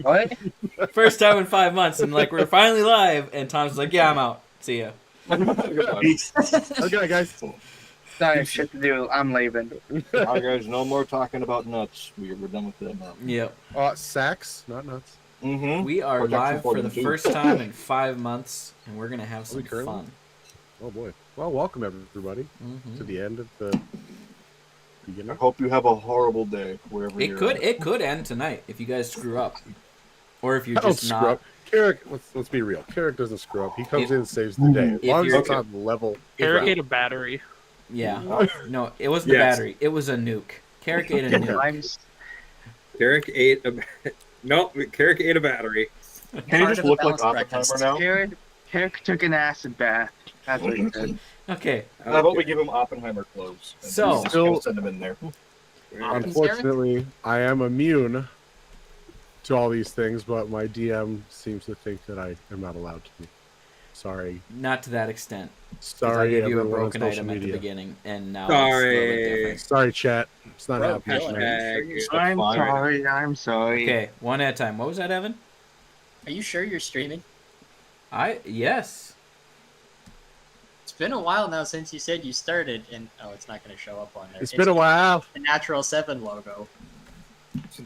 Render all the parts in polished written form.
What? First time in 5 months, and like we're finally live, and Tom's like, "Yeah, I'm out. See ya." Okay, guys. Sorry, shit to do. I'm leaving. All right, guys, no more talking about nuts. We're done with that now. Yep. Sacks, not nuts. Mm-hmm. We are Protection live for the 42. first time in 5 months, and we're gonna have some currently? fun. Oh boy. Well, welcome everybody to the end of the I beginning. hope you have a horrible day wherever you're at. It could end tonight if you guys screw up, or if you're I don't just screw not. up. Carrick, let's be real. Carrick doesn't screw up. He comes in and saves the day. As If long as you're- it's on level. Carrick ate a battery. Yeah. No, it wasn't a Yes. battery. It was a nuke. Carrick ate a nuke. I'm Carrick ate a Carrick ate a battery. Can you Part just of the look like balanced Oppenheimer breakfast. now? Carrick took an acid bath. That's what he did. Okay. How about we give him Oppenheimer clothes? And So- just gonna send him in there. Unfortunately, I am immune to all these things, but my DM seems to think that I am not allowed to. Sorry. Not to that extent. 'Cause I Sorry, gave you a everyone on broken social item at the media. beginning, and now Sorry. it's a little bit different. Sorry, chat. It's not Bro, happening. Hashtag. I'm fine. sorry. I'm sorry. Okay, one at a time. What was that, Evan? Are you sure you're streaming? Yes. It's been a while now since you said you started, and it's not going to show up on there. It's been a while. The Natural 7 logo.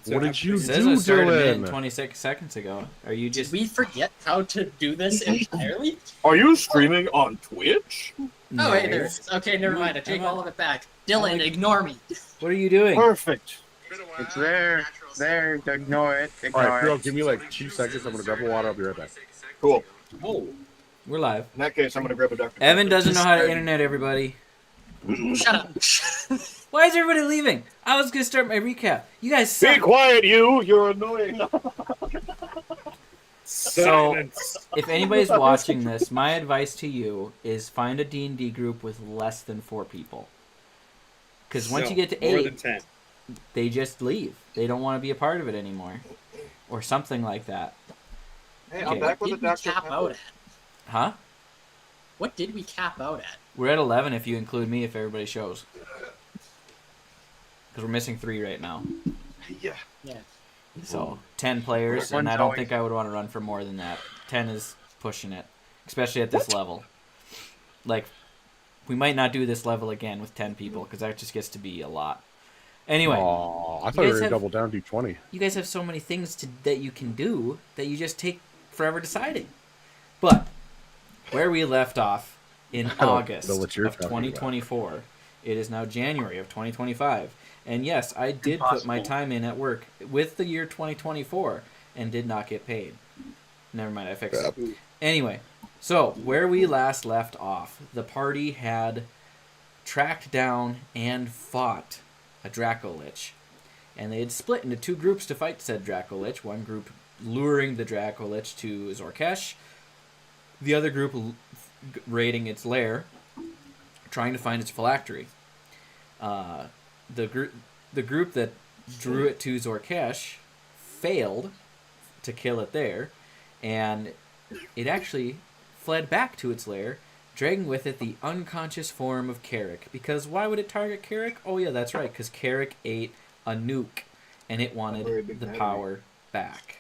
What did you It says do, it started a minute and Dylan? 26 seconds ago. Are you Did just... we forget how to do this entirely? Are you streaming on Twitch? Oh, hey, there it is. Okay, never mind. I take all of it back. Dylan, ignore me. What are you doing? Perfect. It's there. There. Ignore it. All right, Ignore girl, it. give me like 2 seconds. I'm gonna grab a water. I'll be right back. Cool. Oh, We're live. In that case, I'm gonna grab a Dr. Evan doesn't know how to Sorry. internet everybody. Shut up. Why is everybody leaving? I was going to start my recap. You guys Be suck. quiet, you! You're annoying. So, if anybody's watching this, my advice to you is find a D&D group with less than 4 people. Because once you get to more 8, than 10. they just leave. They don't want to be a part of it anymore. Or something like that. Hey, Okay. I'm back with What the did we Dr. cap out at? Huh? What did we cap out at? We're at 11 if you include me, if everybody shows. Because we're missing 3 right now. Yeah. Yeah. So, 10 players, and I don't think I would want to run for more than that. 10 is pushing it. Especially at this level. Like, we might not do this level again with 10 people, because that just gets to be a lot. Anyway, Oh, I You thought we guys were gonna have- double down, do 20. you guys have so many things that you can do that you just take forever deciding. But, where we left off in don't August know what you're of talking 2024, it is now January of 2025. And yes, I did put my time in at work with the year 2024 and did not get paid. Never mind, I fixed it. Anyway, so where we last left off, the party had tracked down and fought a Dracolich. And they had split into 2 groups to fight said Dracolich. One group luring the Dracolich to Zorkesh. The other group raiding its lair, trying to find its phylactery. The group that drew it to Zorkesh failed to kill it there, and it actually fled back to its lair, dragging with it the unconscious form of Carrick. Because why would it target Carrick? Oh yeah, that's right, because Carrick ate a nuke, and it Very wanted big the battery. power back.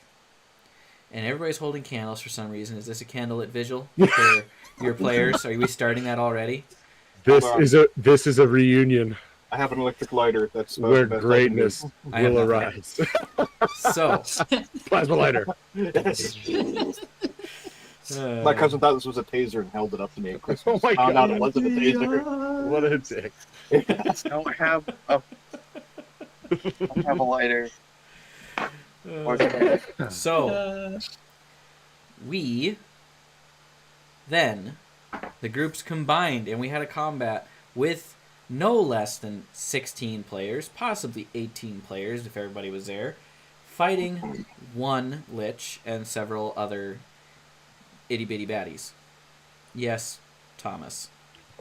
And everybody's holding candles for some reason. Is this a candlelit vigil for your players? Are we starting that already? This on. is a reunion I have an electric lighter. That's about where the best greatness I have will nothing. arise. So, Plasma lighter. I can do. My cousin thought this was a taser and held it up to me at Christmas. Oh my Found out God. it wasn't a taser. What a dick. Don't have a lighter. so we then the groups combined and we had a combat with no less than 16 players, possibly 18 players if everybody was there, fighting one lich and several other itty bitty baddies. Yes, Thomas.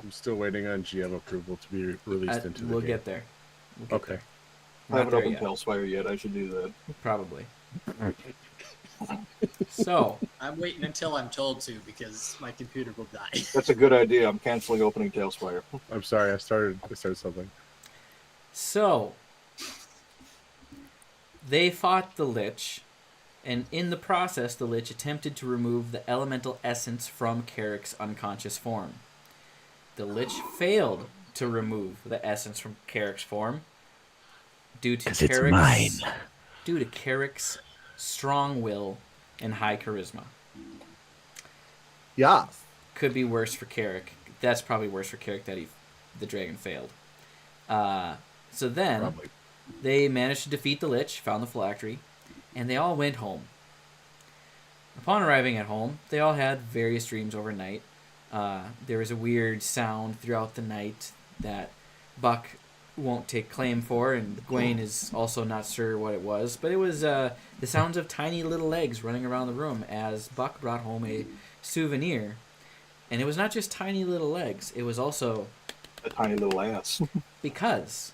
I'm still waiting on GM approval to be released into the We'll game. get there. We'll get Okay. there. I Not haven't there opened yet. Tailspire yet. I should do that. Probably. So, I'm waiting until I'm told to because my computer will die. That's a good idea. I'm canceling opening Tailspire. I'm sorry. I started something. So, they fought the Lich, and in the process, the Lich attempted to remove the elemental essence from Carrick's unconscious form. The Lich failed to remove the essence from Carrick's form due to Carrick's strong will and high charisma. Yeah. Could be worse for Carrick. That's probably worse for Carrick that the dragon failed. So then Probably. they managed to defeat the Lich, found the phylactery, and they all went home. Upon arriving at home, they all had various dreams overnight. There was a weird sound throughout the night that Buck won't take claim for, and Gwaine is also not sure what it was. But it was the sounds of tiny little legs running around the room as Buck brought home a souvenir. And it was not just tiny little legs. It was also A tiny little ass. because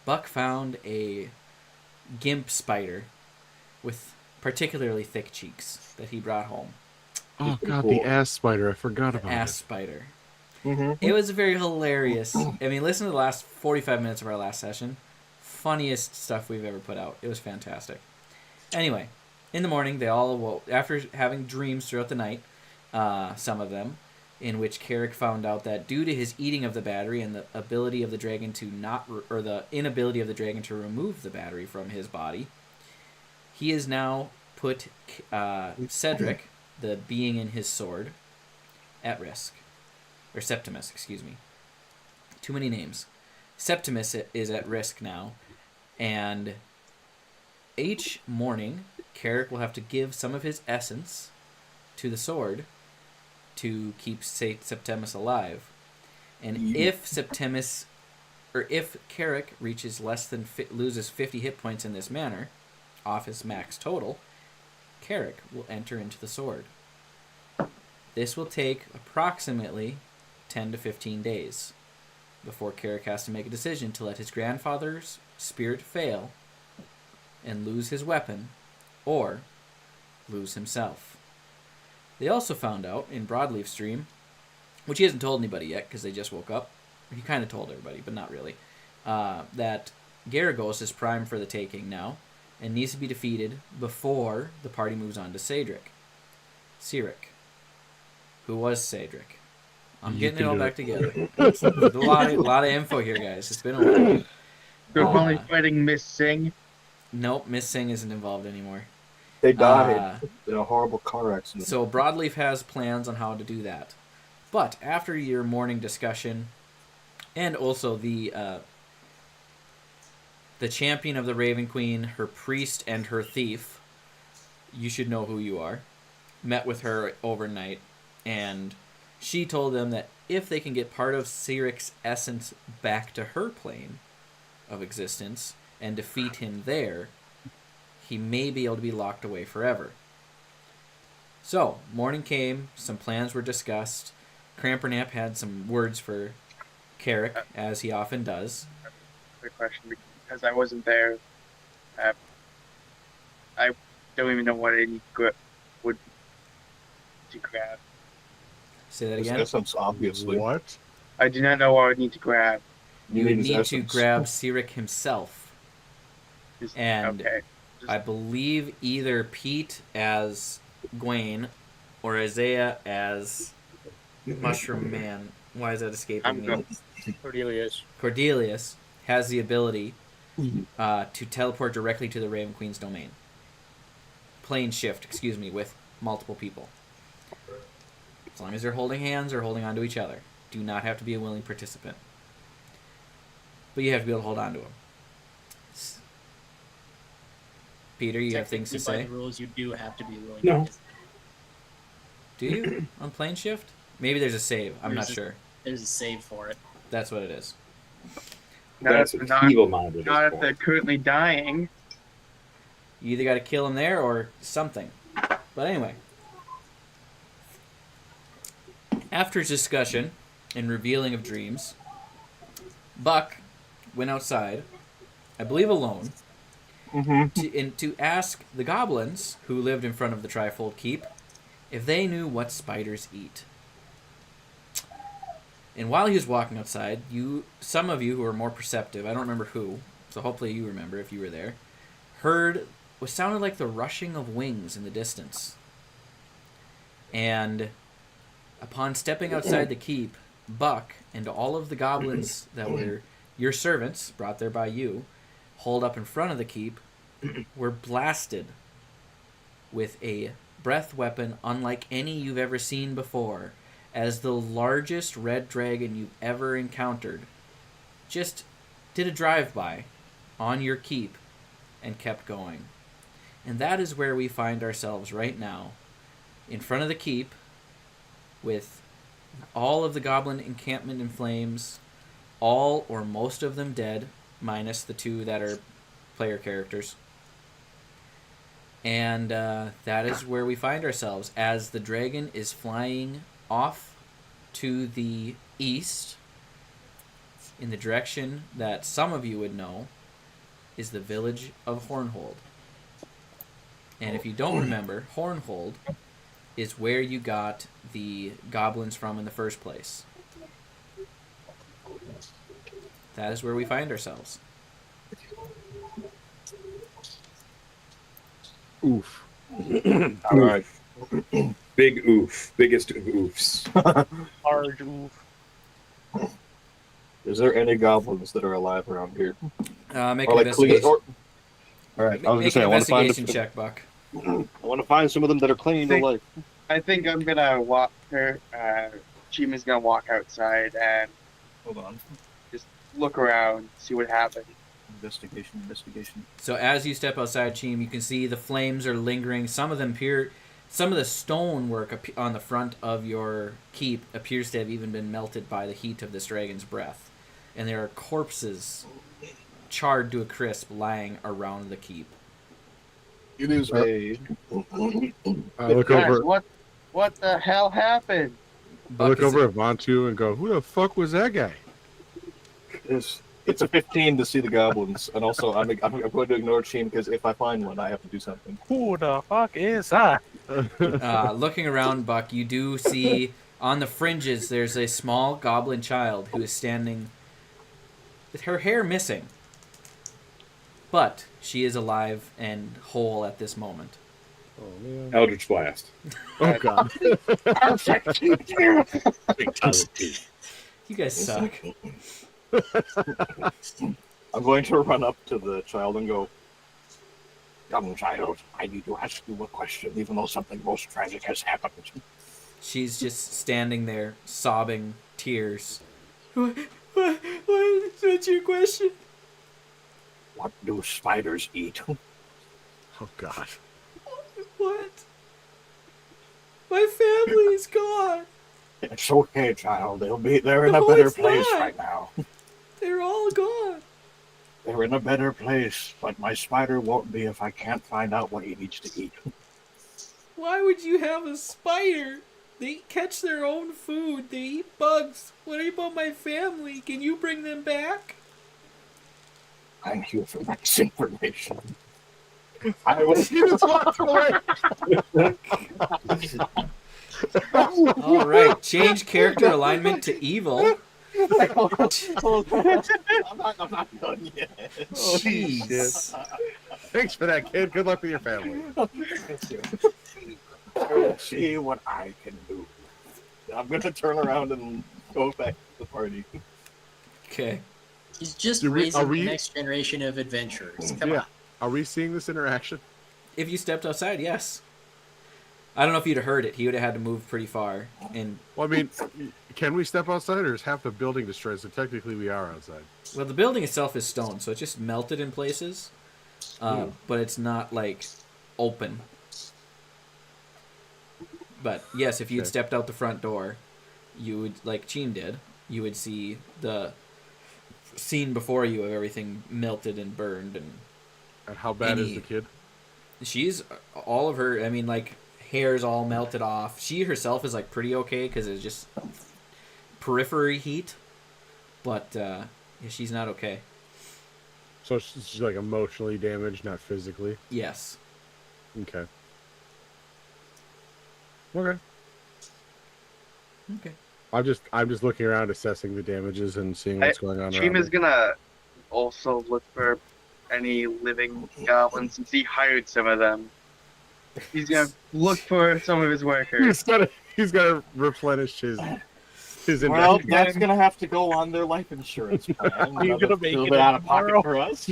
Buck found a gimp spider with particularly thick cheeks that he brought home. Oh pretty god, cool. the ass spider. I forgot about Ass it. spider. Mm-hmm. It was very hilarious. I mean, listen to the last 45 minutes of our last session. Funniest stuff we've ever put out. It was fantastic. Anyway, in the morning, they all awoke after having dreams throughout the night, some of them, in which Carrick found out that due to his eating of the battery and the ability of the dragon to the inability of the dragon to remove the battery from his body, he has now put Cedric, the being in his sword, at risk. Or Septimus, excuse me. Too many names. Septimus is at risk now, and each morning, Carrick will have to give some of his essence to the sword to keep Septimus alive. And if Carrick reaches loses 50 hit points in this manner, off his max total, Carrick will enter into the sword. This will take approximately 10 to 15 days before Carrick has to make a decision to let his grandfather's spirit fail and lose his weapon, or lose himself. They also found out in Broadleaf's dream, which he hasn't told anybody yet because they just woke up. He kind of told everybody, but not really, that Garagos is primed for the taking now and needs to be defeated before the party moves on to Cedric. Who was Cedric? I'm getting it all back together. There's a lot of info here, guys. It's been a while. They're only fighting Miss Singh. Nope, Miss Singh isn't involved anymore. They died in a horrible car accident. So Broadleaf has plans on how to do that. But after your morning discussion, and also the champion of the Raven Queen, her priest, and her thief, you should know who you are, met with her overnight, and she told them that if they can get part of Cyric's essence back to her plane of existence and defeat him there, he may be able to be locked away forever. So, morning came, some plans were discussed. Crampernap had some words for Carrick, as he often does. Quick question, because I wasn't there. I don't even know what I would to grab. Say that His again. essence, obviously. What? I do not know what I would need to grab. You would his need to essence. grab Cyric himself. Just, And okay. I believe either Pete as Gwaine or Isaiah as Mushroom Man. Why is that escaping I'm me? good. Cordelius has the ability to teleport directly to the Raven Queen's domain. Plane shift, with multiple people. As long as they're holding hands or holding onto each other. Do not have to be a willing participant. But you have to be able to hold on to them. Peter, you have things to Technically, say? by the rules, you do have to be willing. No. Do you? On plane shift? Maybe there's a save. I'm not sure. There's a save for it. That's what it is. That's Not, what not, feeble-minded is not if for. they're currently dying. You either got to kill him there or something. But anyway. After his discussion and revealing of dreams, Buck went outside, I believe alone, to ask the goblins who lived in front of the Trifold Keep if they knew what spiders eat. And while he was walking outside, some of you who are more perceptive, I don't remember who, so hopefully you remember if you were there, heard what sounded like the rushing of wings in the distance. And upon stepping outside the keep, Buck and all of the goblins that were your servants, brought there by you, hauled up in front of the keep, were blasted with a breath weapon unlike any you've ever seen before, as the largest red dragon you've ever encountered just did a drive-by on your keep and kept going. And that is where we find ourselves right now, in front of the keep, with all of the goblin encampment in flames, all or most of them dead, minus the 2 that are player characters. And that is where we find ourselves, as the dragon is flying off to the east, in the direction that some of you would know is the village of Hornhold. And if you don't remember, Hornhold is where you got the goblins from in the first place. That is where we find ourselves. Oof. All right. Big oof. Biggest oofs. Large oof. Is there any goblins that are alive around here? Make Or an like investigation. all right, I was gonna Make say an I want to find. investigation check, Buck. I want to find some of them that are clinging to life. I think I'm gonna walk her. Chima's gonna walk outside and Hold on. look around, see what happens. Investigation. So as you step outside, Cheem, you can see the flames are lingering. Some of the stonework on the front of your keep appears to have even been melted by the heat of this dragon's breath. And there are corpses, charred to a crisp, lying around the keep. It is a. I look Guys, over. what the hell happened? I look over at Vontu and go, "Who the fuck was that guy?" It's a 15 to see the goblins, and also I'm going to ignore Cheem because if I find one, I have to do something. Who the fuck is that? Looking around, Buck, you do see on the fringes there's a small goblin child who is standing with her hair missing. But she is alive and whole at this moment. Oh man. Eldritch Blast. Oh god. You guys suck. I'm going to run up to the child and go, "Young child, I need to ask you a question, even though something most tragic has happened." She's just standing there, sobbing tears. What's your question? What do spiders eat? Oh god. What? My family's gone. It's okay, child. They're in No, a better it's place not. right now. They're all gone. They're in a better place, but my spider won't be if I can't find out what he needs to eat. Why would you have a spider? They catch their own food. They eat bugs. What about my family? Can you bring them back? Thank you for this information. I was All right, change character alignment to evil. I'm not done yet. Jeez. Thanks for that, kid. Good luck with your family. See what I can do. I'm gonna turn around and go back to the party. Okay. He's just Do we- raising are we- the next generation of adventurers. Come Yeah. on. Are we seeing this interaction? If you stepped outside, yes. I don't know if you'd have heard it. He would have had to move pretty far. And Well, I mean, can we step outside, or is half the building destroyed? So technically, we are outside. well, the building itself is stone, so it's just melted in places. But it's not like open. But yes, if you'd Okay. stepped out the front door, you would, like Cheem did, you would see the scene before you of everything melted and burned. And And how bad is Any- the kid? she's all of her, I mean, like, hair's all melted off. She herself is like pretty okay because it's just periphery heat. But yeah, she's not okay. So she's like emotionally damaged, not physically. Yes. Okay. Okay. Okay. I'm just looking around, assessing the damages and seeing what's going on around Chima's me. gonna also look for any living goblins since he hired some of them. He's gonna look for some of his workers. He's gotta replenish his Well, investment. that's gonna have to go on their life insurance plan. You're gonna make little it bit out of tomorrow? pocket for us.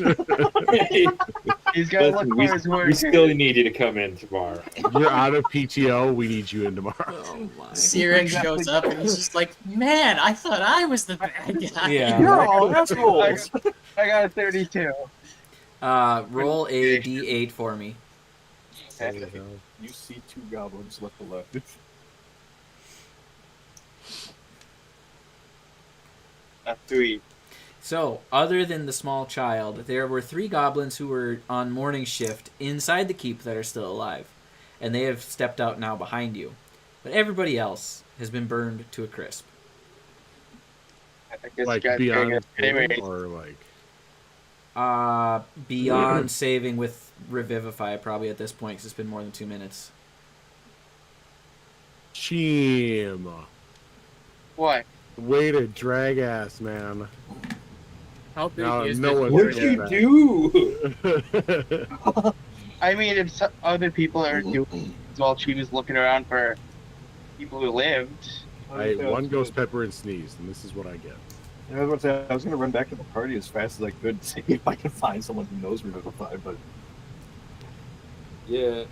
He's gotta look Listen, for his we workers. still need you to come in tomorrow. You're out of PTO. We need you in tomorrow. Oh my. Sirik shows up and he's just like, man, I thought I was the bad guy. Yeah. You're all assholes. I got a 32. Roll a d8 for me. You see 2 goblins left left. A 3. So, other than the small child, there were 3 goblins who were on morning shift inside the keep that are still alive, and they have stepped out now behind you. But everybody else has been burned to a crisp. I guess Like you guys beyond gotta get saving, paid. or like Beyond saving with Revivify probably at this point, because it's been more than 2 minutes. Chim. What? Way to drag ass, man. How big No, is no this? one- What'd you do? I mean, if other people are doing while Chima's looking around for people who lived. I ate one ghost pepper and sneezed, and this is what I get. I was gonna run back to the party as fast as I could to see if I can find someone who knows Revivify, but Yeah.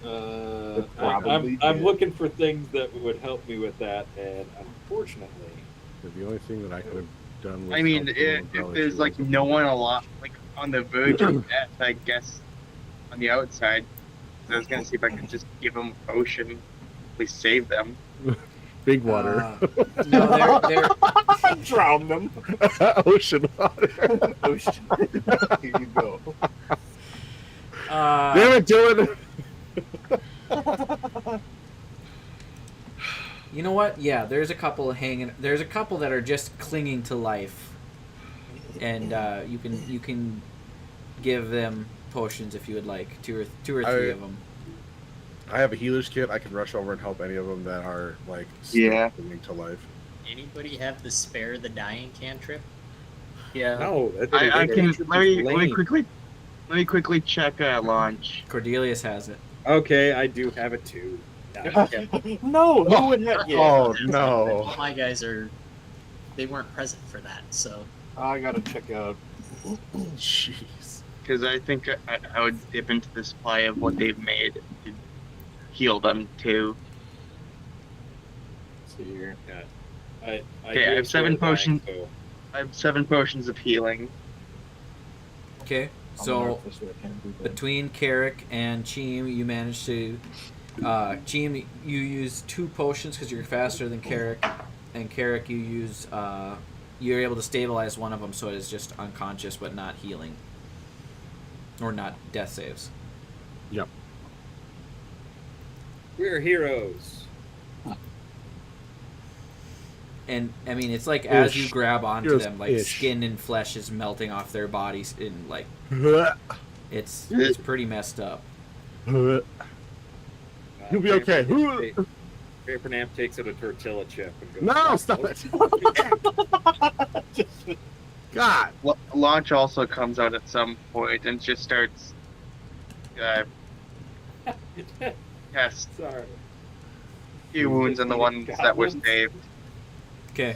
Probably I'm did. looking for things that would help me with that, and unfortunately, The only thing that I could have done was I mean, help if someone there's probably like should no one a lot like on the verge of death, I guess on the outside. So I was gonna see if I could just give them a potion, at least save them. Big water. No, they're drown them. Ocean water. Ocean. Here you go. Damn it, Dylan! You know what? Yeah, there's a couple hanging. There's a couple that are just clinging to life, and you can give them potions if you would like, two or three of them. I have a healer's kit. I can rush over and help any of them that are like Yeah. clinging to life. Anybody have the spare the dying cantrip? Yeah. no. I can let me quickly check launch. Cordelius has it. Okay, I do have it too. No, no one had yet. Oh no! All my guys they weren't present for that, so I gotta check out. Jeez. Because I think I would dip into the supply of what they've made to heal them too. See here. I Okay, I do have 7 spare dying, potions. so- I have 7 potions of healing. Okay, I'm an so artist, so I can't do that. between Carrick and Cheem, you managed to. Cheem, you use 2 potions because you're faster than Carrick, and Carrick, you use. You're able to stabilize one of them, so it is just unconscious but not healing, or not death saves. Yep. We're heroes. And I mean, it's like as you Ish. grab onto Just them, like ish. skin and flesh is melting off their bodies, and like it's pretty messed up. You'll be okay. Paper takes out a tortilla chip and goes, No, stop it! God. Launch also comes out at some point and just starts cast Sorry. few wounds on the ones that were saved. Okay,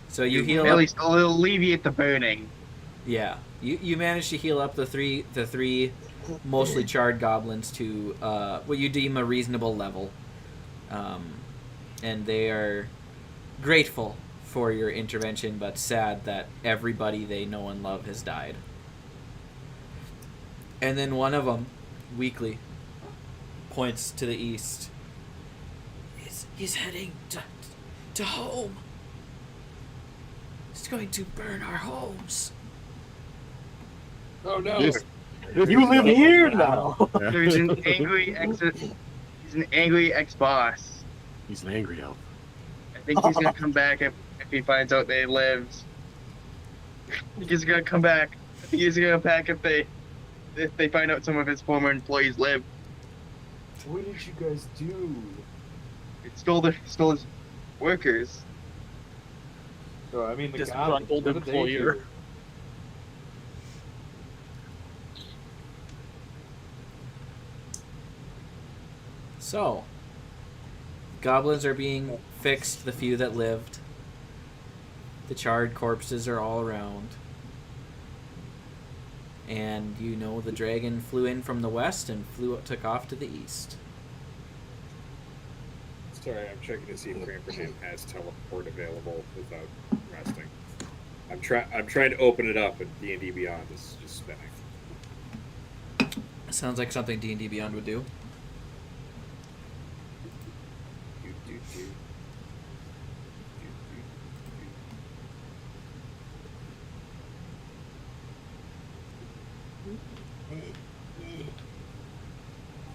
so you heal At up. least it'll alleviate the burning. Yeah, you managed to heal up the three mostly charred goblins to what you deem a reasonable level, and they are grateful for your intervention, but sad that everybody they know and love has died. And then one of them, weakly, points to the east. He's heading to home. He's going to burn our homes. Oh no! You live here now. There's an angry he's an angry ex-boss. He's an angry elf. I think he's gonna come back if he finds out they lived. I think he's gonna come back. I think he's gonna come back if they find out some of his former employees live. What did you guys do? It stole his workers. So I mean, the Disgruntled goblins, what did they employer. do? So, goblins are being fixed, the few that lived. The charred corpses are all around. And you know the dragon flew in from the west and took off to the east. Sorry, I'm checking to see if Crampernam has teleport available without resting. I'm trying to open it up, and D&D Beyond is just spinning. Sounds like something D&D Beyond would do.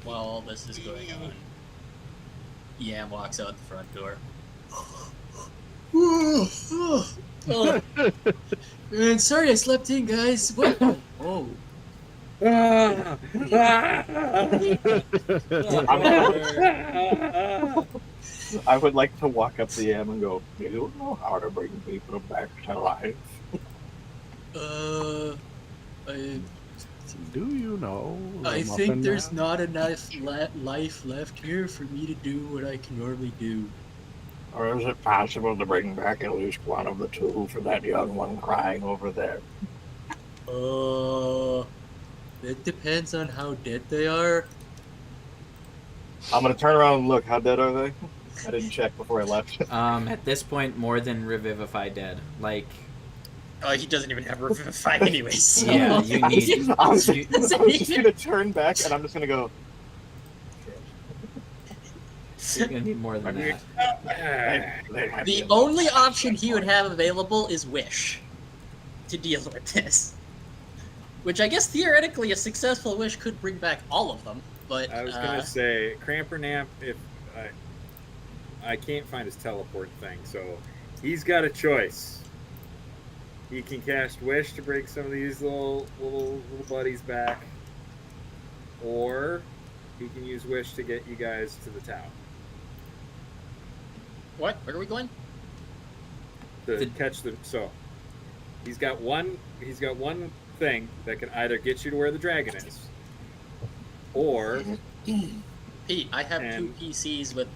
While all this is going on, Yam walks out the front door. Oh, man, sorry I slept in, guys. What? Oh. I would like to walk up to Yam and go, "You don't know how to bring people back to life." Do you know? I Muffin think there's Man? not enough life left here for me to do what I can normally do. Or is it possible to bring back at least one of the two for that young one crying over there? It depends on how dead they are. I'm gonna turn around and look. How dead are they? I didn't check before I left. At this point, more than Revivify dead. Like, Oh, he doesn't even have Revivify anyways. So. yeah, you need... I'm just gonna turn back and I'm just gonna go. You're gonna need more than that. The only option he would have available is Wish to deal with this. Which I guess theoretically a successful Wish could bring back all of them, but... I was gonna say, Crampernamp, if I can't find his teleport thing, so he's got a choice. He can cast Wish to bring some of these little buddies back, or he can use Wish to get you guys to the town. What? Where are we going? Catch them. So he's got one thing that can either get you to where the dragon is, or Pete, I have 2 PCs with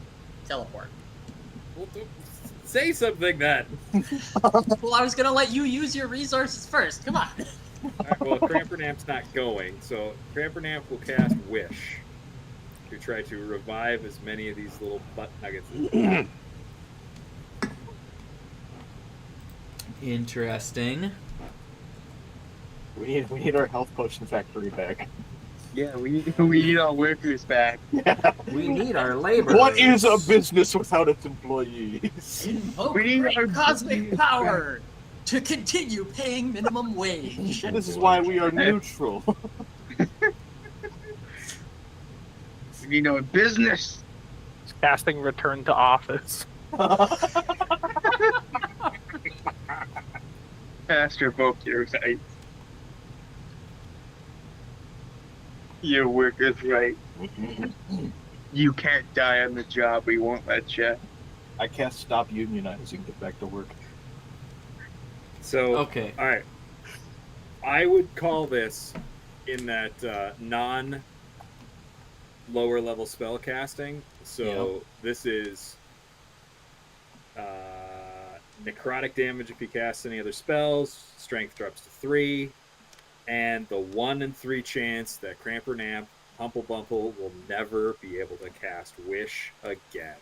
teleport. well, say something then. Well, I was gonna let you use your resources first. Come on. Well, Crampernamp's not going, so Crampernamp will cast Wish to try to revive as many of these little butt nuggets as possible. Interesting. We need our health potion factory back. Yeah, we need our workers back. We need our labor. What is a business without its employees? Invoke We need great our- cosmic power to continue paying minimum wage. This is why we are neutral. We need our business. Casting Return to Office. Cast revoke your right. Your workers' right. You can't die on the job. We won't let you. I can't stop unionizing. Get back to work. So, Okay. all right. I would call this in that non-lower level spell casting. So this is necrotic damage if you cast any other spells. Strength drops to 3. And the 1 in 3 chance that Crampernamp, Humple Bumple will never be able to cast Wish again.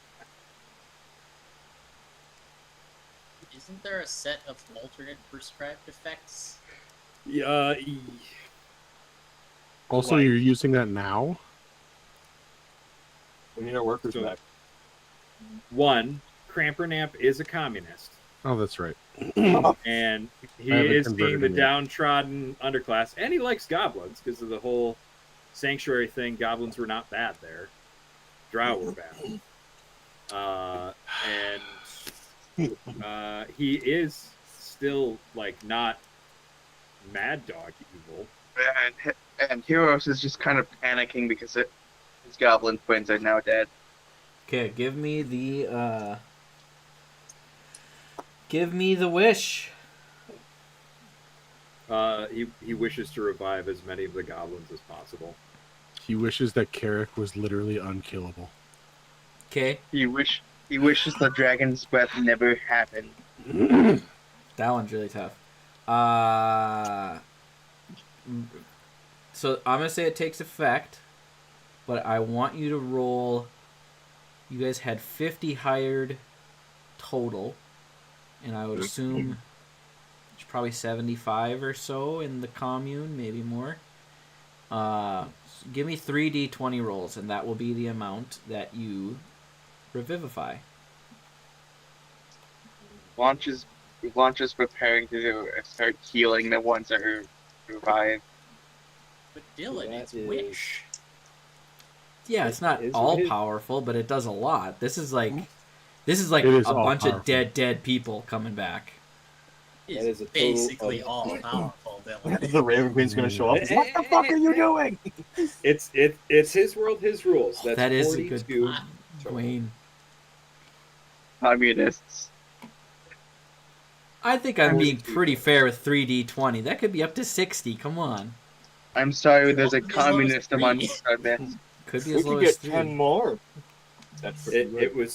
Isn't there a set of alternate prescribed effects? Yeah. Also, you're using that now? We need our workers So- back. 1, Crampernamp is a communist. Oh, that's right. And he I haven't is being converted the him yet. downtrodden underclass, and he likes goblins because of the whole sanctuary thing. Goblins were not bad there; drow were bad, and he is still like not mad dog evil. And Heroes is just kind of panicking because his goblin twins are now dead. Okay, give me the Give me the wish. He wishes to revive as many of the goblins as possible. He wishes that Carrick was literally unkillable. Okay. He wishes the dragon's breath never happened. That one's really tough. So I'm gonna say it takes effect, but I want you to roll. You guys had 50 hired total, and I would assume there's probably 75 or so in the commune, maybe more. Give me 3d20 rolls, and that will be the amount that you revivify. Launch is preparing to start healing the ones that are revived. But Dylan, That it's is- wish. Yeah, it's not Is all it- powerful, but it does a lot. This is like It a is bunch all of dead people coming back. That is It's a total basically of- all powerful, Dylan. the Raven Queen's gonna show up. What the fuck are you doing? It's his world, his rules. That's That is a 42 good total. Wayne. Communists. I think I'm being 42. pretty fair with 3d20. That could be up to 60. Come on. I'm sorry, there's a As low as communist 3. amongst this. Could be We as low could as get 3. 10 more. That's pretty It, good.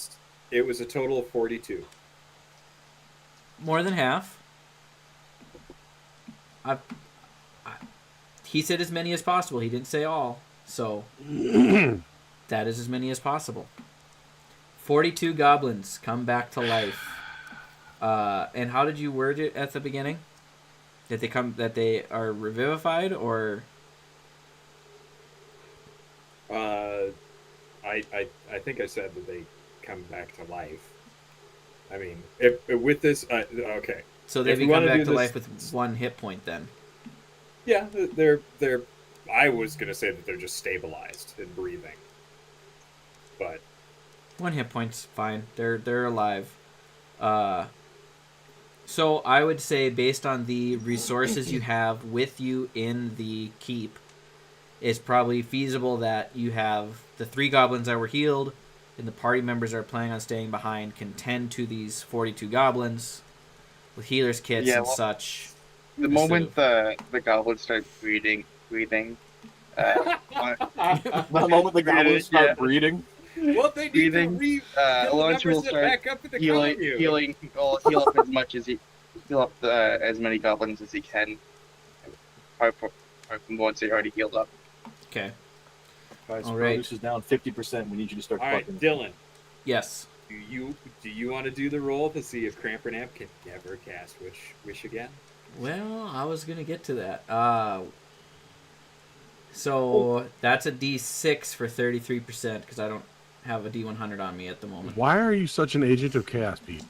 it was a total of 42. More than half. He said as many as possible. He didn't say all. So that is as many as possible. 42 goblins come back to life. And how did you word it at the beginning? That they are revivified, or I think I said that they come back to life. I mean, if with this, okay, so they If we become wanna back do to this- life with 1 hit point then? yeah, they're. I was gonna say that they're just stabilized and breathing, but 1 hit point's fine. They're alive. So I would say, based on the resources you have with you in the keep, it's probably feasible that you have the 3 goblins that were healed, and the party members that are planning on staying behind can tend to these 42 goblins with healers kits Yeah, and well, such. The moment the goblins start breathing, The moment the goblins Yeah. start breeding. well, they need Breathing, to build the Alonso will numbers start back up in the healing, commune. heal up as much as he heal up as many goblins as he can. Apart from ones they already healed up. Okay. Guys, All right. produce is down 50%. We need you to start All right, fucking. Dylan, Yes. do you want to do the roll to see if Crampernamp can never cast wish again? Well, I was gonna get to that. So that's a D6 for 33% because I don't have a D100 on me at the moment. Why are you such an agent of chaos, Pete?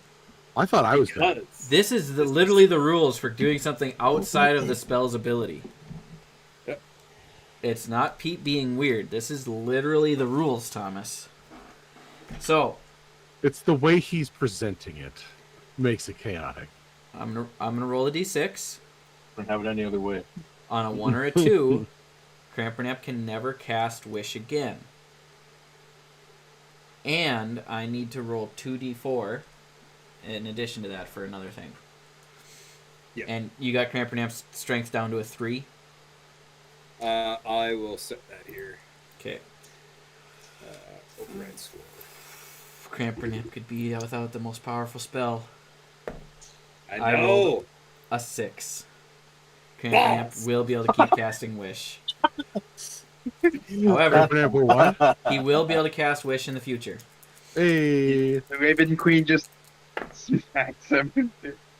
I thought I was bad. Because This is literally the rules for doing something outside of the spell's ability. Yep. It's not Pete being weird. This is literally the rules, Thomas. So It's the way he's presenting it makes it chaotic. I'm gonna roll a D6 Don't have it any other way. on a 1 or a 2. Crampernap can never cast Wish again. And I need to roll 2d4 in addition to that for another thing. Yeah. And you got Crampernap's strength down to a 3. I will set that here. Okay. Override score. Crampernap could be without the most powerful spell. I I know. rolled a 6. Crampernap Balls! will be able to keep casting Wish. However, Crampernap will what? he will be able to cast Wish in the future. Hey, The Raven Queen just smacks him.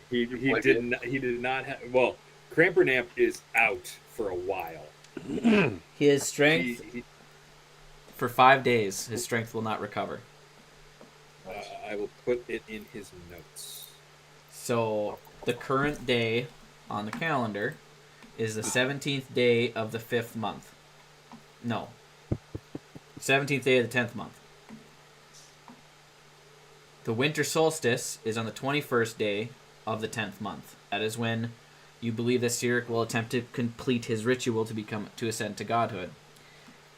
He did not have. Well, Crampernamp is out for a while. His strength He- for 5 days. His strength will not recover. I will put it in his notes. So the current day on the calendar is the 17th day of the 5th month. No. 17th day of the 10th month. The winter solstice is on the 21st day of the 10th month. That is when you believe that Cyric will attempt to complete his ritual to ascend to godhood.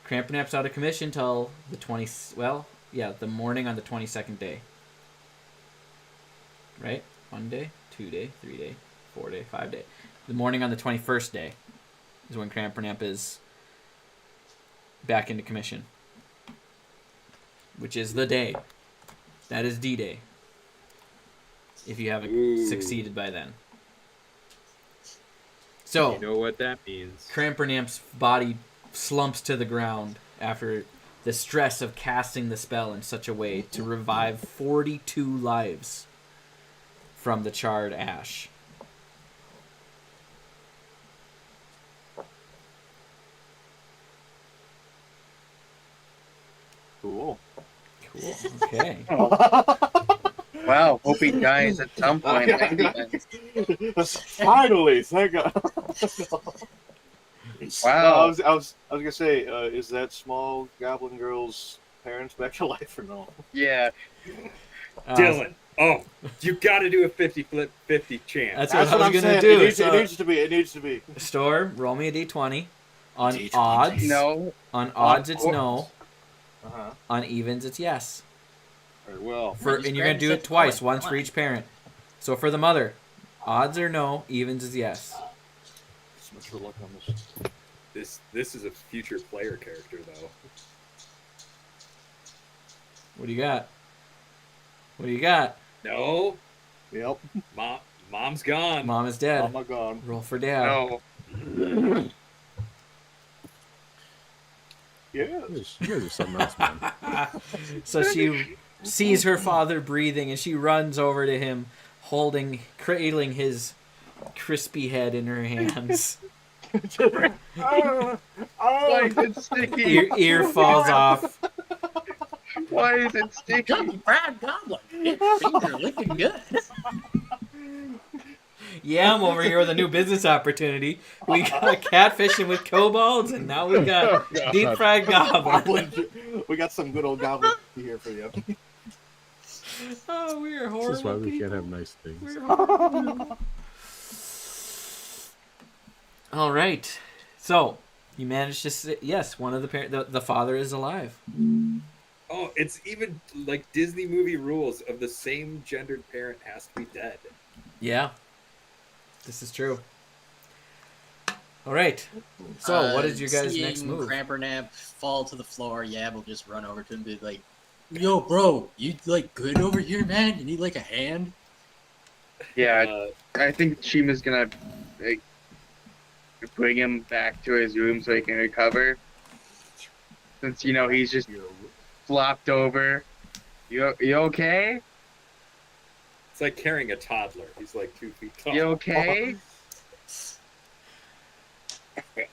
Crampernap's out of commission till the the morning on the 22nd day. Right? 1 day, 2 day, 3 day, 4 day, 5 day. The morning on the 21st day is when Crampernamp is back into commission, which is the day. That is D-Day. If you haven't succeeded by then. So, you know what that means. Crampernamp's body slumps to the ground after the stress of casting the spell in such a way to revive 42 lives from the charred ash. Cool. Cool. Okay. Wow, hope he dies at some point. Finally, thank God. Wow. I was gonna say, is that small goblin girl's parents back to life or no? Yeah. Dylan, you got to do a 50 chance. That's what I was going to saying. do. It needs to be. Storm, roll me a d20. On D20. odds, No. On odds, it's no. Uh-huh. On evens, it's yes. Very well. And you're going to do it twice, once for each parent. So for the mother, odds are no, evens is yes. So much for luck on this. This is a future player character, though. What do you got? What do you got? No, Yep. mom's gone. Mom is dead. Oh my God. Roll for dad. No. Yeah. You guys are something else, man. So she sees her father breathing, and she runs over to him, cradling his crispy head in her hands. Why is it sticky? Ear falls off. Why is it sticky? Gummy fried goblin. Things are looking good. Yeah, I'm over here with a new business opportunity. We got catfishing with kobolds, and now we got deep fried goblin. We got some good old goblin here for you. Oh, we are horrible. This is why we people. can't have nice things. We're horrible. All right. So you managed to say yes. One of the father is alive. Oh, it's even like Disney movie rules of the same gendered parent has to be dead. Yeah, this is true. All right. So what is your guys' next move? Crampernamp fall to the floor. Yeah, we'll just run over to him and be like, "Yo, bro, you like good over here, man? You need like a hand?" Yeah, I think Shima's gonna like, bring him back to his room so he can recover. Since he's just flopped over. You okay? It's like carrying a toddler. He's like 2 feet tall. You okay? I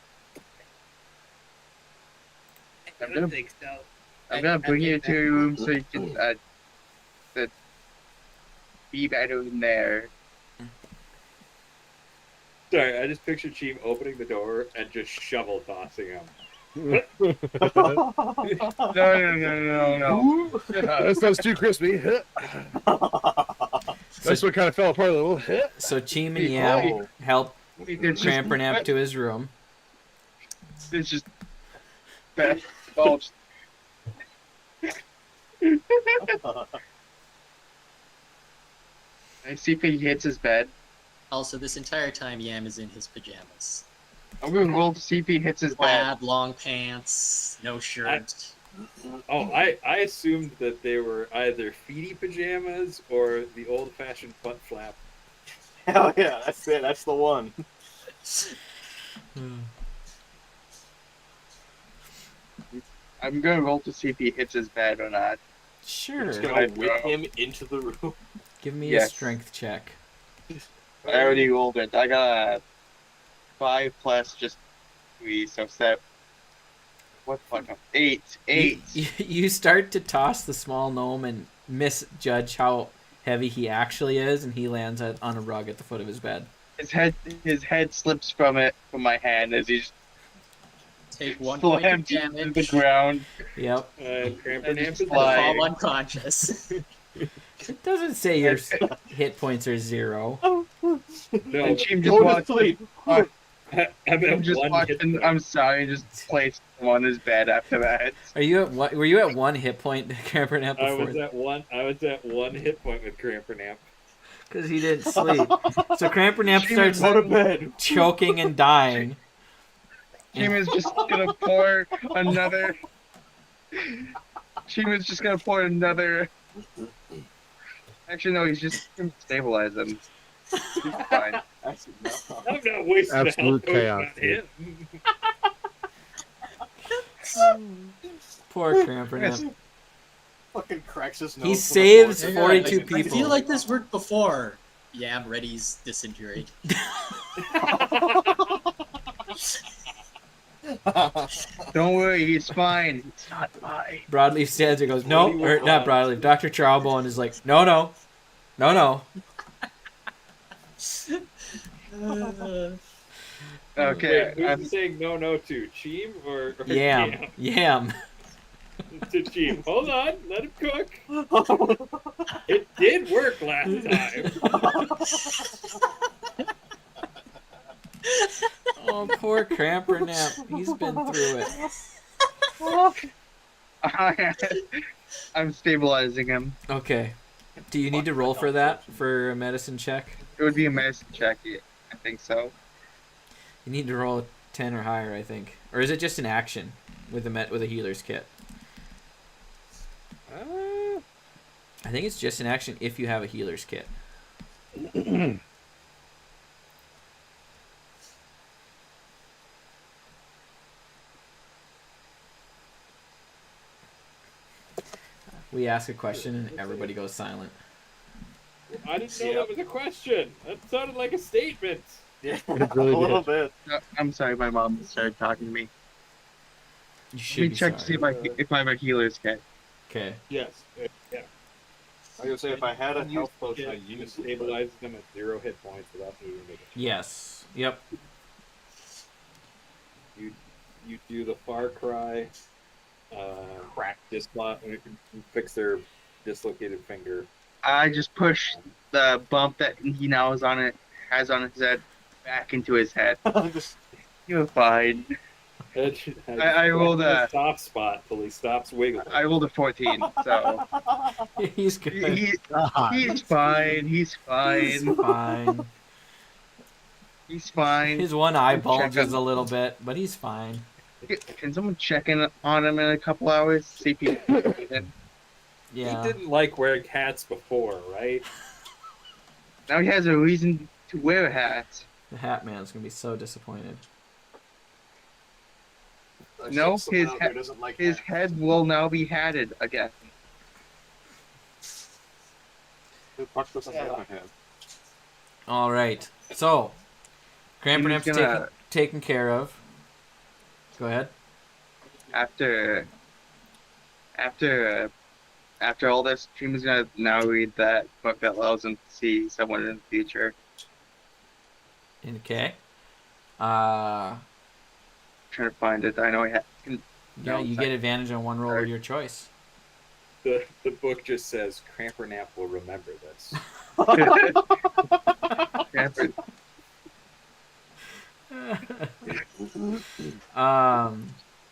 don't think so. I'm gonna bring you to your room so you can be better in there. Sorry, I just pictured Cheem opening the door and just shovel tossing him. No. That sounds too crispy. This one kind of fell apart a little. So Cheem and Yam help Crampernamp to his room. It's just bad. Oh, I see if he hits his bed. Also, this entire time, Yam is in his pajamas. I'm gonna roll to see if he hits his bed. Plaid, long pants, no shirt. I assumed that they were either feety pajamas or the old-fashioned punt flap. Hell yeah, that's it. That's the one. I'm gonna roll to see if he hits his bed or not. Sure. Just gonna whip him into the room. Give me a Yes. strength check. I already rolled it. I got a 5 plus just 3, so 7. What the fuck? 8. You start to toss the small gnome and misjudge how heavy he actually is, and he lands on a rug at the foot of his bed. His head slips from my hand as he just Take 1 point of slams into the damage. ground. Yep. Crampernamp is And Fly. fall unconscious. It doesn't say your hit points are 0. No, And Cheem just Go to walks. sleep. I'm I'm at just one hit watching. point. I'm sorry. Just placed him on his bed after that. Are you at what? Were you at 1 hit point, Crampernamp? I Before? was at one hit point with Crampernamp. because he didn't sleep. So Crampernap starts Go to bed. choking and dying. Shima's just gonna pour another. Shima's just gonna pour another. Actually, no, he's just gonna stabilize him. He's fine. Actually, no. I'm not wasting a Absolute health potion chaos, on him. Poor Crampernap. Fucking cracks his nose. He with a saves fork. 42 I people. feel like this worked before. Yeah, I'm ready's disintegrate. Don't worry, he's fine. It's not fine. Broadleaf stands and goes, no, or not Broadleaf. Dr. Charbone is like, no. Okay. Wait, who's saying no to? Cheem or Yam. Yam. To Cheem. Hold on, let him cook. It did work last time. Oh, poor Crampernap. He's been through it. I'm stabilizing him. Okay. Do you need to roll for that, for a medicine check? It would be a medicine check. Yeah, I think so. You need to roll a 10 or higher, I think. Or is it just an action with a healer's kit? I think it's just an action if you have a healer's kit. We ask a question and everybody goes silent. I didn't know that was a question. That sounded like a statement. Yeah, It really a little did. bit. No, I'm sorry, my mom started talking to me. You Let should me be check to see sorry. if I have a healer's kit. Okay. Yes. Yeah. I was gonna say if I had a health potion, I'd you use it. stabilize them at 0 hit points without needing to make a Yes. Yep. You do the Far Cry, crack fix their dislocated finger. I just push the bump that he now has on his head back into his head. Just- You're fine. I rolled a soft spot till he stops wiggling. I rolled a 14, so He's good. he's fine. He's fine. Fine. He's fine. His one eye Check bulges him. a little bit, but he's fine. Can someone check in on him in a couple hours? See if he Yeah. He didn't like wearing hats before, right? now he has a reason to wear a hat. The Hat Man's gonna be so disappointed. No, someone his out there he- doesn't like His that. head will now be hatted again. Who the fuck doesn't like my head? All right. So, Crampernap's He's gonna- taken care of. Go ahead. After all this, Dream is gonna now read that book that allows him to see someone in the future. Okay. Trying to find it. I know Yeah, No, you sorry. get advantage on one roll of your choice. The book just says Crampernap will remember this.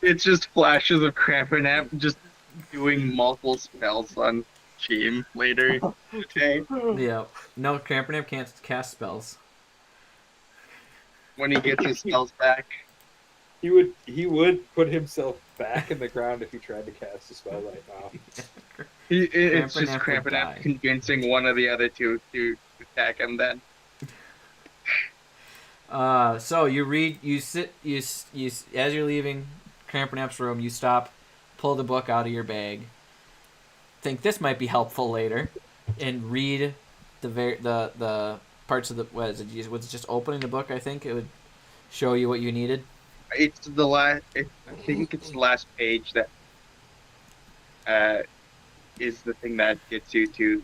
It's just flashes of Crampernap just doing multiple spells on Cheem later. Okay. Yeah. No, Crampernap can't cast spells. When he gets his spells back. He would put himself back in the ground if he tried to cast a spell right now. It's just Crampernap would die. Crampernap convincing one of the other two to attack him then. So you sit, as you're leaving Crampernap's room, you stop, pull the book out of your bag, think this might be helpful later, and read the parts of the, what is it, was it just opening the book, I think? It would show you what you needed? It's the last. I think it's the last page that is the thing that gets you to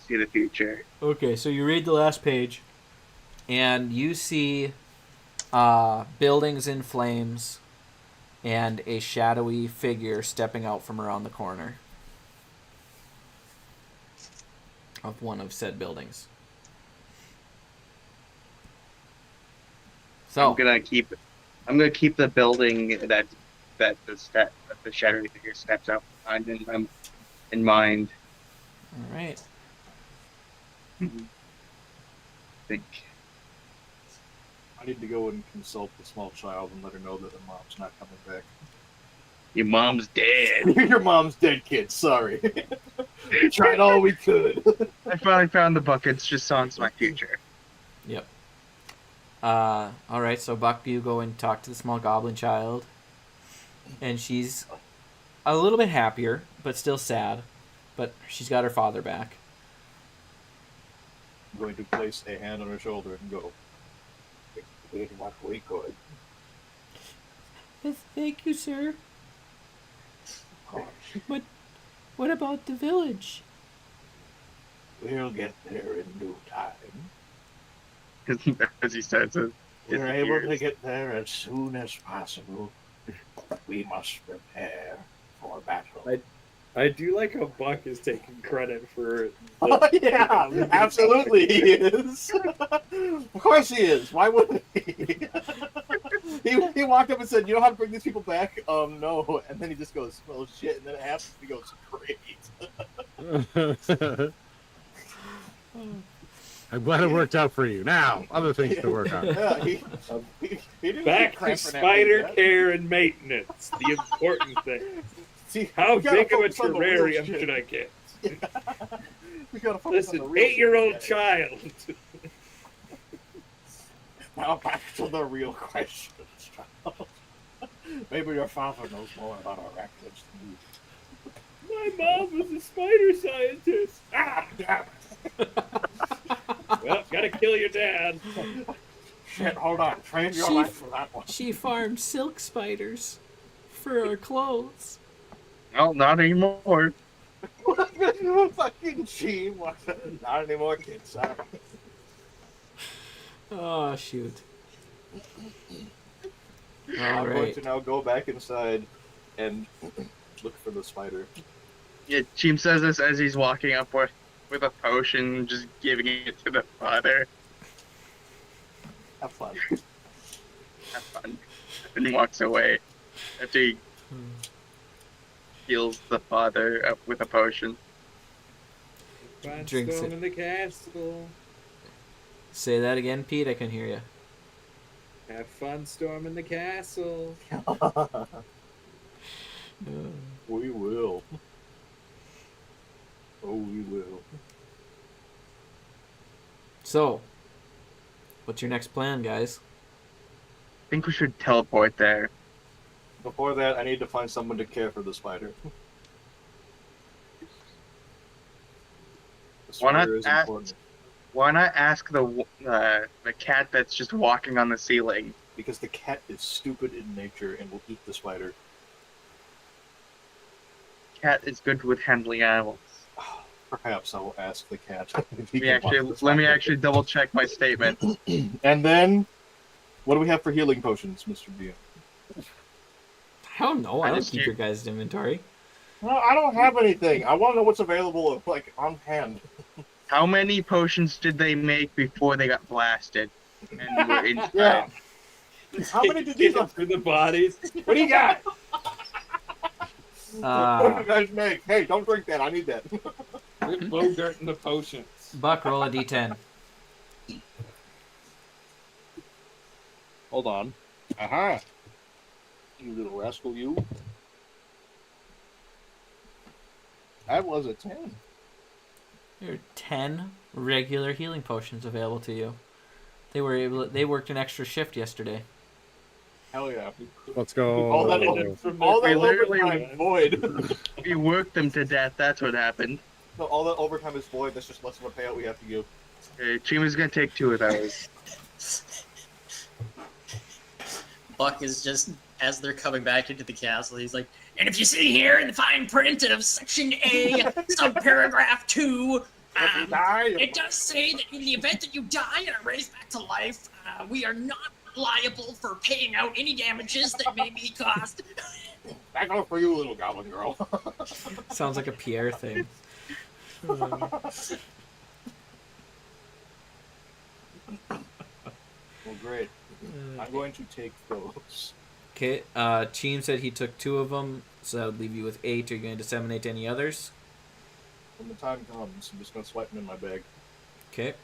see the future. Okay, so you read the last page, and you see buildings in flames and a shadowy figure stepping out from around the corner of one of said buildings. So I'm gonna keep the building that the shadowy figure steps out in mind. all right. think. I need to go and consult the small child and let her know that her mom's not coming back. Your mom's dead. Your mom's dead, kid. Sorry. Tried all we could. I finally found the book. It's just songs of my future. Yep. All right, so Buck, you go and talk to the small goblin child, and she's a little bit happier, but still sad. But she's got her father back. I'm going to place a hand on her shoulder and go, "We did what we could." Thank you, sir. Of course. But what about the village? We'll get there in due time. As he says it. We're able to get there as soon as possible. We must prepare for battle. I do like how Buck is taking credit for. Oh, yeah, absolutely he is. Of course he is. Why wouldn't he? He walked up and said, "You know how to bring these people back?" No. And then he just goes, "Well, shit." And then it happens. He goes, "Great." I'm glad it worked out for you. Now, other things to work on. Yeah, he didn't Back to spider care and maintenance. The important thing. See, How we gotta big of a focus on the real terrarium shit. should I get? We gotta focus on Listen, the real 8-year-old shit. child. Now back to the real questions, child. Maybe your father knows more about arachnids than you. My mom was a spider scientist. Ah, damn it. Well, gotta kill your dad. Shit, hold on. Trade your She- life for that one. She farmed silk spiders for our clothes. No, not anymore. Fucking she. Not anymore, kids. Sorry. Oh, shoot. All I'm going right. to now go back inside and look for the spider. Yeah, Cheem says this as he's walking up with a potion, just giving it to the father. Have fun. Have fun. And he walks away after he heals the father up with a potion. Find Drinks storm it. in the castle. Say that again, Pete. I couldn't hear you. Have fun storming the castle. We will. Oh, we will. So, what's your next plan, guys? I think we should teleport there. Before that, I need to find someone to care for the spider. The Why not spider is ask- important Why not ask the cat that's just walking on the ceiling? because the cat is stupid in nature and will eat the spider. Cat is good with handling animals. Perhaps I will ask the cat. if Let he me can watch the let me spider. actually double check my statement. And then, what do we have for healing potions, Mr. B? I don't know. I I don't just keep keep- your guys' inventory. Well, I don't have anything. I want to know what's available, like, on hand. How many potions did they make before they got blasted? And were inside? Yeah. How many did these? Get for the bodies? What do you got? What do you Uh, guys make? Hey, don't drink that. I need that. We're Bogarting the potions. Buck, roll a d10. Hold on. Aha. You little rascal, you. That was a 10. There are 10 regular healing potions available to you. They worked an extra shift yesterday. Hell yeah. Let's go. All that, all that We literally- overtime void. We worked them to death. That's what happened. No, all that overtime is void. That's just less of a payout we have to give. Okay, Chima's gonna take 2 of those. Buck is just, as they're coming back into the castle, he's like, and if you see here in the fine print of Section A, subparagraph 2, it does say that in the event that you die and are raised back to life, we are not liable for paying out any damages that may be caused. Back off for you, little goblin girl. Sounds like a Pierre thing. Well, great. I'm going to take those. Okay, Cheem said he took 2 of them, so that would leave you with 8. Are you going to disseminate any others? When the time comes, I'm just going to swipe them in my bag. Okay.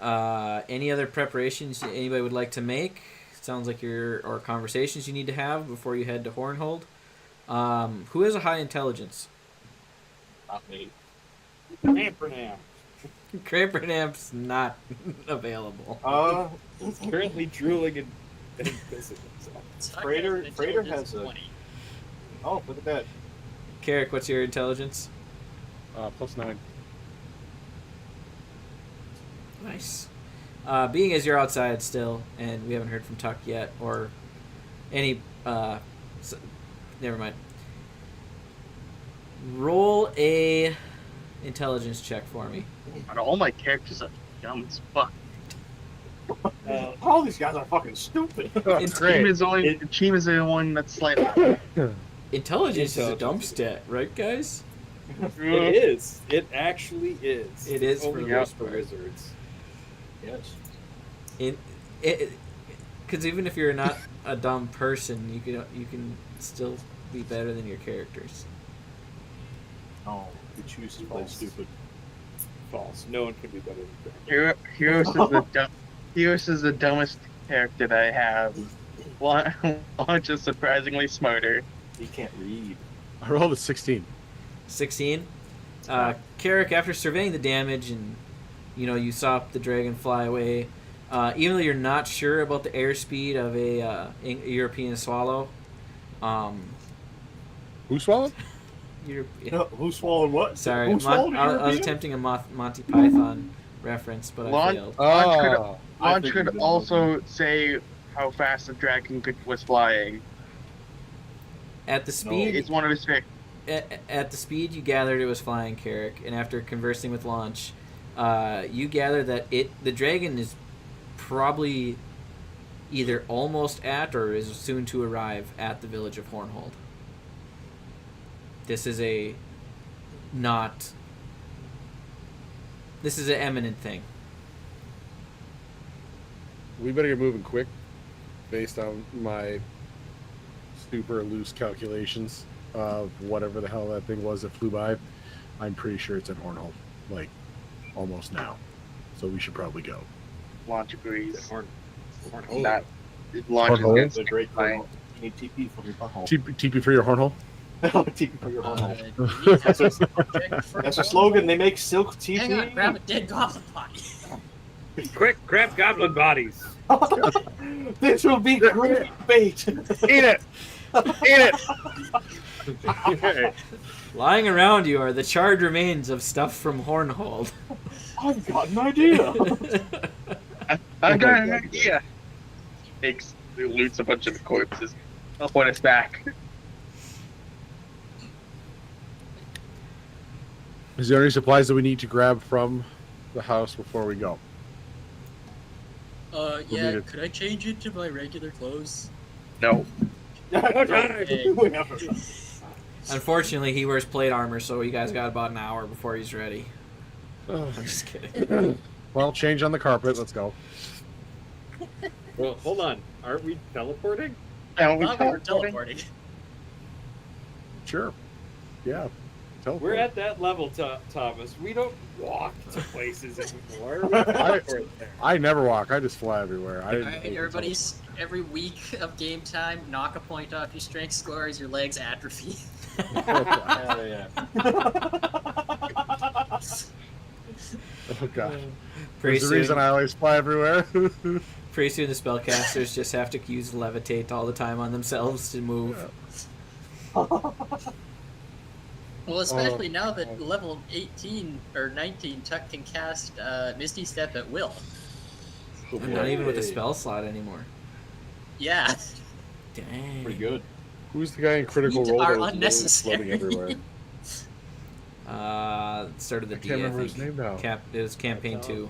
Any other preparations anybody would like to make? Sounds like or conversations you need to have before you head to Hornhold. Who has a high intelligence? Not me. Crampernam. Crampernamp's not available. He's currently drooling and pissing himself. Freighter has a... 20. Oh, look at that. Carrick, what's your intelligence? +9. Nice. Being as you're outside still, and we haven't heard from Tuck yet, or any... never mind. Roll a intelligence check for me. God, all my characters are dumb as fuck. All these guys are fucking stupid. Team is the one that's slightly. Intelligence is a dumb stat, right, guys? It is. It actually is. It is Only for for most part. wizards. Yes. Because even if you're not a dumb person, you can still be better than your characters. No, you choose to play stupid. False. No one can be better than Craig. Heros is the dumbest character that I have. Launch is surprisingly smarter. He can't read. I rolled a 16. 16. Carrick, after surveying the damage and you saw the dragon fly away, even though you're not sure about the airspeed of a European swallow, Who swallowed? Who swallowed what? Sorry, Who swallowed I was attempting a Monty Python reference, but I failed. Launch could also say how fast the dragon was flying. At the speed, It's one of his picks. at the speed you gathered it was flying, Carrick, and after conversing with Launch, you gather that the dragon is probably either almost at or is soon to arrive at the village of Hornhold. This is an eminent thing. We better get moving quick, based on my super loose calculations of whatever the hell that thing was that flew by. I'm pretty sure it's in Hornhold, like almost now. So we should probably go. Launch agrees. Hornhold. That Launch is Hornhold? gonna It's a great flying. call. You need TP from your butthole. TP for your Hornhole? TP for your butthole. That's a slogan. They make silk TP. Hang on, grab a dead goblin body. Quick, grab goblin bodies. This will be great bait. Eat it! Eat it! Lying around you are the charred remains of stuff from Hornhold. I've got an idea. I've got an idea. Loots a bunch of corpses. I'll put us back. Is there any supplies that we need to grab from the house before we go? Yeah, could I change it to my regular clothes? No. Unfortunately, he wears plate armor, so you guys got about an hour before he's ready. Oh. I'm just kidding. Well, change on the carpet. Let's go. Well, hold on. Aren't we teleporting? Now we Thought we were teleporting. Sure. Yeah. Teleport. We're at that level, Thomas. We don't walk to places anymore. I never walk. I just fly everywhere. Alright, everybody's every week of game time, knock a point off your strength score as your legs atrophy. Hell yeah. Oh god. Pretty There's the soon, reason I always fly everywhere. pretty soon the spellcasters just have to use levitate all the time on themselves to move. Well, especially now that level 18 or 19, Tuck can cast Misty Step at will. I'm not even with a spell slot anymore. Yeah. Dang. Pretty good. Who's the guy in Critical Feet Role are that was unnecessary. floating everywhere? Started the I D, can't I remember think. his name now. It was campaign 2.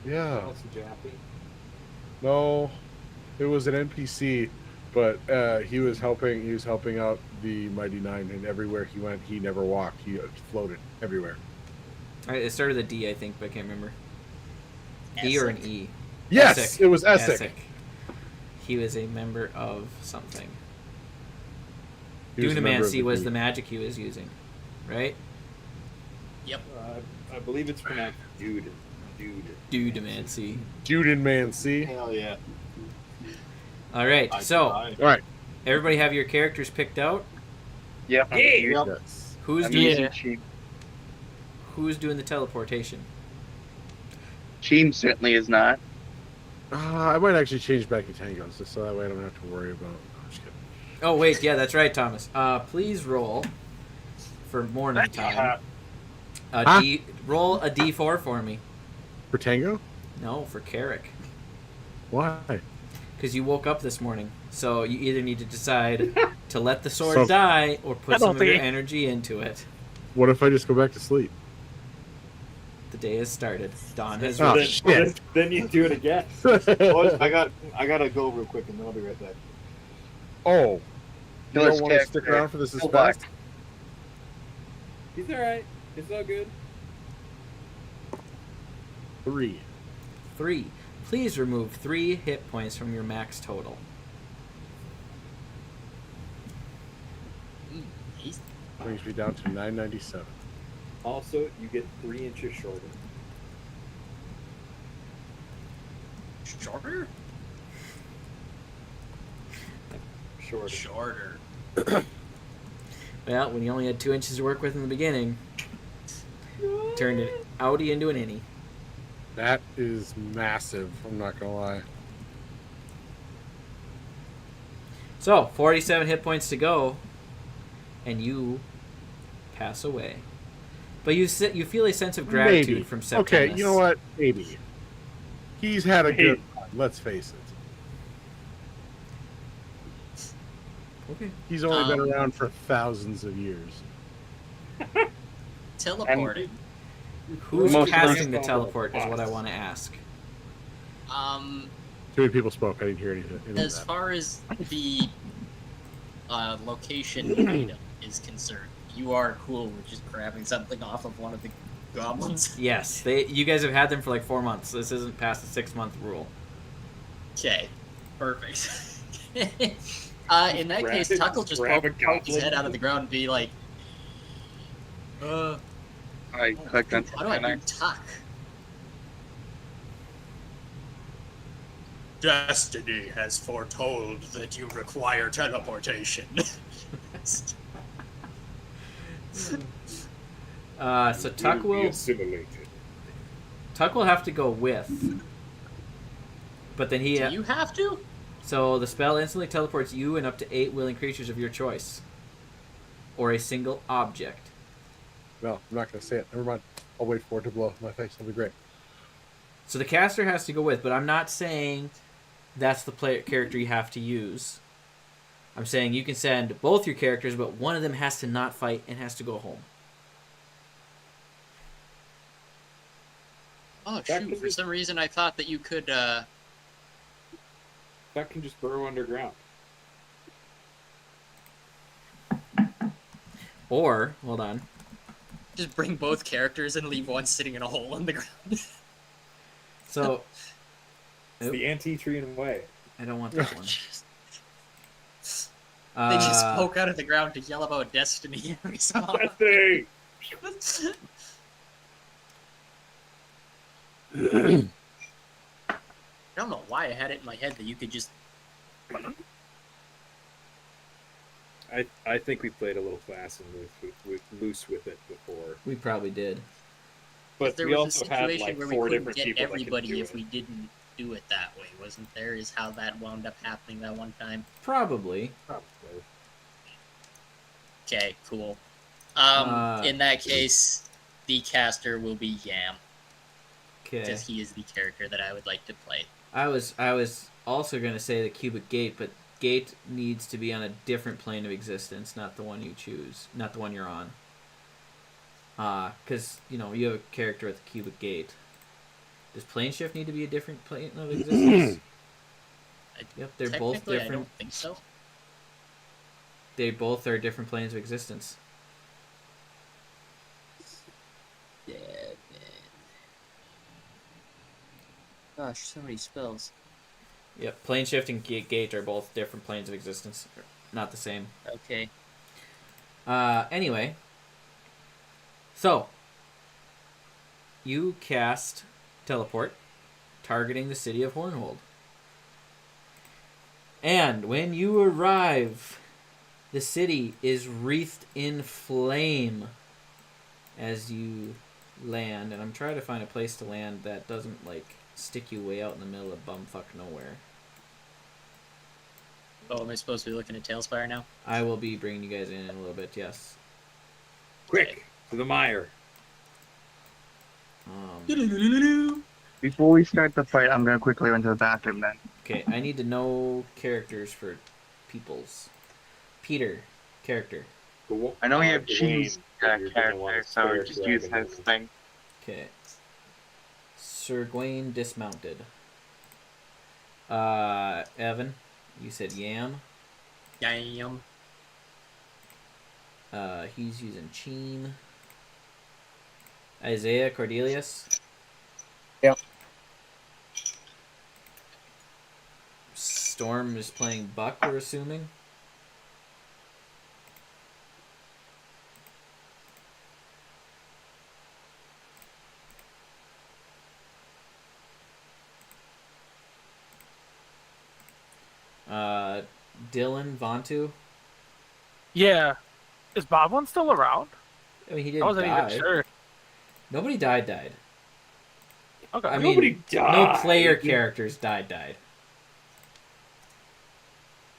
Yeah. Jappy. No, it was an NPC, but he was helping out the Mighty Nine, and everywhere he went, he never walked. He floated everywhere. It started with a D, I think, but I can't remember. D or an E. Yes, Essek. it was Essek. He was a member of something. He was a member of Dunamancy was group. the magic he was using, right? Yep. I believe it's pronounced dude. Dudemancy. Judenmancy. Hell yeah. All right, so All right. everybody have your characters picked out. Yep. I'm Yeah. using- Yes. Who's I'm doing using Cheem. Who's doing the teleportation? Cheem certainly is not. I might actually change back to Tango, so that way I don't have to worry about. No, I'm just kidding. Oh wait, yeah, that's right, Thomas. Please roll for morning time. Huh? Roll a D4 for me. For Tango? No, for Carrick. Why? Because you woke up this morning, so you either need to decide to let the sword So- die or put some of your Penalty. energy into it. What if I just go back to sleep? The day has started. Dawn has Oh, risen. shit. Then you do it again. Boys, I gotta go real quick, and then I'll be right back. Oh, you Killer's don't want to stick character. around for this Go back. suspense? He's all right. It's all good. 3. 3. Please remove 3 hit points from your max total. He's Brings me down to 997. Also, you get 3 inches shorter. shorter? Shorter. Shorter. Well, when you only had 2 inches to work with in the beginning, turned an outie into an innie. That is massive. I'm not gonna lie. So, 47 hit points to go, and you pass away. But you feel a sense of gratitude Maybe. from Septimus. Okay, you know what? Maybe. He's had a good run, let's face it. Okay. He's only been Um, around for thousands of years. Teleporting. Who's Most casting the most teleport is boss. what I want to ask. Too many people spoke. I didn't hear anything. Any of As that. far as the location item is concerned, you are cool with just grabbing something off of one of the goblins. Yes, you guys have had them for like 4 months. This isn't past the 6-month rule. Okay, perfect. In that case, Grab it, Tuck will just grab a poke his goblin. head out of the ground and be like, I clicked on how do I do connect. Tuck? Destiny has foretold that you require teleportation. So Tuck You'll be will assimilated. have to go with. But then he Do you have to? so the spell instantly teleports you and up to 8 willing creatures of your choice, or a single object. No, I'm not gonna say it. Never mind. I'll wait for it to blow up in my face. That'll be great. So the caster has to go with, but I'm not saying that's the character you have to use. I'm saying you can send both your characters, but one of them has to not fight and has to go home. Oh That shoot! could For be- some reason, I thought that you could. That can just burrow underground. Or, hold on. Just bring both characters and leave one sitting in a hole in the ground. So, It's the anti-tree way. I don't want that one. They just poke out of the ground to yell about destiny every so often. Destiny! I don't know why I had it in my head that you could just. I think we played a little fast and loose with it before. We probably did. But There we was a also had situation like where we 4 couldn't different get people that could everybody do if it. we didn't do it that way, wasn't there? Is how that wound up happening that one time. Probably. Probably. Okay, cool. Uh, In that case, the caster will be Yam, Okay. because he is the character that I would like to play. I was also going to say the cubic gate, but gate needs to be on a different plane of existence, not the one you choose, not the one you're on. Because, you have a character with a cubic gate. Does plane shift need to be a different plane of existence? Yep, they're both Technically, I different. don't think so. They both are different planes of existence. Yeah, man. Gosh, so many spells. Yep, plane shift and gate are both different planes of existence. Not the same. Okay. Anyway. So. You cast teleport, targeting the city of Hornhold. And when you arrive, the city is wreathed in flame as you land. And I'm trying to find a place to land that doesn't, like, stick you way out in the middle of bumfuck nowhere. Oh, am I supposed to be looking at Tailspire now? I will be bringing you guys in a little bit, yes. Quick to the mire. Before we start the fight, I'm gonna quickly run to the bathroom then. Okay, I need to know characters for peoples. Peter, character. I know you have Cheese You're gonna character, want so spare just use dragon his moves. thing. Okay. Sir Gawain dismounted. Evan, you said Yam. Yam. He's using Cheen. Isaiah Cordelius. Yep. Storm is playing Buck, we're assuming. Dylan Vontu. Yeah. Is Bob one still around? I mean, he I didn't wasn't die. even sure. Nobody died. Okay. I Nobody mean, no died. player characters died.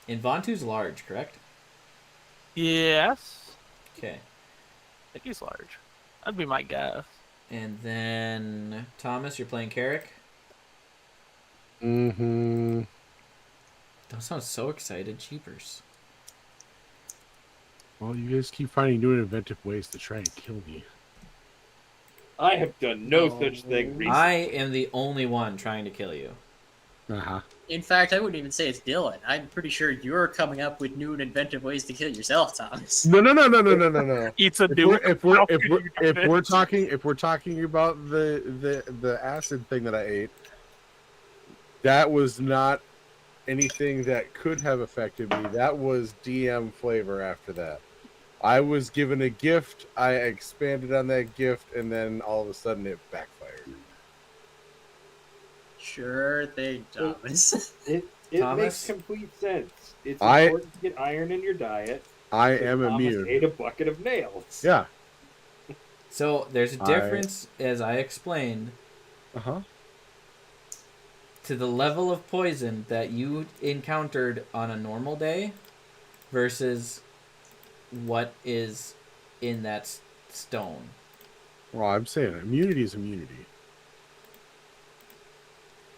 And Vontu's large, correct? Yes. Okay. I think he's large. That'd be my guess. And then, Thomas, you're playing Carrick? Mm-hmm. Don't sound so excited. Cheapers. Well, you guys keep finding new and inventive ways to try and kill me. I have done no such thing recently. I am the only one trying to kill you. Uh-huh. In fact, I wouldn't even say it's Dylan. I'm pretty sure you're coming up with new and inventive ways to kill yourself, Thomas. No. Eats a If dude. we're talking about the acid thing that I ate, that was not anything that could have affected me. That was DM flavor after that. I was given a gift, I expanded on that gift, and then all of a sudden it backfired. Sure thing, Thomas. It Thomas? makes complete sense. It's I- important to get iron in your diet. I am Thomas immune. ate a bucket of nails. Yeah. So, there's a difference, as I explained, Uh-huh. to the level of poison that you encountered on a normal day versus what is in that stone. Well, I'm saying immunity is immunity.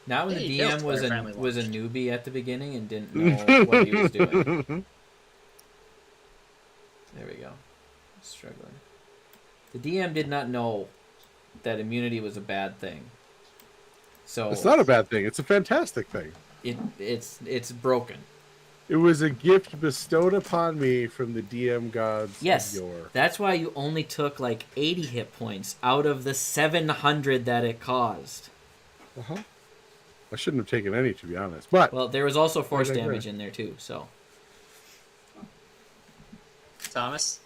Not when Hey, the Tails DM was player a finally was a launched. newbie at the beginning and didn't know what he was doing. There we go. Struggling. The DM did not know that immunity was a bad thing. So It's not a bad thing. It's a fantastic thing. it's broken. It was a gift bestowed upon me from the DM gods Yes. of yore. That's why you only took like 80 hit points out of the 700 that it caused. Uh-huh. I shouldn't have taken any, to be honest. But Well, there was also force I digress. damage in there too, so Thomas,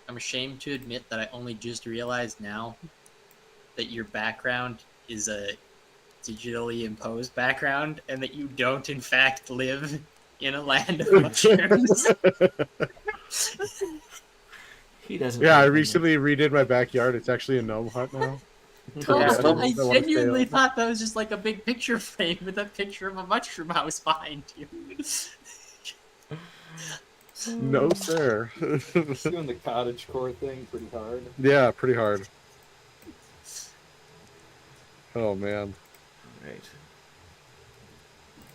I'm ashamed to admit that I only just realized now that your background is a digitally imposed background and that you don't, in fact, live in a land of mushrooms. he doesn't. yeah, I know. recently redid my backyard. It's actually a gnome hut now. Thomas, Yeah, I don't wanna genuinely fail. thought that was just like a big picture frame with a picture of a mushroom house behind you. No, sir. Doing the cottage core thing pretty hard. Yeah, pretty hard. Oh, man. Right.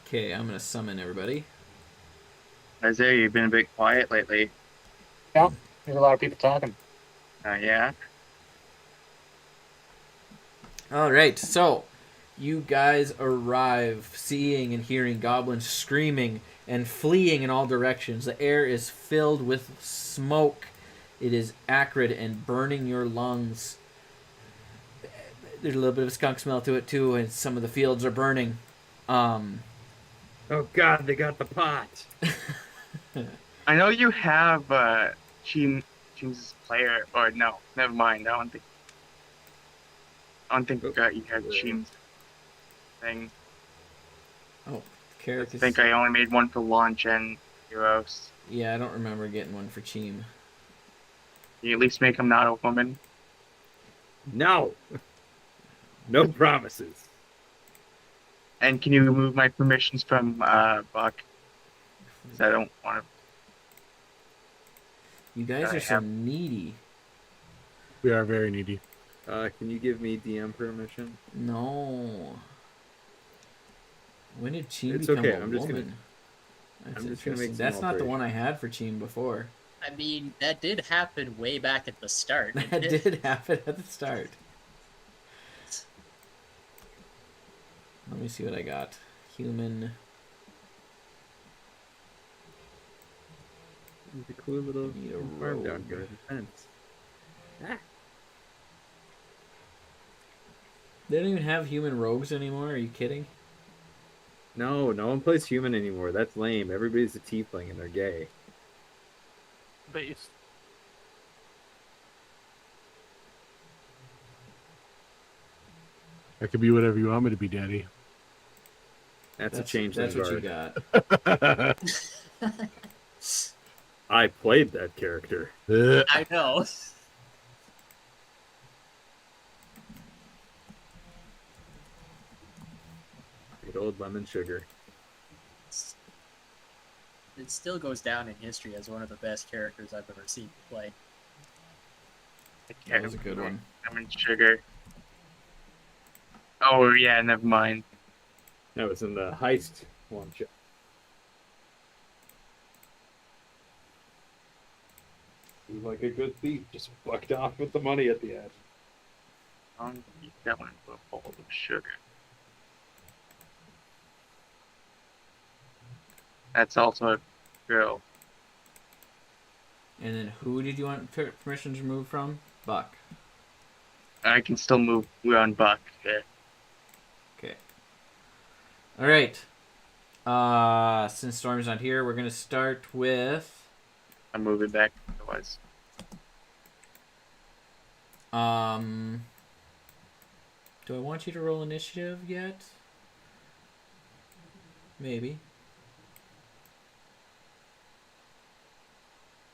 Okay, I'm gonna summon everybody. Isaiah, you've been a bit quiet lately. There's a lot of people talking. Yeah. All right, so you guys arrive, seeing and hearing goblins screaming and fleeing in all directions. The air is filled with smoke. It is acrid and burning your lungs. There's a little bit of a skunk smell to it too, and some of the fields are burning. Oh God, they got the pot. I know you have Cheem's player, or no, never mind. I don't think. I don't think you had Sheem's thing. Oh, I Carrick is. think I only made one for launch and heroes. Yeah, I don't remember getting one for Cheem. Can you at least make him not a woman? No. No promises. And can you remove my permissions from Buck? Because I don't want to. You guys are so needy. We are very needy. Can you give me DM permission? No. When did Cheem It's become okay, a I'm just woman? That's I'm just gonna interesting. make some That's not the one I alterations. had for Cheem before. I mean, that did happen way back at the start. That did happen at the start. Let me see what I got. Human. The cool little Need a farm down rogue. here with the fence. They don't even have human rogues anymore. Are you kidding? No, no one plays human anymore. That's lame. Everybody's a tiefling and they're gay. Base. I could be whatever you want me to be, Daddy. That's a change. That's what you guard. got. I played that character. I know. Good old lemon sugar. It still goes down in history as one of the best characters I've ever seen play. That was a good one. Lemon sugar. Oh yeah, never mind. That was in the heist one. He's like a good thief, just fucked off with the money at the end. Eat that one with a bowl of sugar. That's also a girl. And then who did you want permissions removed from? Buck. I can still move around Buck. Yeah. Okay. All right. Since Storm's not here, we're gonna start with. I'm moving back. Otherwise, Do I want you to roll initiative yet? Maybe.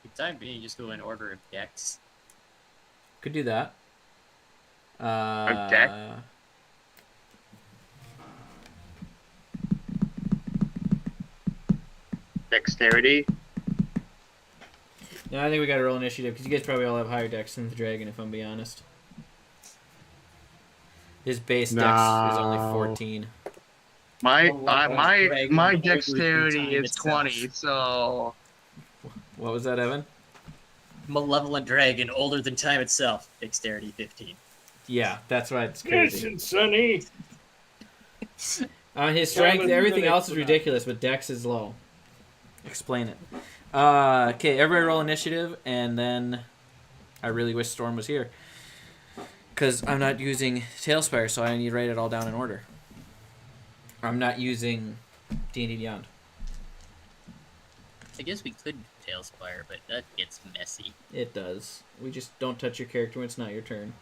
For the time being, just go in order of decks. Could do that. deck? dexterity. No, I think we got to roll initiative because you guys probably all have higher dex than the dragon, if I'm being honest. His base dex is only 14. My dexterity is 20. So What was that, Evan? Malevolent dragon, older than time itself. Dexterity 15. Yeah, that's right. It's crazy. Listen, Sonny. His strength, everything else is ridiculous, but dex is low. Explain it. Okay, everybody roll initiative, and then I really wish Storm was here. Because I'm not using Tailspire, so I need to write it all down in order. I'm not using D&D Beyond. I guess we could Tailspire, but that gets messy. It does. We just don't touch your character when it's not your turn.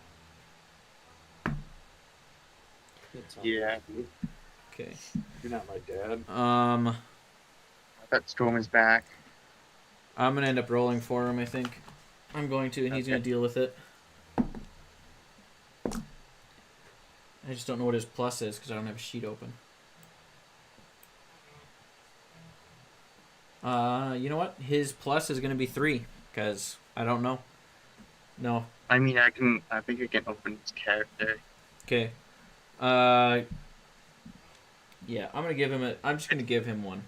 yeah, Okay. You're not my dad. that Storm is back. I'm going to end up rolling for him, I think. I'm going to, and he's going to deal with it. I just don't know what his plus is because I don't have a sheet open. You know what? His plus is going to be 3 because I don't know. No. I mean, I think I can open his character. Okay. Yeah, I'm just gonna give him 1.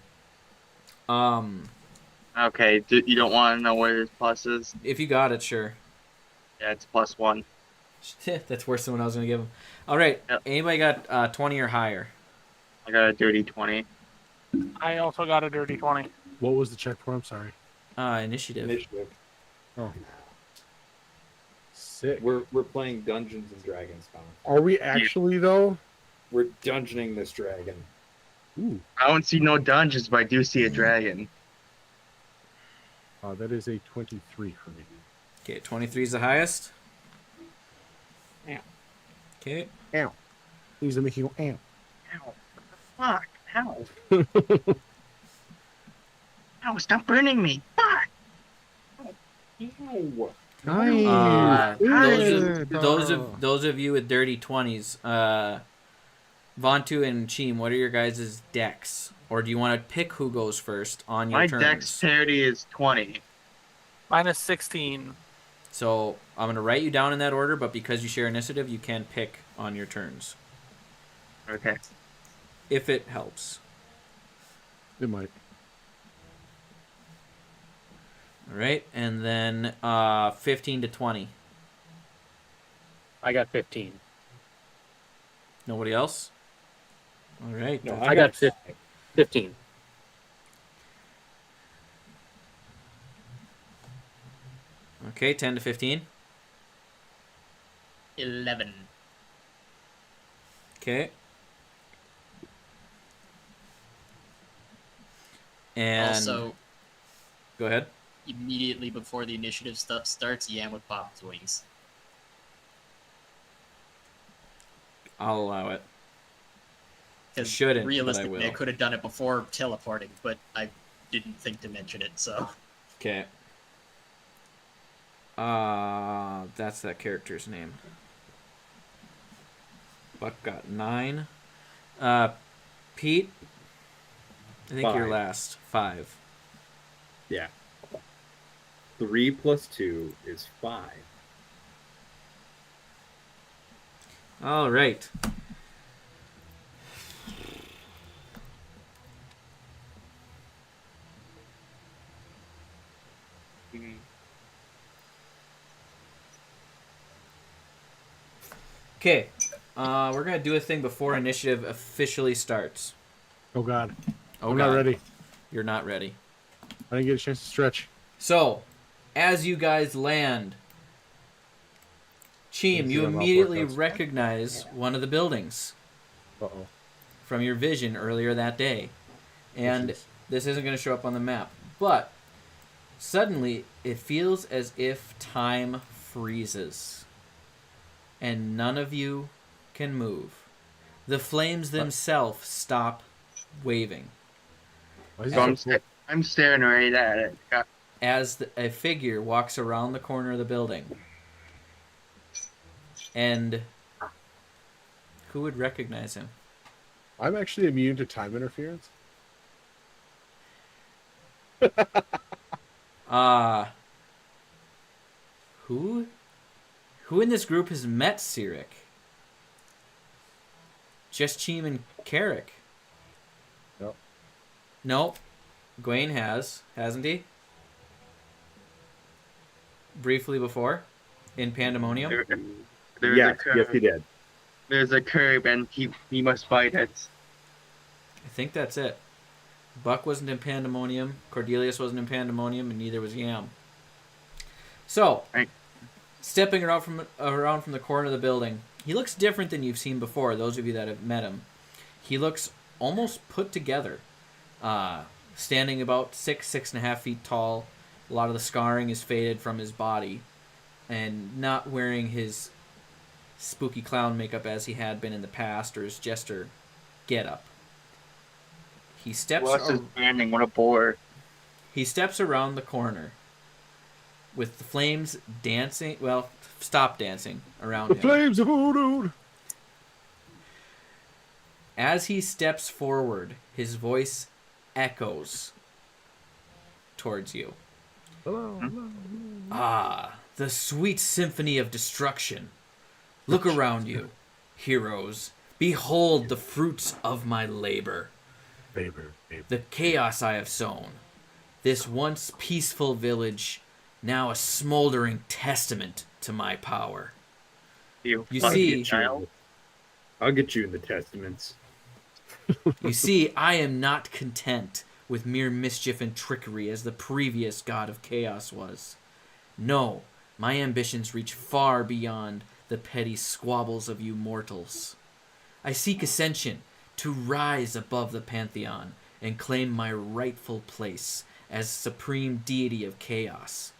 Okay, you don't want to know what his plus is? If you got it, sure. Yeah, it's +1. That's worse than what I was gonna give him. All right. Yep. Anybody got 20 or higher? I got a dirty 20. I also got a dirty 20. What was the check for? I'm sorry. Initiative. Initiative. Oh. Sick. We're playing Dungeons and Dragons, Connor. Are we actually, though? We're dungeoning this dragon. Ooh. I don't see no dungeons, but I do see a dragon. That is a 23 for me. Okay, 23 is the highest. Yeah. Okay. Ow. These are making you go, ow. Ow. Fuck. Ow. Ow, stop burning me. Fuck. Ew. Nice. Those of you with dirty 20s, Vontu and Cheem, what are your guys' decks? Or do you want to pick who goes first on your My turns? dexterity is 20. Minus 16. So I'm going to write you down in that order, but because you share initiative, you can pick on your turns. Okay. If it helps. It might. All right, and then 15 to 20. I got 15. Nobody else? All right. No, I got 15. Okay, 10 to 15. 11. Okay. And Also, go ahead. immediately before the initiative stuff starts, Yam would pop his wings. I'll allow it. Because Shouldn't, but I realistically, will. I could have done it before teleporting, but I didn't think to mention it, so. Okay. That's that character's name. Buck got 9. Pete, I think you're 5. last. 5. Yeah. 3 plus 2 is 5. All right. Okay. We're going to do a thing before initiative officially starts. Oh, God. Oh, I'm God. not ready. You're not ready. I didn't get a chance to stretch. So, as you guys land, Cheem, you I'm off immediately workouts. recognize one of the buildings Uh-oh. from your vision earlier that day. And Which is- this isn't going to show up on the map. But suddenly, it feels as if time freezes. And none of you can move. The flames themselves stop waving. Why is So it so cool? I'm staring right at it. As a figure walks around the corner of the building. And who would recognize him? I'm actually immune to time interference. Who? Who in this group has met Sirik? Just Cheem and Carrick. Nope. Nope. Gwaine has, hasn't he? Briefly before? In Pandemonium? There's Yes, a curb. yes, he did. There's a curb, and he must fight it. I think that's it. Buck wasn't in Pandemonium, Cordelius wasn't in Pandemonium, and neither was Yam. So, Right. stepping around from the corner of the building, he looks different than you've seen before, those of you that have met him. He looks almost put together. Standing about 6.5 feet tall. A lot of the scarring is faded from his body. And not wearing his spooky clown makeup as he had been in the past, or his jester getup. He steps What's his branding? What a bore. He steps around the corner with the flames dancing. Well, stop dancing around The him. flames of Odin! As he steps forward, his voice echoes towards you. Hello, hello. Ah, the sweet symphony of destruction. Look around you, heroes. Behold the fruits of my labor. Baby. The chaos I have sown. This once peaceful village, now a smoldering testament to my power. You fucking see- child. I'll get you in the testaments. You see, I am not content with mere mischief and trickery as the previous god of chaos was. No, my ambitions reach far beyond the petty squabbles of you mortals. I seek ascension, to rise above the pantheon and claim my rightful place as supreme deity of chaos.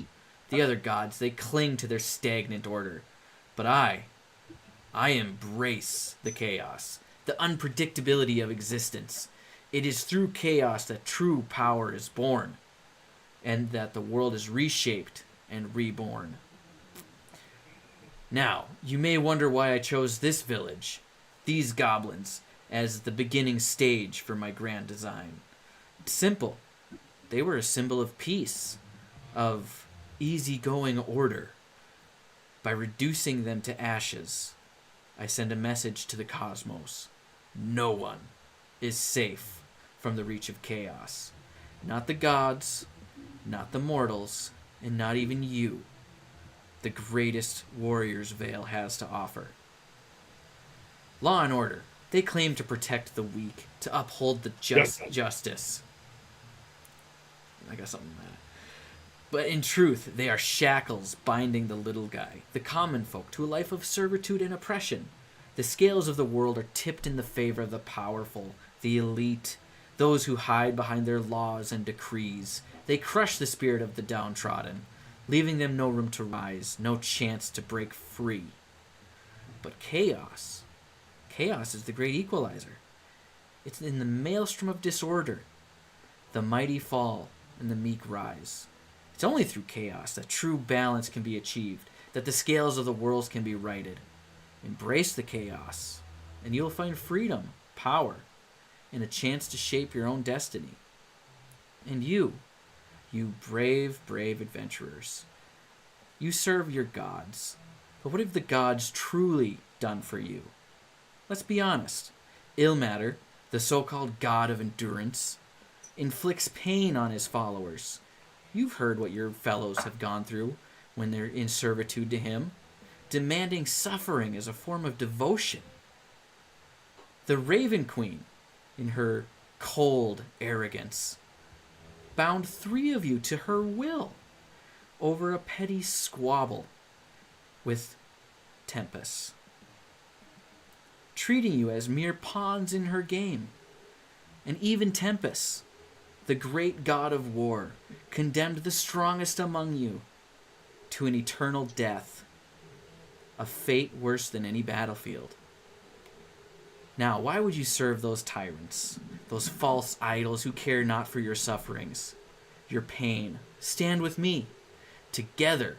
The other gods, they cling to their stagnant order, but I I embrace the chaos, the unpredictability of existence. It is through chaos that true power is born, and that the world is reshaped and reborn. Now, you may wonder why I chose this village, these goblins, as the beginning stage for my grand design. It's simple. They were a symbol of peace, of easygoing order. By reducing them to ashes, I send a message to the cosmos. No one is safe from the reach of chaos. Not the gods, not the mortals, and not even you, the greatest warrior's Vale has to offer. Law and order. They claim to protect the weak, to uphold the justice. I got something like that. But in truth, they are shackles binding the little guy, the common folk, to a life of servitude and oppression. The scales of the world are tipped in the favor of the powerful, the elite, those who hide behind their laws and decrees. They crush the spirit of the downtrodden, leaving them no room to rise, no chance to break free. But chaos is the great equalizer. It's in the maelstrom of disorder. The mighty fall and the meek rise. It's only through chaos that true balance can be achieved, that the scales of the worlds can be righted. Embrace the chaos, and you'll find freedom, power, and a chance to shape your own destiny. And you brave, brave adventurers, you serve your gods. But what have the gods truly done for you? Let's be honest. Ilmater, the so-called god of endurance, inflicts pain on his followers. You've heard what your fellows have gone through when they're in servitude to him, demanding suffering as a form of devotion. The Raven Queen, in her cold arrogance, bound 3 of you to her will over a petty squabble with Tempest, treating you as mere pawns in her game. And even Tempest, the great god of war, condemned the strongest among you to an eternal death, a fate worse than any battlefield. Now, why would you serve those tyrants, those false idols who care not for your sufferings, your pain? Stand with me. Together,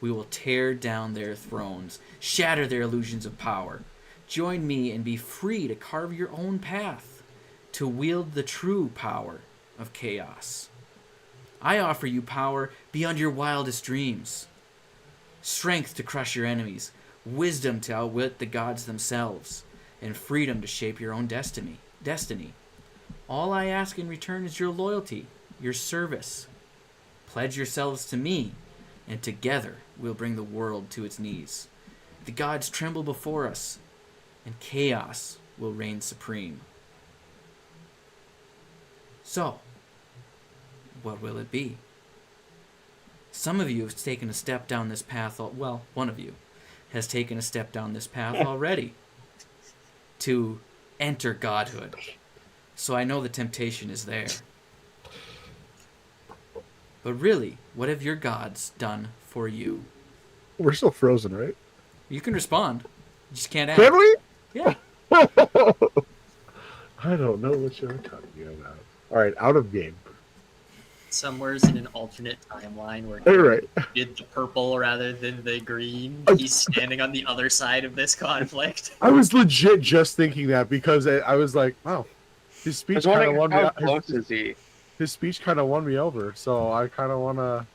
we will tear down their thrones, shatter their illusions of power. Join me and be free to carve your own path, to wield the true power of chaos. I offer you power beyond your wildest dreams, strength to crush your enemies, wisdom to outwit the gods themselves, and freedom to shape your own destiny. All I ask in return is your loyalty, your service. Pledge yourselves to me, and together we'll bring the world to its knees. The gods tremble before us, and chaos will reign supreme. So, what will it be? Some of you have taken a step down this path. Well, one of you has taken a step down this path already to enter godhood. So I know the temptation is there. But really, what have your gods done for you? We're still frozen, right? You can respond. You just can't ask. Can we? Yeah. I don't know what you're talking about. All right, out of game. Somewhere's in an alternate timeline where All right. he did the purple rather than the green. He's standing on the other side of this conflict. I was legit just thinking that because I was like, wow, his speech kind of won me. How close is he? His speech kind of won me over, so I kind of want to.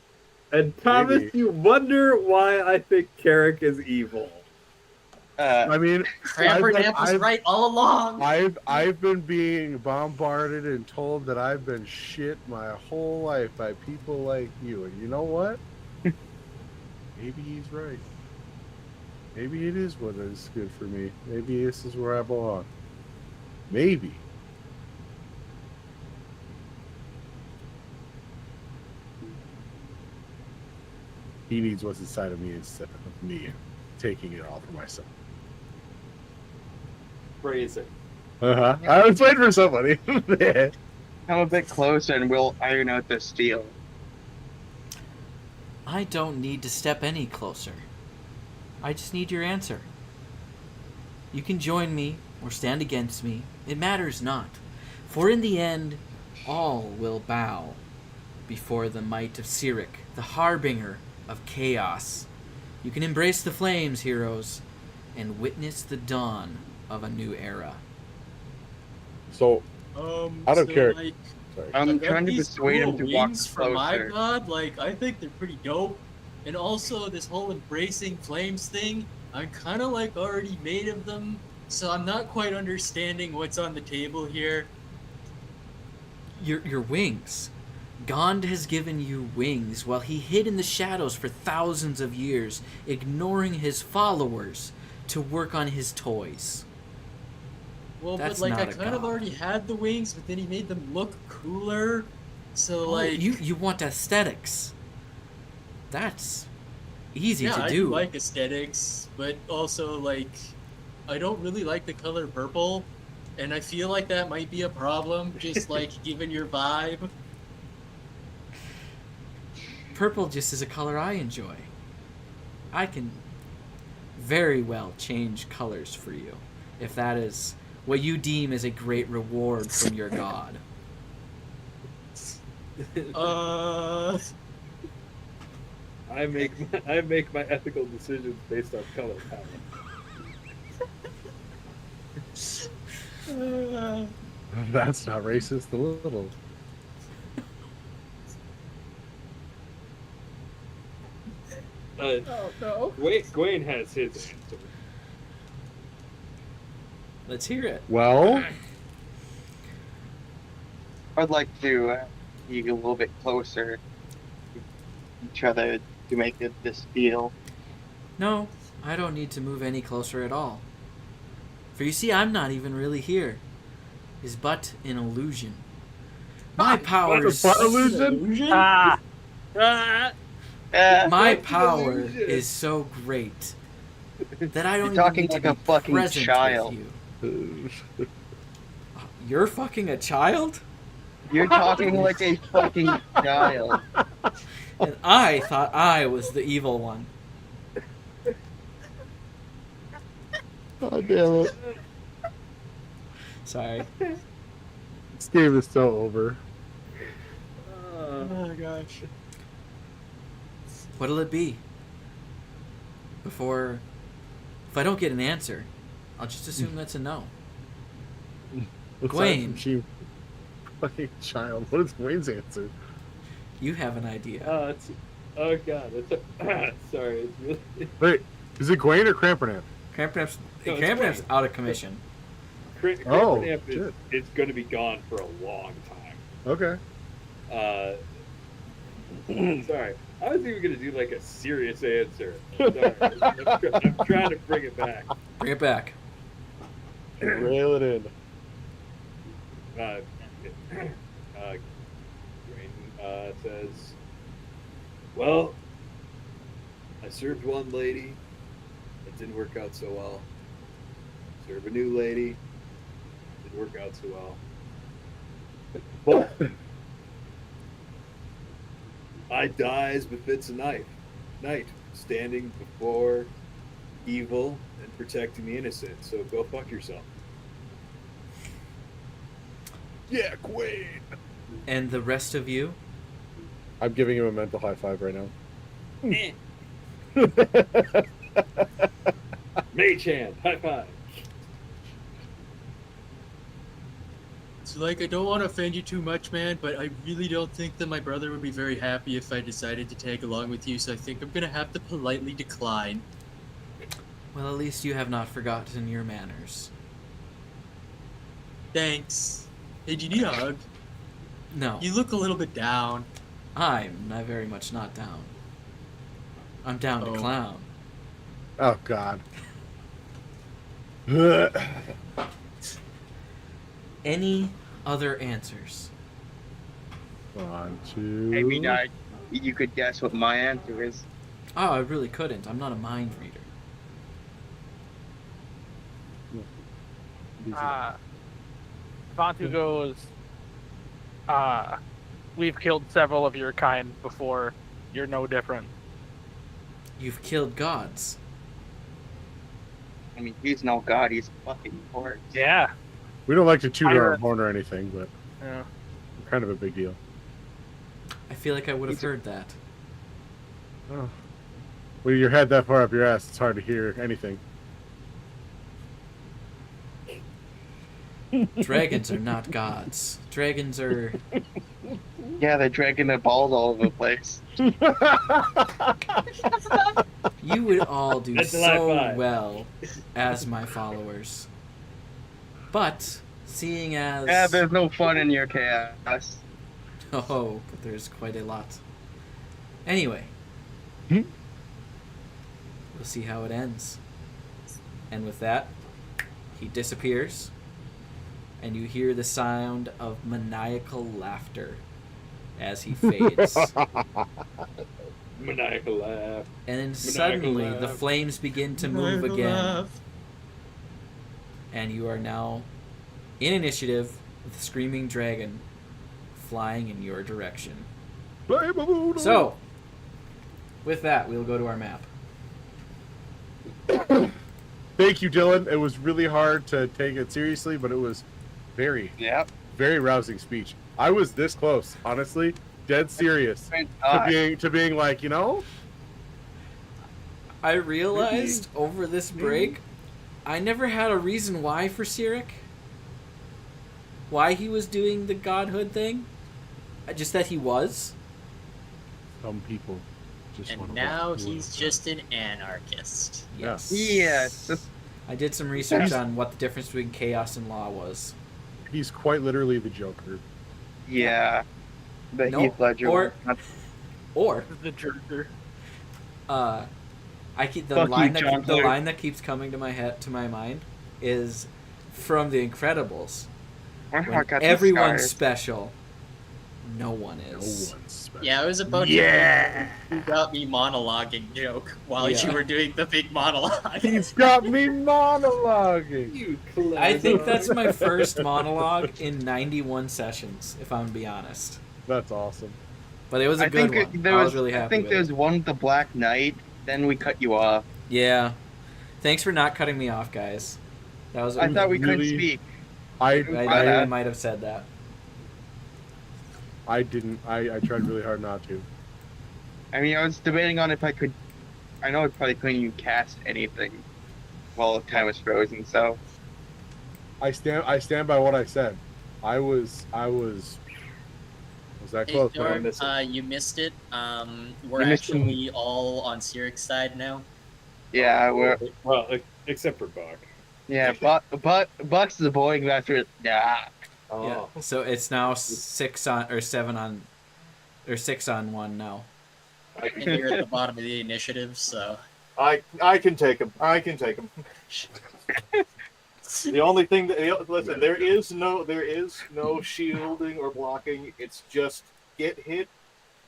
And Thomas, Maybe. you wonder why I think Carrick is evil. I mean, Crampernamp was right all along. I've been being bombarded and told that I've been shit my whole life by people like you, and you know what? Maybe he's right. Maybe it is what is good for me. Maybe this is where I belong. Maybe. He needs what's inside of me instead of me taking it all for myself. Phrasing. I was waiting for somebody. Come a bit closer and we'll iron out the steel. I don't need to step any closer. I just need your answer. You can join me or stand against me. It matters not. For in the end, all will bow before the might of Cyric, the harbinger of chaos. You can embrace the flames, heroes, and witness the dawn of a new era. So, out of character. Like, Sorry. I'm got trying to these persuade him cool to walk wings from my closer. god. Like, I think they're pretty dope. And also, this whole embracing flames thing, I'm kind of like already made of them. So I'm not quite understanding what's on the table here. Your wings. Gond has given you wings while he hid in the shadows for thousands of years, ignoring his followers to work on his toys. Well, That's but like I not a kind of god. already had the wings, but then he made them look cooler. So Oh, like you want aesthetics. That's easy yeah, to I do. like aesthetics, but also like I don't really like the color purple, and I feel like that might be a problem. Just like given your vibe. Purple just is a color I enjoy. I can very well change colors for you, if that is what you deem as a great reward from your god. I make my ethical decisions based on color palette. That's not racist a little. Oh no. Gwaine has his answer. Let's hear it. Well, I'd like to be a little bit closer to each other to make this deal. No, I don't need to move any closer at all. For you see, I'm not even really here. Is but an illusion. My powers. what illusion? Ah, My What power illusion? is so great that I don't You're even talking need to like a be fucking present child. with you. You're fucking a child? You're talking like a fucking child. And I thought I was the evil one. Oh, damn it. Sorry. This game is so over. Oh gosh. What'll it be? Before... If I don't get an answer, I'll just assume that's a no. Gwaine. She fucking child. What is Gwain's answer? You have an idea. Oh god, sorry. It's really. Wait, is it Gwaine or Crampernamp? Crampernap's No, it's Crampernap's fine. out of commission. Oh, Crampernamp shit. it's going to be gone for a long time. Okay. Sorry, I was even going to do like a serious answer. Sorry. I'm trying to bring it back. Bring it back. Rail it in. Gwaine says, well, I served one lady. It didn't work out so well. Serve a new lady. Didn't work out so well. But I die as befits a knight, standing before evil and protecting the innocent. So go fuck yourself. Yeah, Gwaine. And the rest of you? I'm giving him a mental high five right now. Mage hand, high five. So like I don't want to offend you too much, man, but I really don't think that my brother would be very happy if I decided to tag along with you, so I think I'm gonna have to politely decline. Well, at least you have not forgotten your manners. Thanks. Hey, do you need a hug? No, You look a little bit down. I'm not very much not down. I'm down to Oh. clown. Oh, God. Any other answers? 1, 2. I mean, you could guess what my answer is. Oh, I really couldn't. I'm not a mind reader. Vantu goes, we've killed several of your kind before. You're no different. You've killed gods. I mean, he's no god. He's a fucking horse. Yeah. We don't like to toot our Pirate. horn or anything, but Yeah. kind of a big deal. I feel like I would have heard that. Oh. With your head that far up your ass, it's hard to hear anything. Dragons are not gods. Dragons are. Yeah, they're dragging their balls all over the place. You would all do That's a high so five. well as my followers. But, seeing as. Yeah, there's no fun in your chaos. Oh, but there's quite a lot. Anyway. Hmm? We'll see how it ends. And with that, he disappears. And you hear the sound of maniacal laughter as he fades. Maniacal laugh. And then suddenly the laugh. flames begin to move again. And you are now in initiative with the Screaming Dragon flying in your direction. So, with that, we'll go to our map. Thank you, Dylan. It was really hard to take it seriously, but it was very, Yep. very rousing speech. I was this close, honestly, dead serious to being like, you know, I realized over this break, I never had a reason why for Sirik. Why he was doing the godhood thing. Just that he was. some people just And want to now he's just an anarchist. Yes. Yes. I did some research on what the difference between chaos and law was. He's quite literally the Joker. Yeah. The No, Heath Ledger. or- one. Or, The jerker. I keep the Fuck you, line that John the Clare. line that keeps coming to my mind is from The Incredibles. Where the When fuck got these everyone's scars? special, no one No is. one's special. Yeah, I was about Yeah. to. You got me monologuing joke while Yeah. you were doing the big monologue. He's got me monologuing. You I think clever. that's my first monologue in 91 sessions, if I'm to be honest. That's awesome. But it was a I good think one. there I was. was really happy I think with there's it. one with the Black Knight. Then we cut you off. Yeah. Thanks for not cutting me off, guys. That was. I thought we couldn't really- speak. I I might have said that. I didn't. I tried really hard not to. I mean, I was debating on if I could. I know I probably couldn't even cast anything while time was frozen. So I stand by what I said. I was that Hey, close. but I Jordan, missed it. you missed it. We're You missed actually all on Sirik's side now. yeah, we're Well, except for Buck. yeah. Bucks is avoiding after. Nah. Oh. Yeah. So it's now 6 on or 7 on or 6 on 1 now. And you're at the bottom of the initiative, so. I can take him. I can take him. The only thing that listen, there is no shielding or blocking. It's just get hit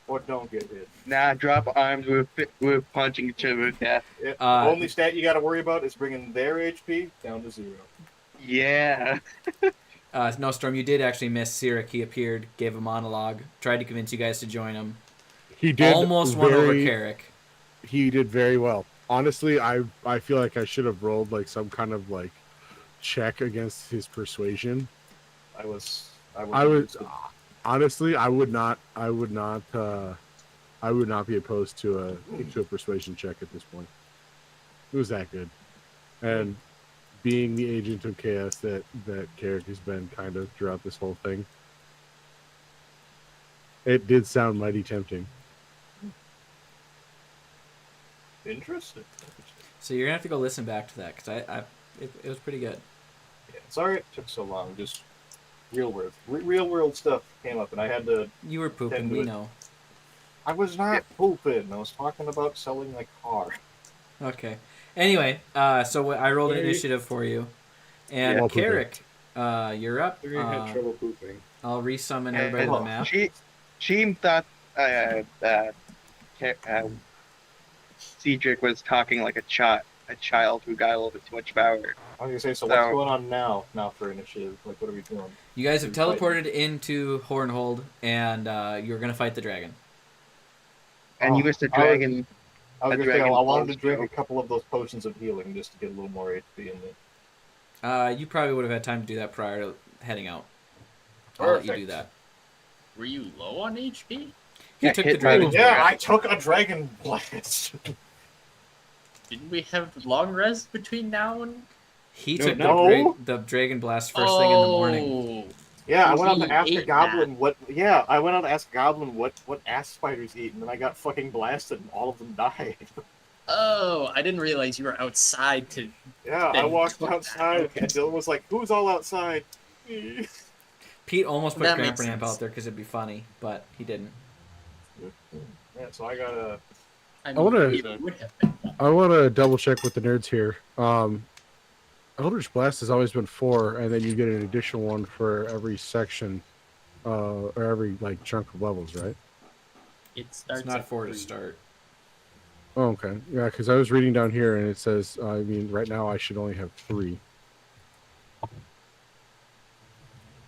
or don't get hit. Nah. Drop arms. We're punching each other to death. The Uh, only stat you got to worry about is bringing their HP down to 0. Yeah. No, Storm, you did actually miss Sirik. He appeared, gave a monologue, tried to convince you guys to join him. He did Almost won over very- Carrick. He did very well. Honestly, I feel like I should have rolled like some kind of like check against his persuasion. I was honestly, I would not be opposed to a persuasion check at this point. It was that good, and being the agent of chaos that Carrick has been kind of throughout this whole thing, it did sound mighty tempting. interesting. So you're gonna have to go listen back to that because it was pretty good. Yeah, sorry it took so long. Just real world stuff came up, and I had to. You were pooping, Didn't do we it. know. I was not pooping. I was talking about selling my car. Okay. Anyway, so I rolled an Yeah, you- initiative for you, and While pooping. Carrick, you're up. You're gonna have trouble pooping. I'll resummon everybody to the map. She thought Cedric was talking like a child who got a little bit too much power. I was gonna say, so So- what's going on now? Now for initiative, like what are we doing? You guys have Fighting. teleported into Hornhold, and you're gonna fight the dragon. And you Oh, missed the I was- dragon. I was A gonna say I dragon wanted to pulse drink a too. couple of those potions of healing just to get a little more HP in there. You probably would have had time to do that prior to heading out. I'll let you do that. Were you low on HP? He Yeah, took the hit by the dragon's Yeah, breath. I took a dragon blast. Didn't we have long rest between now and? He No, took no. the dragon blast first thing in the morning. Oh, Yeah, I So went out he to ask a ate goblin what. Yeah, I went out to ask a goblin what ass spiders eat, and then I got fucking blasted, and all of them died. Oh, I didn't realize you were outside to. Yeah, I Then walked took that. outside, Okay. and Dylan was like, "Who's all outside?" Pete almost put That makes Gramper Namp sense. out there because it'd be funny, but he didn't. Yeah, so I got a. I wanna- it would have been. I want to double check with the nerds here. Eldritch Blast has always been 4, and then you get an additional one for every section, or every like chunk of levels, right? It starts. It's not at 4 to 3. start. Oh, okay. Yeah, because I was reading down here, and it says, I mean, right now I should only have 3.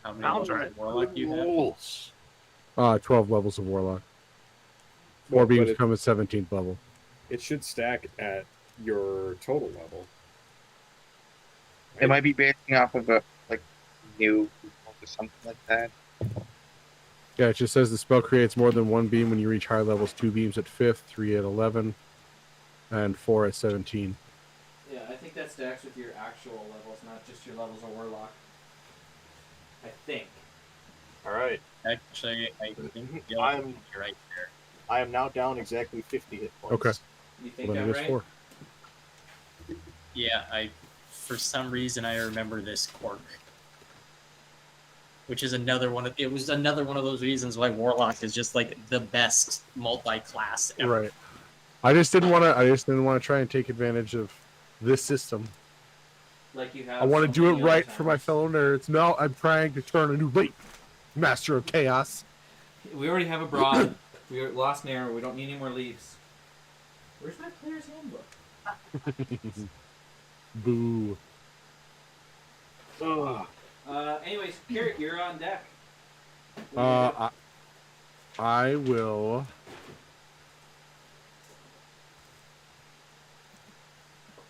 How many Sounds levels right. of Warlock do you have? Rules. 12 levels of Warlock. 4 Well, beams but come at 17th level. it should stack at your total level. It might be basing off of a new or something like that. Yeah, it just says the spell creates more than 1 beam when you reach higher levels. 2 beams at 5th, 3 at 11, and 4 at 17. Yeah, I think that stacks with your actual levels, not just your levels of Warlock. I think. All right, Actually, I think you're I'm right there. I am now down exactly 50 hit points. Okay. You think Well, then I'm it is right? 4. Yeah, for some reason I remember this quirk. Which is another one of those reasons why Warlock is just like the best multi-class ever. Right. I just didn't want to try and take advantage of this system. Like you have. I want to so do it many right other for my times. fellow nerds. No, I'm trying to turn a new leaf. Master of Chaos. We already have a broad. We lost Narrow. We don't need any more leaves. Where's my player's handbook? Boo. Ugh. Anyways, Garrett, you're on deck. What do you do? I will.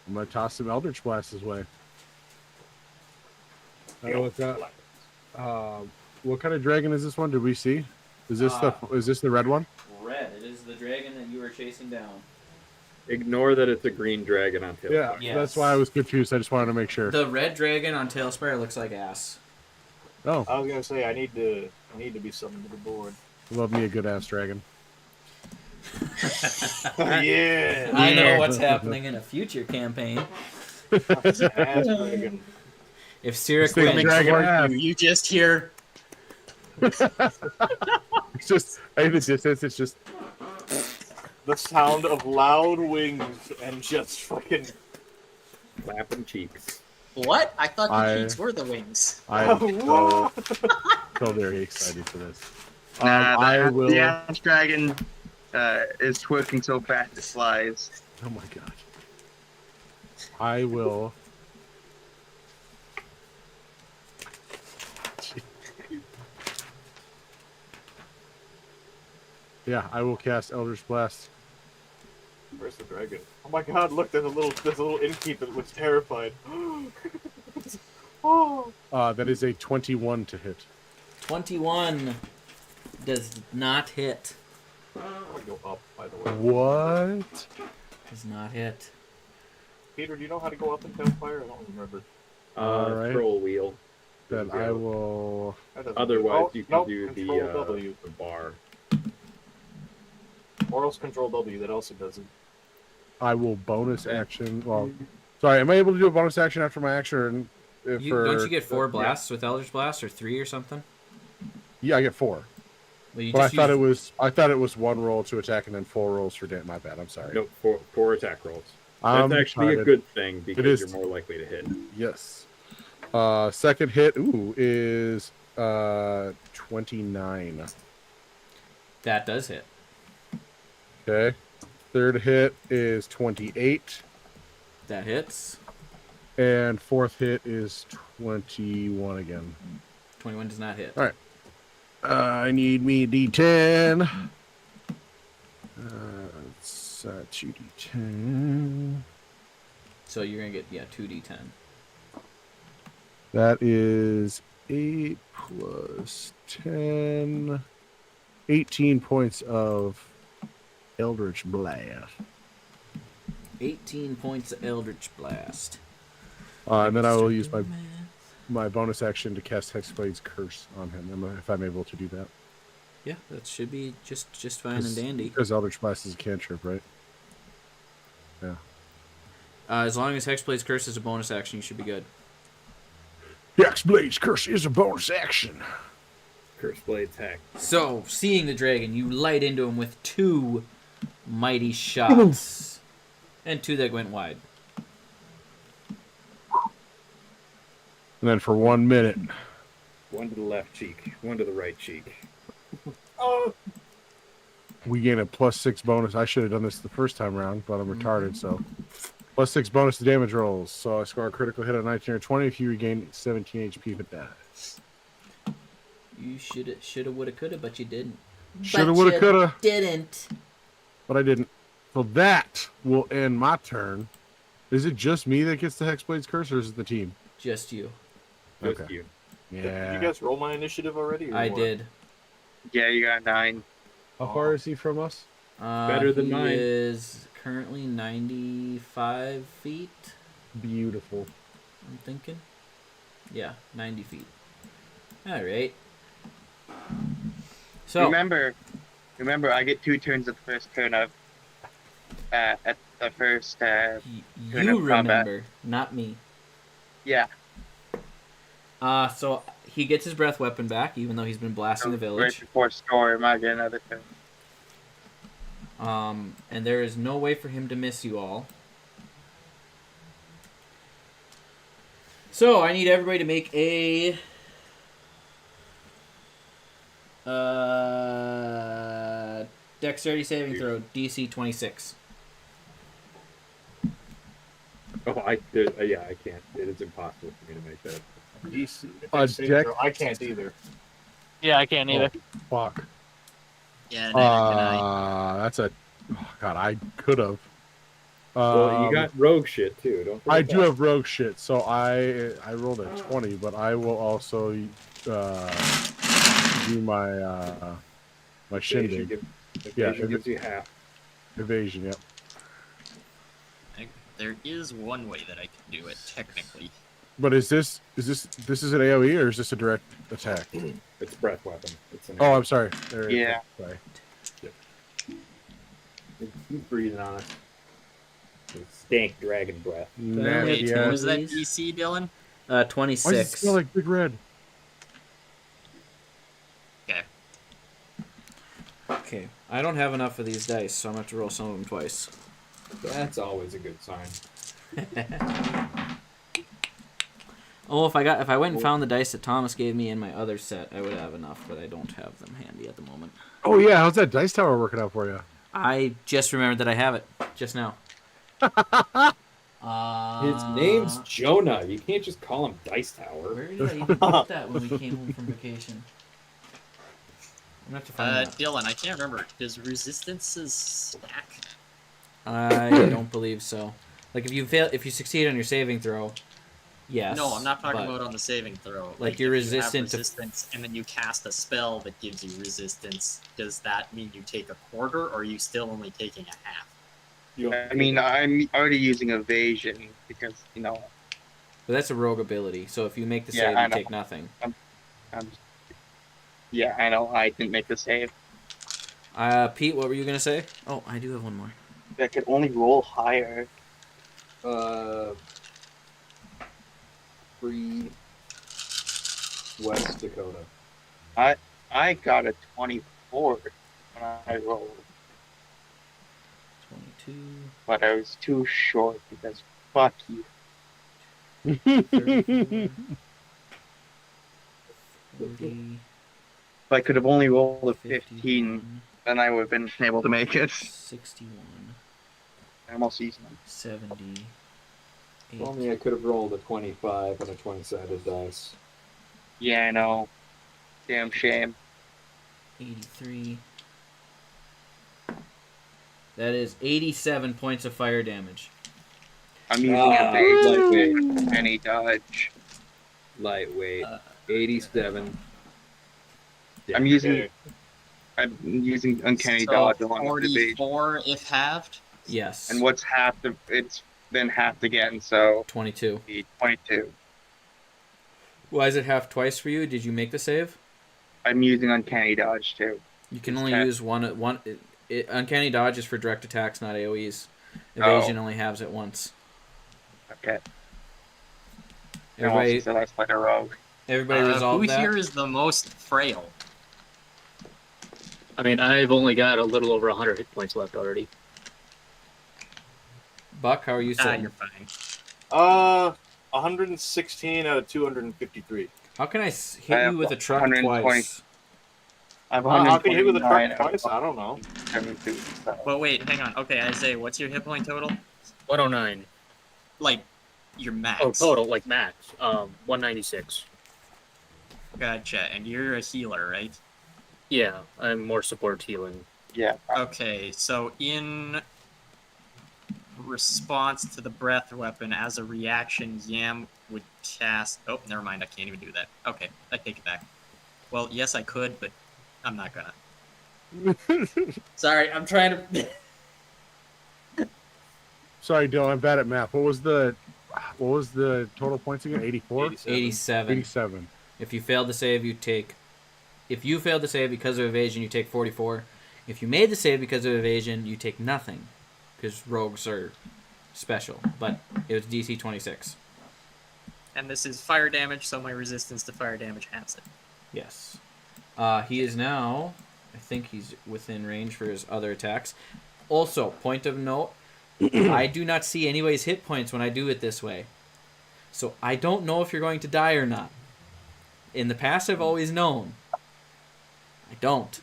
I'm gonna toss some Eldritch Blast his way. What kind of dragon is this one? Did we see? Is this the red one? Red. It is the dragon that you were chasing down. Ignore that it's a green dragon on Tailspire. Yeah, Yes. that's why I was confused. I just wanted to make sure. The red dragon on Tailspire looks like ass. Oh, I was gonna say I need to be summoned to the board. love me a good ass dragon. Yeah. I know what's happening in a future campaign. Ass dragon. If Cyric Big wins, dragon ass. You just hear It's just in the distance. It's just The sound of loud wings and just fucking. Flapping cheeks. what? I thought I- the cheeks were the wings. I'm so, What? so very excited for this. Nah, I will. the ass dragon is twerking so fast it flies. Oh my god. I will. Yeah, I will cast Eldritch Blast. Where's the dragon? Oh my god! Look, there's a little innkeep that looks terrified. Oh. That is a 21 to hit. 21 does not hit. I'm gonna go up, by the way. What? Does not hit. Peter, do you know how to go up in Tailspire? I don't remember. Alright. Scroll wheel. Then I will. That doesn't- Otherwise, oh, you can nope, do Control W. the bar. Or else Control W. That also does it. I will bonus action. Well, sorry. Am I able to do a bonus action after my action? Don't you get 4 blasts with Eldritch Blast or 3 or something? Yeah, I get 4. Well, you But I just thought used- it was 1 roll to attack and then 4 rolls for damage. My bad. I'm sorry. Nope, four attack rolls. I'm That's actually a retarded. good thing because is. you're more likely to hit. Yes. Second hit, is 29. That does hit. Okay. Third hit is 28. That hits. And fourth hit is 21 again. 21 does not hit. All right. I need me a D10. Let's That's 2d10. So you're gonna get 2d10. That is 8 plus 10. 18 points of Eldritch Blast. 18 points of Eldritch Blast. And then I will use my bonus action to cast Hexblade's Curse on him, if I'm able to do that. Yeah, that should be just fine and dandy. Because Eldritch Blast is a cantrip, right? Yeah. As long as Hexblade's Curse is a bonus action, you should be good. Hexblade's Curse is a bonus action. Curse Blade attack. So, seeing the dragon, you light into him with 2 mighty shots. And 2 that went wide. And then for 1 minute. One to the left cheek, one to the right cheek. Oh, We gain a +6 bonus. I should have done this the first time around, but I'm retarded, so. +6 bonus to damage rolls. So I score a critical hit on 19 or 20 if you regain 17 HP if it dies. You shoulda, woulda, coulda, but you didn't. Shoulda, woulda, coulda. Didn't. But I didn't. So that will end my turn. Is it just me that gets the Hexblade's Curse, or is it the team? Just you. Just Okay. you. Yeah. Did you guys roll my initiative already? Or I what? did. Yeah, you got 9. How far is he from us? Better than he mine. is currently 95 feet, Beautiful. I'm thinking. Yeah, 90 feet. All right. So Remember, I get 2 turns at the first turn of at the first. Turn you of combat. remember, not me. Yeah. So he gets his breath weapon back, even though he's been blasting the Right village. before storm, I get another turn. And there is no way for him to miss you all. So I need everybody to make a dexterity saving throw, DC 26. Oh, I did. Yeah, I can't. It is impossible for me to make that. I can't either. Yeah, I can't either. Fuck. Yeah, neither can I. That's a. Oh, God, I could have. Well, you got rogue shit too. Don't forget I do that. have rogue shit, so I rolled a 20, but I will also do my my shindig. Evasion gives you half. Evasion, yep. There is one way that I can do it, technically. But is this an AoE or is this a direct attack? It's breath weapon. It's an Oh, I'm sorry. There you Yeah. go. Sorry. He's breathing on it. Stank dragon breath. Nasty Wait, what ass. was that DC, Dylan? 26. Why does it smell like Big Red? Okay. Okay, I don't have enough of these dice, so I'm gonna have to roll some of them twice. That's always a good sign. Oh, if I went and found the dice that Thomas gave me in my other set, I would have enough, but I don't have them handy at the moment. Oh yeah, how's that dice tower working out for you? I just remembered that I have it just now. His name's Jonah. You can't just call him Dice Tower. Where did I even put that when we came home from vacation? I'm gonna have to find that. Dylan, I can't remember. Does resistances stack? I don't believe so. Like if you succeed on your saving throw, yes. No, I'm not talking but about on the saving throw. Like you're if you have resistant to- resistance, and then you cast a spell that gives you resistance. Does that mean you take a quarter, or are you still only taking a half? I mean, I'm already using evasion because But that's a rogue ability. So if you make the Yeah, save, I you know. take nothing. Yeah, I know. I didn't make the save. Pete, what were you gonna say? Oh, I do have one more. I could only roll higher. Free West Dakota. I got a 24 when I rolled, 22, but I was too short because fuck you. 34, 40, If I could have only rolled a 15, 51, then I would have been able to make it. 61, I almost used them. 70, If only I could have rolled a 25 on a 20-sided dice. Yeah, I know. Damn shame. 83, That is 87 points of fire damage. I'm using evasion, lightweight. uncanny dodge. Lightweight. 87. I'm using uncanny So dodge along with evasion. 44 if halved. Yes. And what's half? It's then halved again, so 22. 22. Why is it half twice for you? Did you make the save? I'm using uncanny dodge too. You can It's only 10. use one. Uncanny dodge is for direct attacks, not AoEs. Evasion only halves it once. Okay. Everybody, So that's like a rogue. everybody Who resolve that. here is the most frail? I mean, I've only got a little over 100 hit points left already. Buck, how are you Ah, sitting? you're fine. 116 out of 253. How can I I hit have you with a truck 120. twice? I have How can you hit with a 129 truck twice? I don't know. 72, so. Well, wait, hang on. Okay, Isaiah, what's your hit point total? 109. Like, your max. Oh, total, like max. 196. Gotcha. And you're a healer, right? Yeah, I'm more support healing. Yeah. Okay, so in response to the breath weapon, as a reaction, Yam would cast... Oh, never mind, I can't even do that. Okay, I take it back. Well, yes, I could, but I'm not gonna. Sorry, I'm trying to... Sorry, Dylan, I'm bad at math. What was the total points again? 84? 87. 87. If you failed the save, you take... If you failed the save because of evasion, you take 44. If you made the save because of evasion, you take nothing. Because rogues are special. But it was DC 26. And this is fire damage, so my resistance to fire damage halves it. Yes. He is now... I think he's within range for his other attacks. Also, point of note, I do not see anybody's hit points when I do it this way. So I don't know if you're going to die or not. In the past, I've always known. I don't.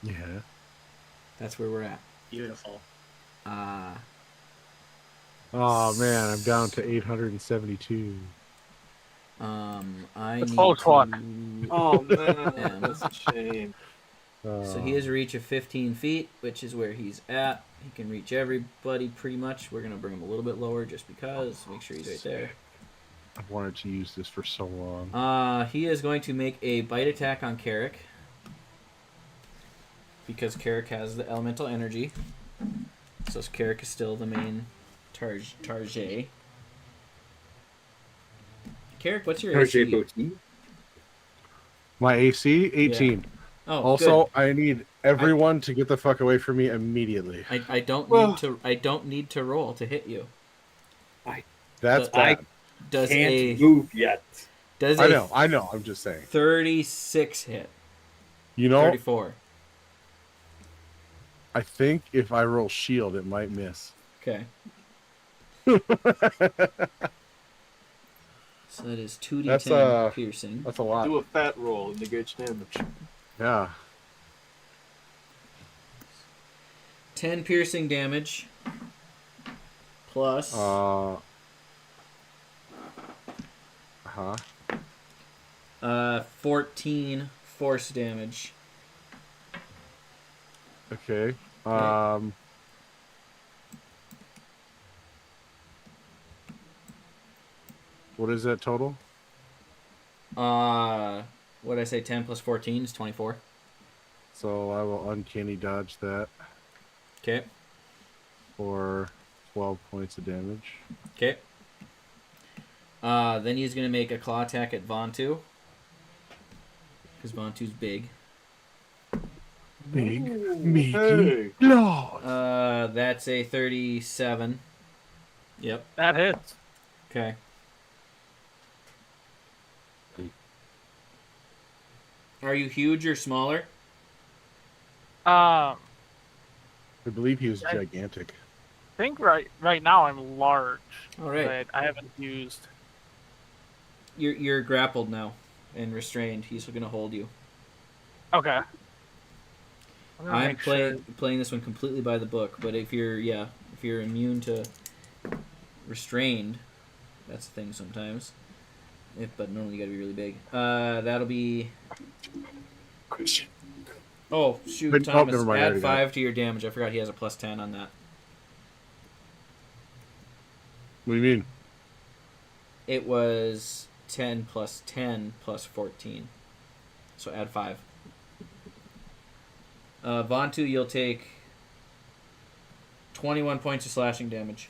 Yeah. That's where we're at. Beautiful. Oh man, I'm down to 872. I It's need close to... one. Oh man, that's a shame. So he has a reach of 15 feet, which is where he's at. He can reach everybody pretty much. We're going to bring him a little bit lower just because. Make sure he's right there. I've wanted to use this for so long. He is going to make a bite attack on Carrick. Because Carrick has the elemental energy. So Carrick is still the main target. Carrick, what's your AC? My AC 18. Oh, also, good. I need everyone to get the fuck away from me immediately. I don't need to roll to hit you. That's bad. Can't move yet. Does I know. I'm just saying. 36 hit? You know, 34. I think if I roll shield, it might miss. Okay. So that is 2d10 That's, piercing. That's a lot. Do a fat roll and negate damage. Yeah. 10 piercing damage. Plus... Huh? 14 force damage. Okay. What is that total? What did I say? 10 plus 14 is 24. So I will uncanny dodge that. Okay. For 12 points of damage. Okay. Then he's going to make a claw attack at Vontu. Because Vontu's big. Big, meaty, large. That's a 37. Yep. That hits. Okay. Are you huge or smaller? I believe he was I gigantic. think right now I'm large. All right. But I haven't used. You're grappled now and restrained. He's going to hold you. Okay. I'm playing this one completely by the book, but if you're immune to restrained, that's the thing sometimes. But normally you got to be really big. That'll be Christian. Oh shoot, But- Thomas! never mind, I Add already got 5 to your damage. I forgot he has a +10 on that. What do you mean? It was 10 plus 10 plus 14. So add 5. Vontu, you'll take 21 points of slashing damage.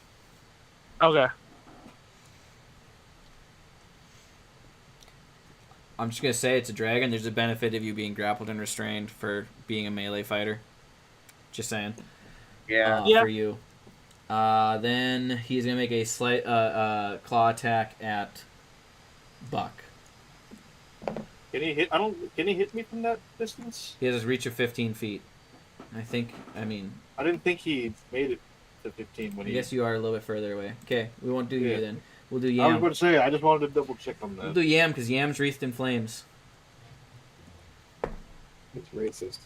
Okay. I'm just going to say it's a dragon. There's a benefit of you being grappled and restrained for being a melee fighter. Just saying. Yeah. Yeah. For you. Then he's going to make a slight claw attack at Buck. Can he hit? Can he hit me from that distance? He has a reach of 15 feet. I didn't think he made it to 15 when I he. guess you are a little bit further away. Okay, we won't do you Yeah. then. We'll do I was Yam. going to say. I just wanted to double check on We'll that. do Yam because Yam's wreathed in flames. It's racist.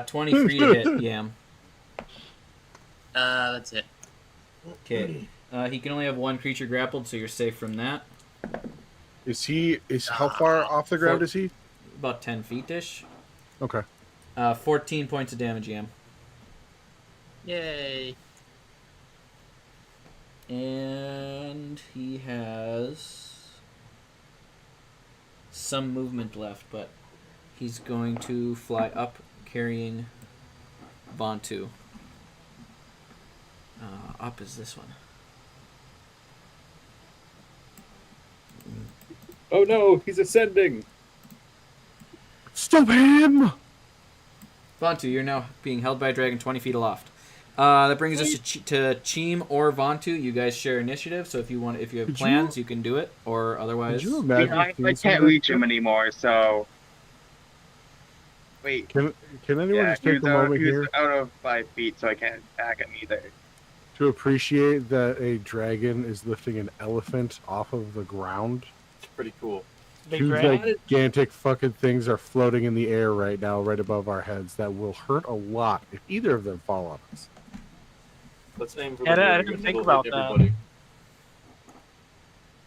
23 to hit Yam. That's it. Okay. He can only have one creature grappled, so you're safe from that. Is how far off the ground is he? About 10 feet-ish. Okay. 14 points of damage, Yam. Yay. And he has some movement left, but he's going to fly up carrying Vontu. Up is this one. Oh no, he's ascending. Stop him! Vontu, you're now being held by a dragon 20 feet aloft. That brings us to Cheem or Vontu. You guys share initiative, so if you have plans, you can do it, or otherwise. Could you imagine? I seeing can't something reach like him anymore, so. Wait. that? Can anyone just he take was, a moment he was here out of 5 feet, so I can't attack him either. to appreciate that a dragon is lifting an elephant off of the ground? It's pretty cool. Big Two dragon. gigantic fucking things are floating in the air right now, right above our heads. That will hurt a lot if either of them fall on us. Let's aim for Yeah, the I dragon, didn't think we'll about hit that. everybody.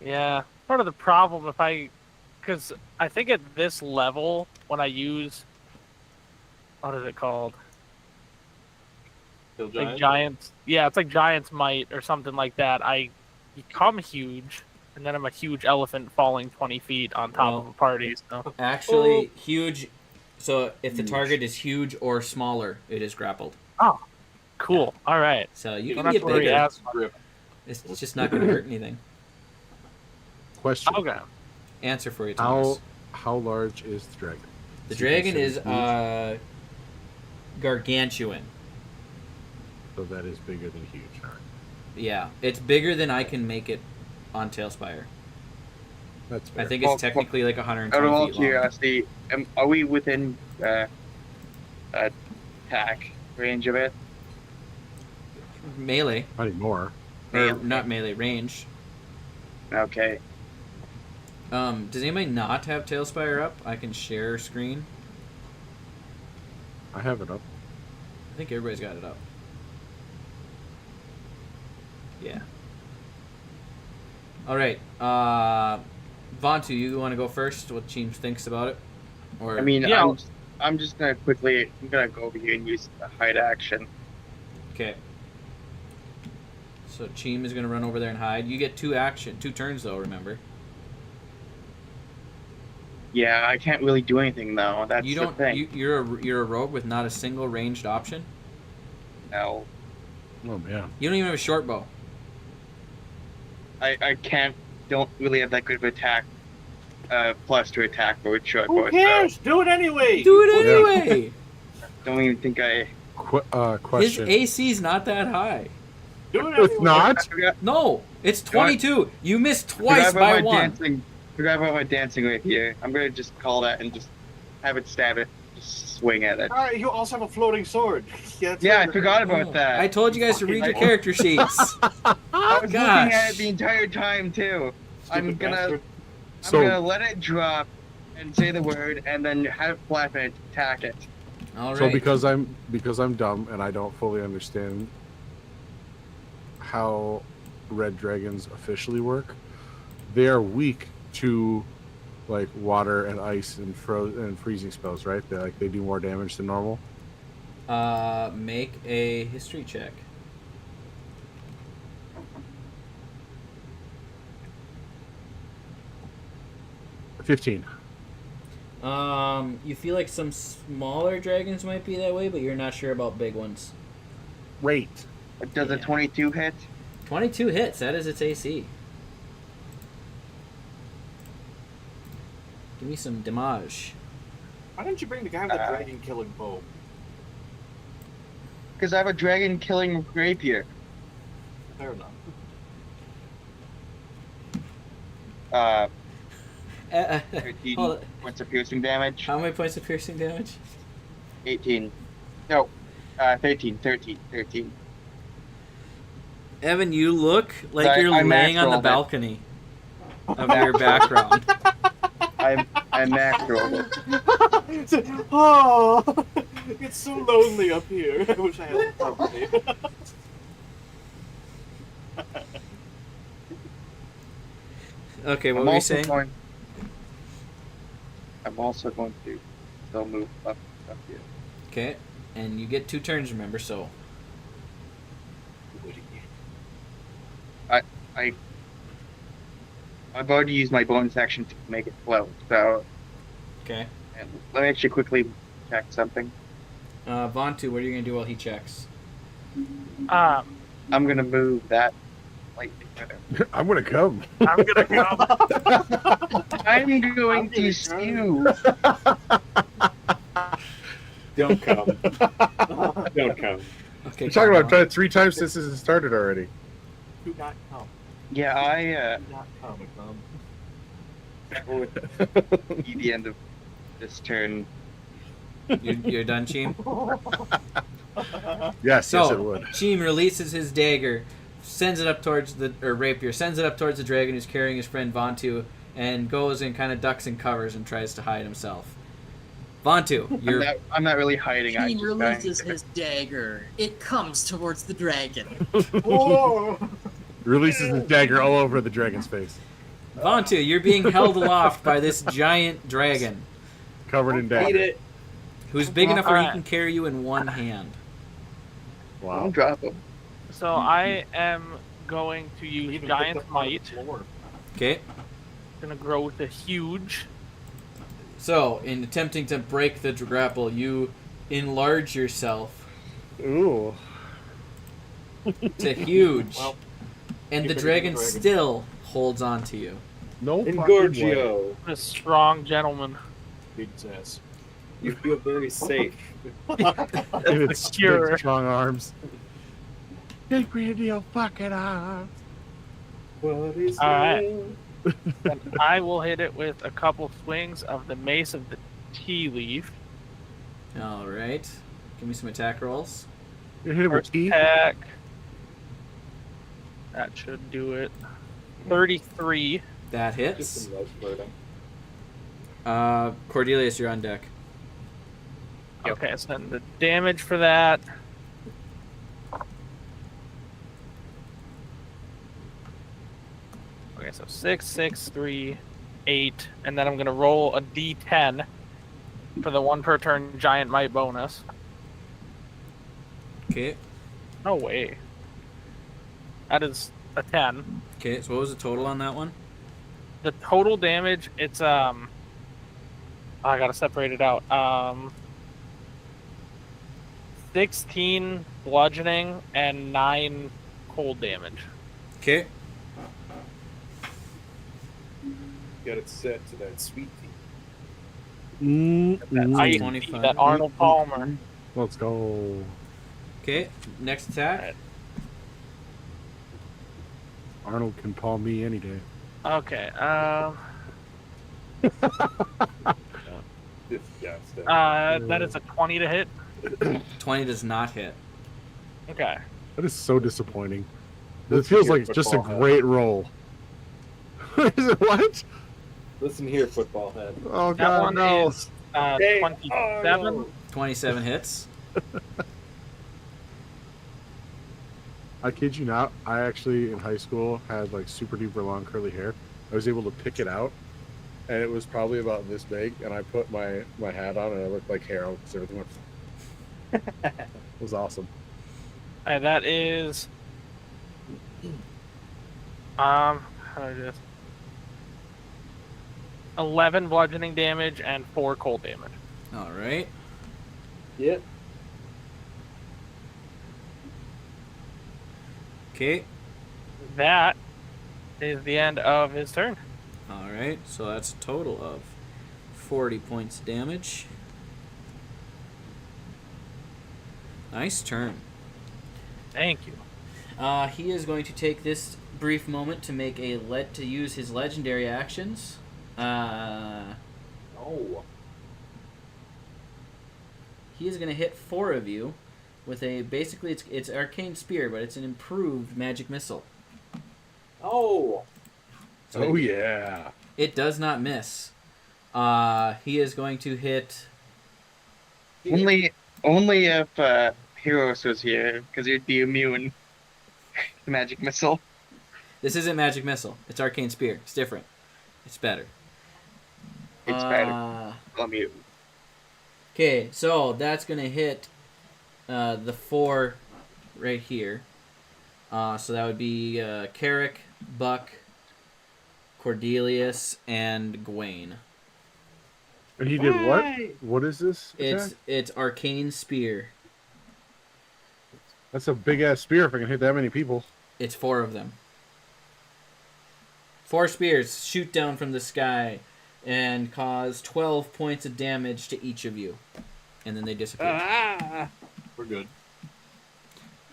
Yeah. Part of the problem because I think at this level when I use what is it called? Kill Like giant. giants. Yeah, it's like giant's might or something like that. I become huge, and then I'm a huge elephant falling 20 feet on top Well, of a party. So. Actually, huge. So if the target is huge or smaller, it is grappled. Oh, cool. All right. So you Don't can have get to worry bigger. as Grip. It's just not going to hurt anything. Question: Okay. Answer for you, Thomas. How large is the dragon? The Is he dragon considered is gargantuan. So that is bigger than huge. All right. Yeah, it's bigger than I can make it on Tailspire. That's fair. I think it's Well, technically like Out 120 of all feet long. curiosity, are we within attack range of it? Melee, Not anymore. or not melee, range. Okay. Does anybody not have Tailspire up? I can share screen. I have it up. I think everybody's got it up. Yeah. All right. Vontu, you want to go first? What Cheem thinks about it? Or I mean, Yeah. I'm just gonna quickly. I'm gonna go over here and use the hide action. okay. So Cheem is gonna run over there and hide. You get two turns though. Remember. Yeah, I can't really do anything though. That's You the don't. thing. You're a rogue with not a single ranged option. No, Oh man. You don't even have a short bow. I can't. Don't really have that good of attack. Plus to attack with short Who bow. cares? Do it anyway. Do it anyway. Don't even think I. His Question. AC's not that high. Do it anyway. It's not. No, it's 22. You missed Forgot twice about by my one. dancing. Forgot about my dancing right here. I'm gonna just call that and just have it stab it. Just swing at it. All right, you also have a floating sword. that's Yeah, I right. forgot about that. I told you guys to read your character sheets. I was looking at gosh. it the entire time too. I'm Stupid gonna bastard. let it drop and say the word and then have it flap and attack it. All right. So because I'm dumb and I don't fully understand how red dragons officially work, they are weak to like water and ice and freezing spells, right? They do more damage than normal. Make a history check. $15. You feel like some smaller dragons might be that way, but you're not sure about big ones. Great. Does a 22 hit? 22 hits. That is its AC. Give me some damage. Why don't you bring the guy with the dragon killing bow? Because I have a dragon killing rapier. Fair enough. 13 points of piercing damage. How many points of piercing damage? 18. No, 13. Evan, you look like I- you're I laying on the max rolled it. balcony of your background. I max rolled it. Oh, it's so lonely up here. I wish I had some company. Okay, what were you saying? I'm also going to still move up here. Okay, and you get 2 turns, remember, so. I've already used my bonus action to make it float, so. Okay. And let me actually quickly check something. Vontu, what are you going to do while he checks? I'm going to move that slightly further. I'm gonna come. I'm gonna go. I'm going to skew. Don't come. Don't come. Okay. We're talking about that 3 times since this has started already. Do not come. Yeah, Do not come. that would be the end of this turn. You're done, Cheem? Yes, So, yes, it would. Cheem releases his dagger, sends it up towards rapier, sends it up towards the dragon who's carrying his friend Vontu, and goes and kind of ducks and covers and tries to hide himself. Vontu, you're... I'm not really hiding. I'm He just releases dying. his dagger. It comes towards the dragon. Whoa! Releases his dagger all over the dragon's face, Vontu, you're being held aloft by this giant dragon, covered in Eat dagger. it. who's big enough where he Alright. can carry you in one hand. Wow. Don't drop him. So I am going to use Even Giant picked up on the Might. floor. Okay? Gonna grow with a huge. So, in attempting to break the grapple, you enlarge yourself Ooh. to huge, Well, and you the better dragon be the dragon. still holds on to you. No fucking way. Engorgio. A strong gentleman. Big ass. You feel very safe. And it's Secure. big, strong arms. Big radio fucking arms. What is Alright. love? And I will hit it with a couple swings of the Mace of the Tea Leaf. Alright. Give me some attack rolls. You hit him with First teeth. attack. That should do it. 33. That Just hits. some love flirting. Cordelius, you're on deck. Okay, so then the damage for that. Okay, so 6, 6, 3, 8, and then I'm gonna roll a d10 for the 1 per turn giant might bonus. Okay. No way. That is a 10. Okay, so what was the total on that one? The total damage, it's I gotta separate it out. 16 bludgeoning and 9 cold damage. Okay. Got it set to that sweet tea. That ice 25. that Arnold Palmer. Let's go. Okay, next attack. Alright. Arnold can palm me any day. Okay. Disgusting. That is a 20 to hit. 20 does not hit. Okay. That is so disappointing. It Listen feels here, like it's just a football head. great roll. Is it what? Listen here, football head. Oh That god, one no. is Hey, 27. Arnold. 27 hits. I kid you not. I actually in high school had like super duper long curly hair. I was able to pick it out and it was probably about this big, and I put my hat on, and I looked like Harold because everything went. It was awesome. And that is how do I do this? 11 bludgeoning damage and 4 cold damage. All right. Yep. Okay. That is the end of his turn. All right. So that's a total of 40 points damage. Nice turn. Thank you. He is going to take this brief moment to make to use his legendary actions. Oh. He is going to hit 4 of you with basically it's arcane spear, but it's an improved magic missile. Oh. So Yeah. It does not miss. He is going to hit. Only if Heroes was here, because he'd be immune to magic missile. This isn't magic missile. It's arcane spear. It's different. It's better. It's better. Immune. Okay, so that's going to hit the 4 right here. So that would be Carrick, Buck, Cordelius, and Gawain. And he did what? What is this attack? It's arcane spear. That's a big ass spear if I can hit that many people. It's 4 of them. 4 spears shoot down from the sky and cause 12 points of damage to each of you. And then they disappear. We're good.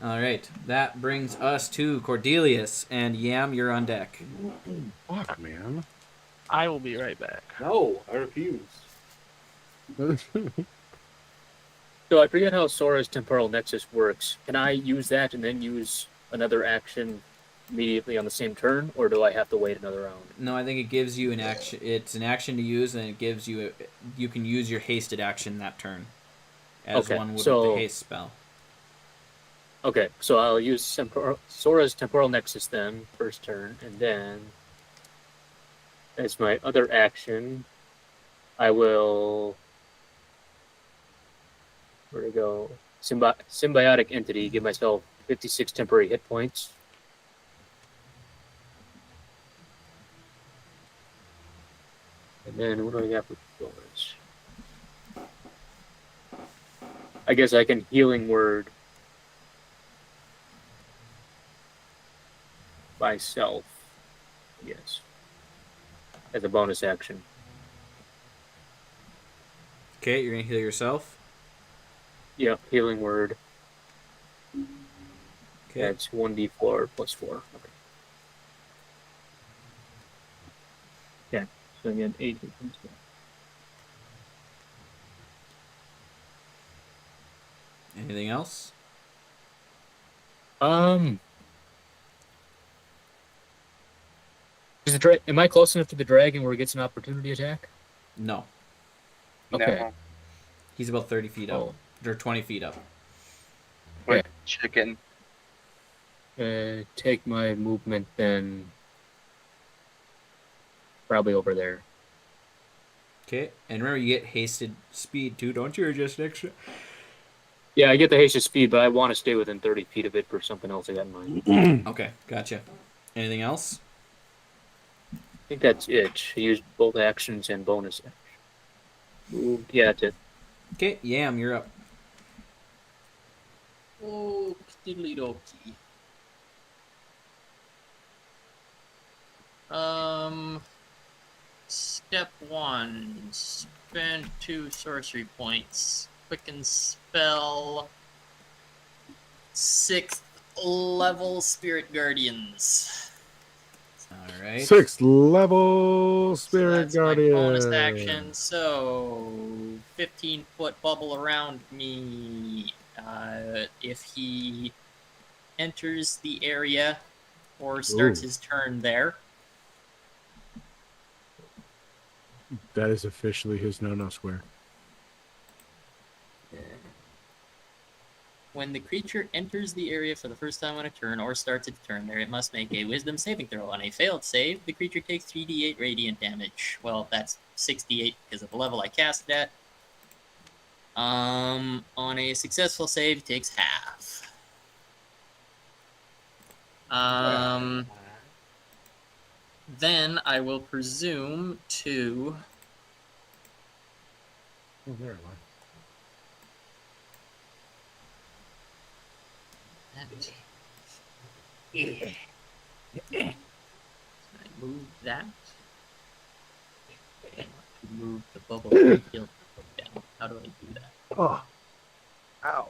All right. That brings us to Cordelius. And Yam, you're on deck. Fuck, man. I will be right back. No, I refuse. So I forget how Sora's temporal nexus works. Can I use that and then use another action immediately on the same turn, or do I have to wait another round? No, I think it gives you an action. It's an action to use, and it gives you. You can use your hasted action that turn, as Okay, one would with so- the haste spell. Okay, so I'll use Sora's temporal nexus then, first turn, and then as my other action, I will. Where to go? Symbiotic entity. Give myself 56 temporary hit points. And then what do I got for bonus? I guess I can healing word myself. Yes. As a bonus action. Okay, you're gonna heal yourself. Yeah, healing word. Okay. That's 1d4 plus 4. Okay. Yeah, so again, 8 hit points. Anything else? Am I close enough to the dragon where he gets an opportunity attack? No. Okay. No. He's about 30 feet up. Oh. Or 20 feet up. Like chicken. Take my movement then. Probably over there. Okay, and remember you get hasted speed too, don't you? Or just extra? Yeah, I get the hasted speed, but I want to stay within 30 feet of it for something else I got in mind. Okay, gotcha. Anything else? I think that's it. I used both actions and bonus action. Ooh, yeah, that's it. Okay, Yam, you're up. Oh, diddly dokey. Step 1. Spend 2 sorcery points. Quicken spell. 6th level Spirit Guardians. All right. 6th level Spirit So that's Guardian. my bonus action. So 15-foot bubble around me. If he enters the area or starts his turn there. That is officially his no-no square. When the creature enters the area for the first time on a turn or starts its turn there, it must make a wisdom saving throw. On a failed save, the creature takes 3d8 radiant damage. Well, that's 68 because of the level I cast it at. On a successful save, it takes half. Then I will presume to... Oh, there it Yeah. Can I move that? I want to move the bubble and heal down. How do I do that? Oh. Ow.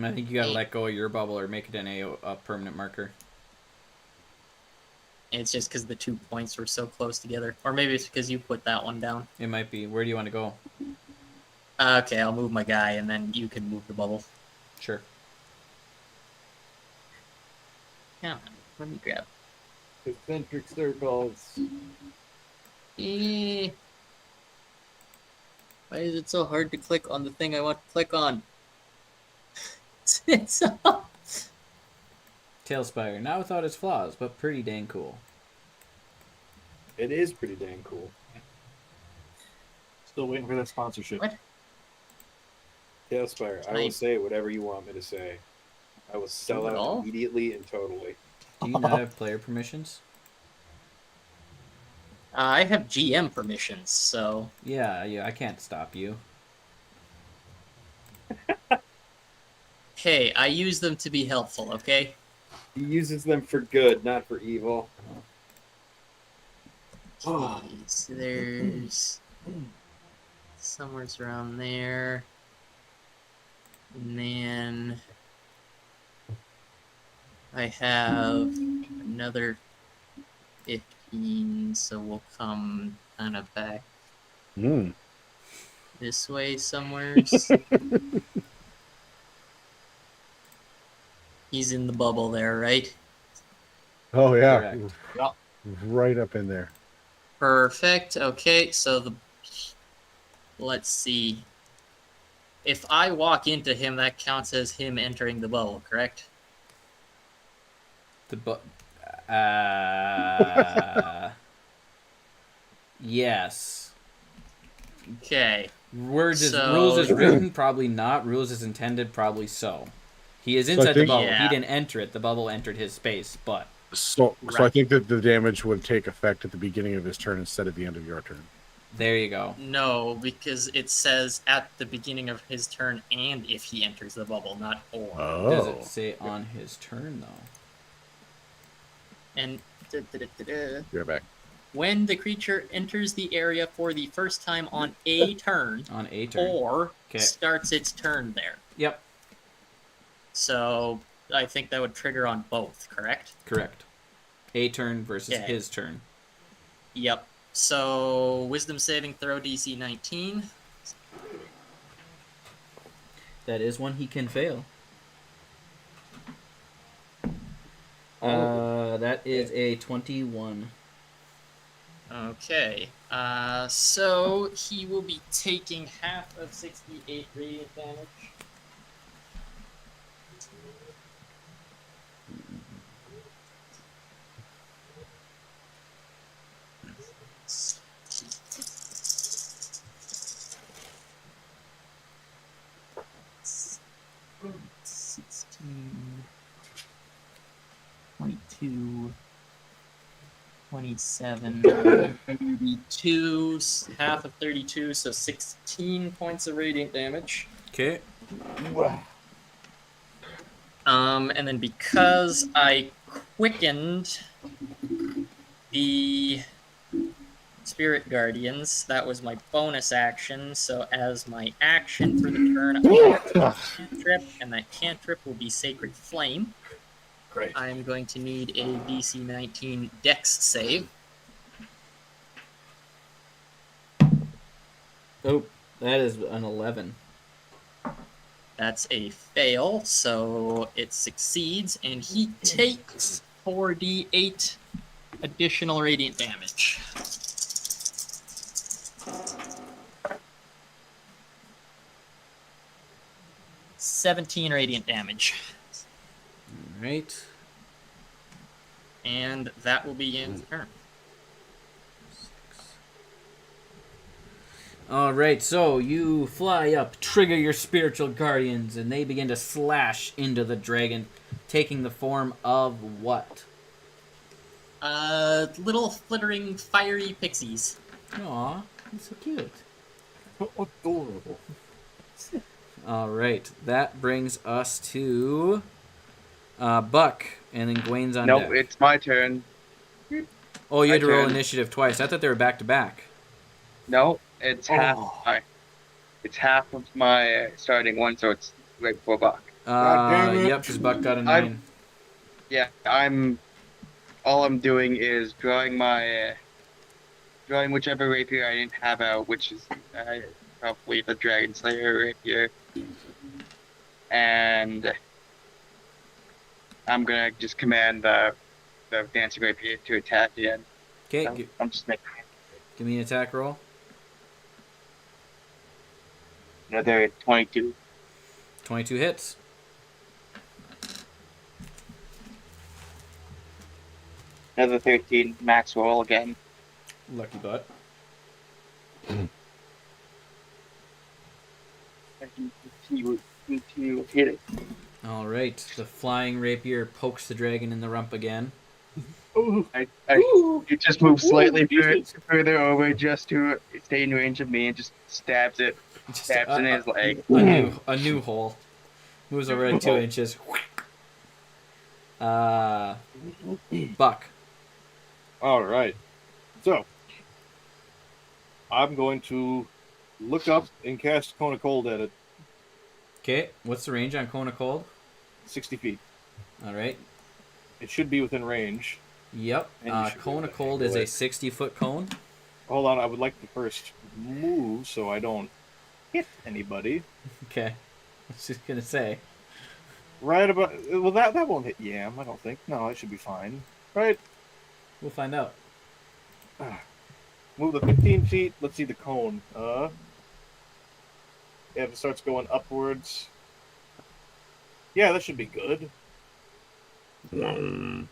I think you gotta let go of your bubble or make it a permanent marker. It's just because the 2 points were so close together. Or maybe it's because you put that one down. It might be. Where do you want to go? Okay, I'll move my guy, and then you can move the bubble. Sure. Yeah, let me grab. Concentric circles. Why is it so hard to click on the thing I want to click on? It's Tailspire, not without its flaws, but pretty dang cool. It is pretty dang cool. Still waiting for that sponsorship. What? Tailspire, I will say whatever you want me to say. I will sell Do it all? out immediately and totally. Do you not have player permissions? I have GM permissions, so... Yeah, I can't stop you. Hey, I use them to be helpful, okay? He uses them for good, not for evil. Jeez, there's... somewhere around there. And then... I have another 15, so we'll come kind of back this way somewhere. He's in the bubble there, right? Oh, yeah. Correct. Yep. Right up in there. Perfect. Okay, so let's see. If I walk into him, that counts as him entering the bubble, correct? Yes. Okay. Rules is written, probably not. Rules is intended, probably so. He is inside the bubble. Yeah. He didn't enter it. The bubble entered his space, but... So I think that the damage would take effect at the beginning of his turn instead of the end of your turn. There you go. No, because it says at the beginning of his turn and if he enters the bubble, not or. Oh. Does it say on his turn, though? And You're back. when the creature enters the area for the first time on a turn, On a turn. or Okay. starts its turn there. Yep, So I think that would trigger on both, correct? correct. A turn versus Okay. his turn. Yep. So wisdom saving throw DC 19. That is one he can fail. That is a 21. Okay. So he will be taking half of 68 radiant damage. $16, 22, 27, 32, half of 32, so 16 points of radiant damage. Okay. And then because I quickened the Spirit Guardians, that was my bonus action, so as my action for the turn, I have a cantrip, and that cantrip will be Sacred Flame. Great. I'm going to need a DC 19 Dex save. Oh, that is an 11. That's a fail, so it succeeds, and he takes 4d8 additional radiant damage. 17 radiant damage. All right. And that will be Yan's turn. All right, so you fly up, trigger your spiritual guardians, and they begin to slash into the dragon, taking the form of what? Little flittering fiery pixies. Aw, that's so cute. Adorable. All right, that brings us to Buck, and then Gwen's on No, deck. it's my turn. Oh, you had to my roll turn. initiative twice. I thought they were back to back. No, it's half. Oh. It's half of my starting one, so it's right before Buck. God damn it. Yep, because Buck got a 9. Yeah, all I'm doing is drawing whichever rapier I didn't have out, which is probably the Dragon Slayer rapier, and I'm gonna just command the dancing rapier to attack again. Okay, So I'm just making give me an attack roll. another 22. 22 hits. Another 13 max roll again. Lucky butt. I can continue hitting. All right, the flying rapier pokes the dragon in the rump again. It just moves slightly Jesus. further over just to stay in range of me and just stabs it. Just Stabs in his leg. a new hole. Moves over at 2 inches. Buck. All right. So, I'm going to look up and cast Cone of Cold at it. Okay, what's the range on Cone of Cold? 60 feet. All right. It should be within range. Yep. And you should be Cone able of to Cold handle is a it. 60-foot cone. Hold on, I would like to first move so I don't hit anybody. Okay. I was just going to say. Right about... Well, that won't hit Yam, I don't think. No, it should be fine. Right? We'll find out. Move the 15 feet. Let's see the cone. If it starts going upwards... Yeah, that should be good. Yeah.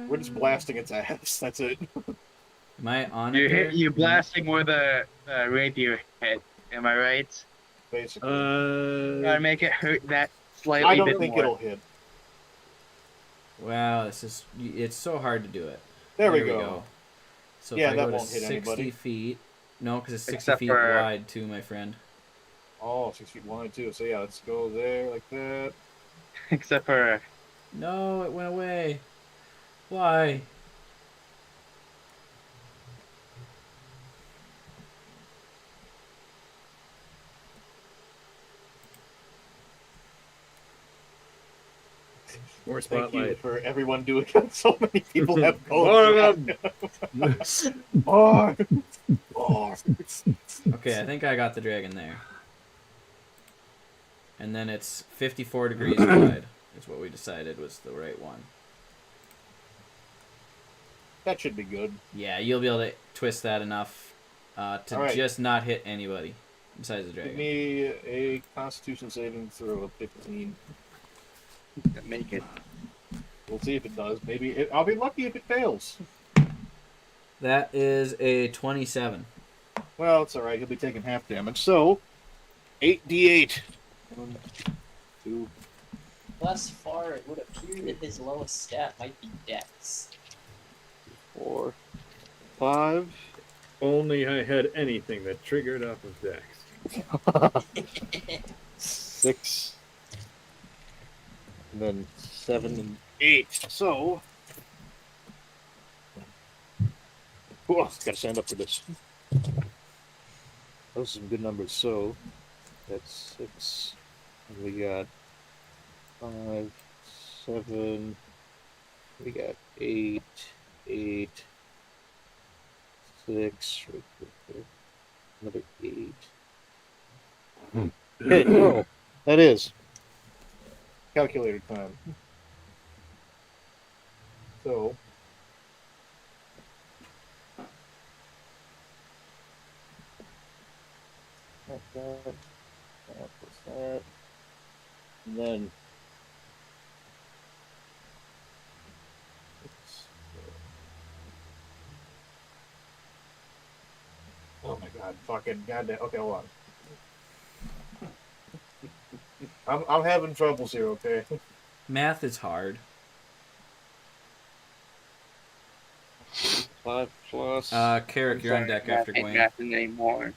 We're just blasting its ass. That's it. Am I on it here? You're blasting where the rapier hit. Am I right? Basically. Gotta make it hurt that slightly I don't bit think more. it'll hit. Wow, it's so hard to do it. There we go. So Yeah, if I that go to won't hit 60 anybody. feet. No, because it's 60 Except feet for- wide too, my friend. Oh, 6 feet wide too. So yeah, let's go there like that. Except for No, it went away. Why? More Thank you spotlight. for everyone doing it. So many people have More of them. More. Okay, I think I got the dragon there. And then it's 54 degrees wide is what we decided was the right one. That should be good. Yeah, you'll be able to twist that enough to All right. just not hit anybody besides the Give dragon. me a Constitution saving throw of 15. make it. We'll see if it does. Maybe I'll be lucky if it fails. That is a 27. Well, it's all right. He'll be taking half damage. So, 8d8. 1, 2. Thus far, it would appear that his lowest stat might be Dex. 4, 5. Only I had anything that triggered off of Dex. 6. And then 7 and 8. So, gotta stand up for this. Those are some good numbers. So, that's 6. And we got 5, 7. We got 8, 8, 6. Another 8. Okay, oh, that is calculator time. So, that plus And then. Oh my god, fucking goddamn. Okay, hold on. I'm having troubles here, okay? Math is hard. 5 plus. Carrick, you're on deck after Ain't Gwen. nothing anymore.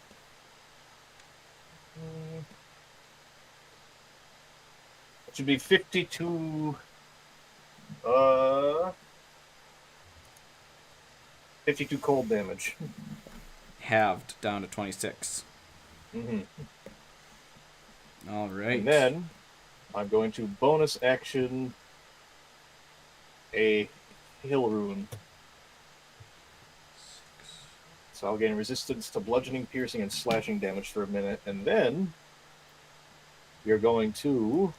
It should be 52. 52 cold damage. Halved down to 26. Mm-hmm. All right. And then I'm going to bonus action a hail rune. So I'll gain resistance to bludgeoning, piercing, and slashing damage for a minute. And then you're going to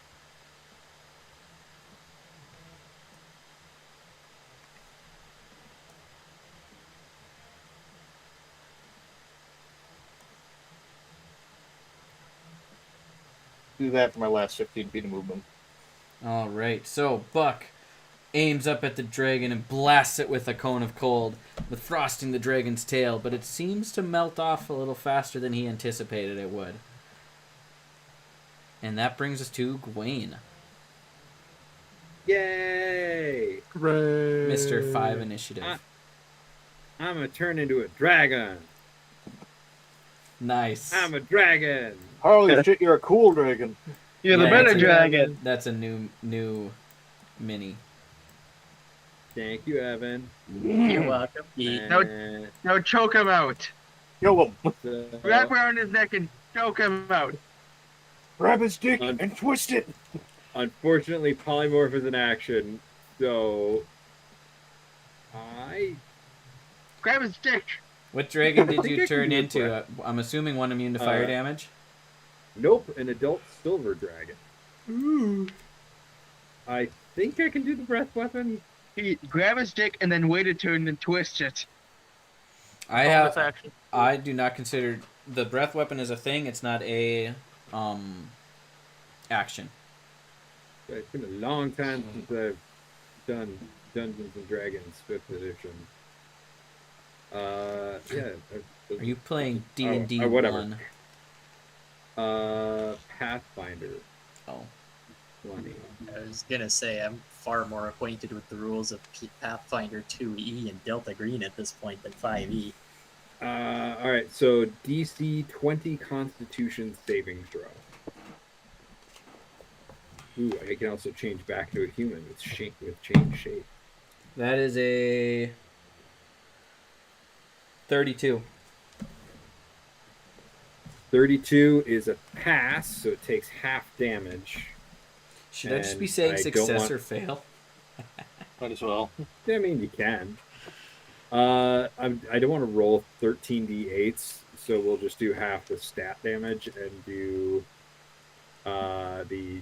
do that for my last 15 feet of movement. All right. So Buck aims up at the dragon and blasts it with a cone of cold, with frosting the dragon's tail, but it seems to melt off a little faster than he anticipated it would. And that brings us to Gwaine. Yay! Hooray. Mr. 5 initiative. I'm gonna turn into a dragon. Nice. I'm a dragon. Holy shit, you're a cool dragon. You're the Yeah, better it's a- dragon. That's a new mini. Thank you, Evan. You're welcome. Pete. No, choke him out. Kill him. Wrap around his neck and choke him out. Grab his dick and twist it. Unfortunately, polymorph is an action, so Grab his dick. What dragon did I think I you can turn do it into? quick. I'm assuming one immune to fire damage. Nope, an adult silver dragon. Ooh. I think I can do the breath weapon. He grab his dick and then wait a turn and twist it. Bonus action. I do not consider the breath weapon as a thing. It's not a action. It's been a long time since I've done Dungeons and Dragons 5th edition. Yeah. Are you playing D&D whatever. 1? Pathfinder. Oh. 20. I was gonna say I'm far more acquainted with the rules of Pathfinder 2E and Delta Green at this point than 5E. All right, so DC 20 Constitution saving throw. Ooh, I can also change back to a human with change shape. That is a 32. 32 is a pass, so it takes half damage. Should I just be saying success or fail? Might as well. I mean, you can. I don't want to roll 13d8s, so we'll just do half the stat damage and do the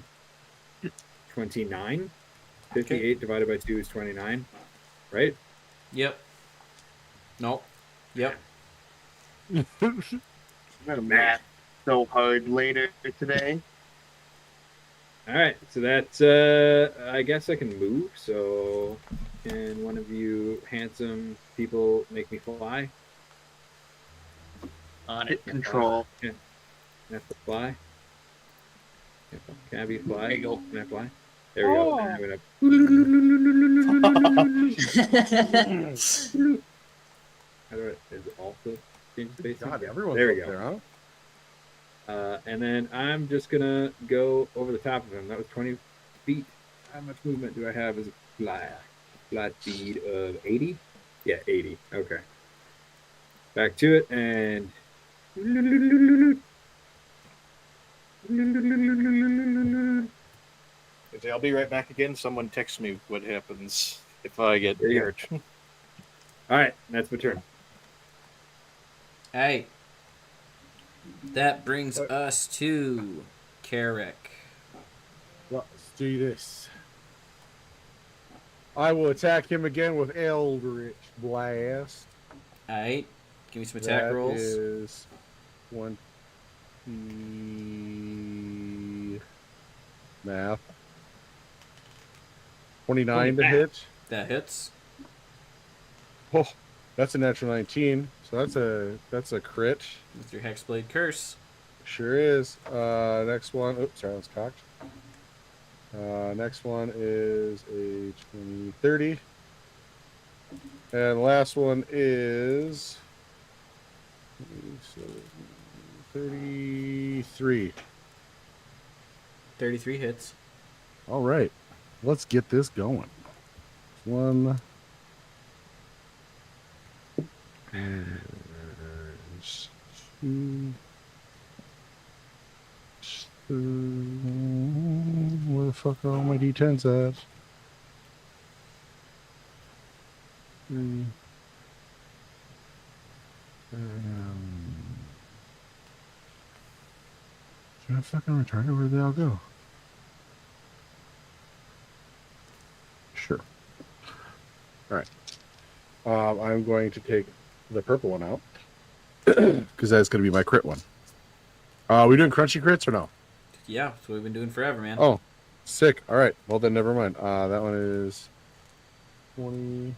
29. 58 divided by 2 is 29, right? Yep. Nope. Yep. Math so hard later today. All right, so that's I guess I can move. So can one of you handsome people make me fly? On Hit it. control. Yeah. I have to fly. Can I be fly? There you go. Can I fly? There we go. I'm gonna... How do I, is it also change space? God, everyone's there we up go. there, huh? And then I'm just gonna go over the top of him. That was 20 feet. How much movement do I have as a fly? Flight speed of 80? Yeah, 80. Okay. Back to it and I'll be right back again. Someone text me what happens if I get There you hurt. all right, that's my turn. Hey. That brings us to Carrick. Let's do this. I will attack him again with Eldritch Blast. Alright. Give me some attack rolls. Is 1. Math. 29 to hit. That hits. Oh, that's a natural 19. So that's a crit. With your Hexblade Curse. Sure is. Next one. Oops, sorry, that's cocked. Next one is a 20, 30. And the last one is 33. 33 hits. All right. Let's get this going. One. And two. Where the fuck are all my D10s at? 3. Should I fucking return it? Where did they all go? Sure. All right. I'm going to take the purple one out because that's going to be my crit one. We doing crunchy crits or no? Yeah, that's what we've been doing forever, man. Oh, sick. All right. Well, then never mind. That one is 20.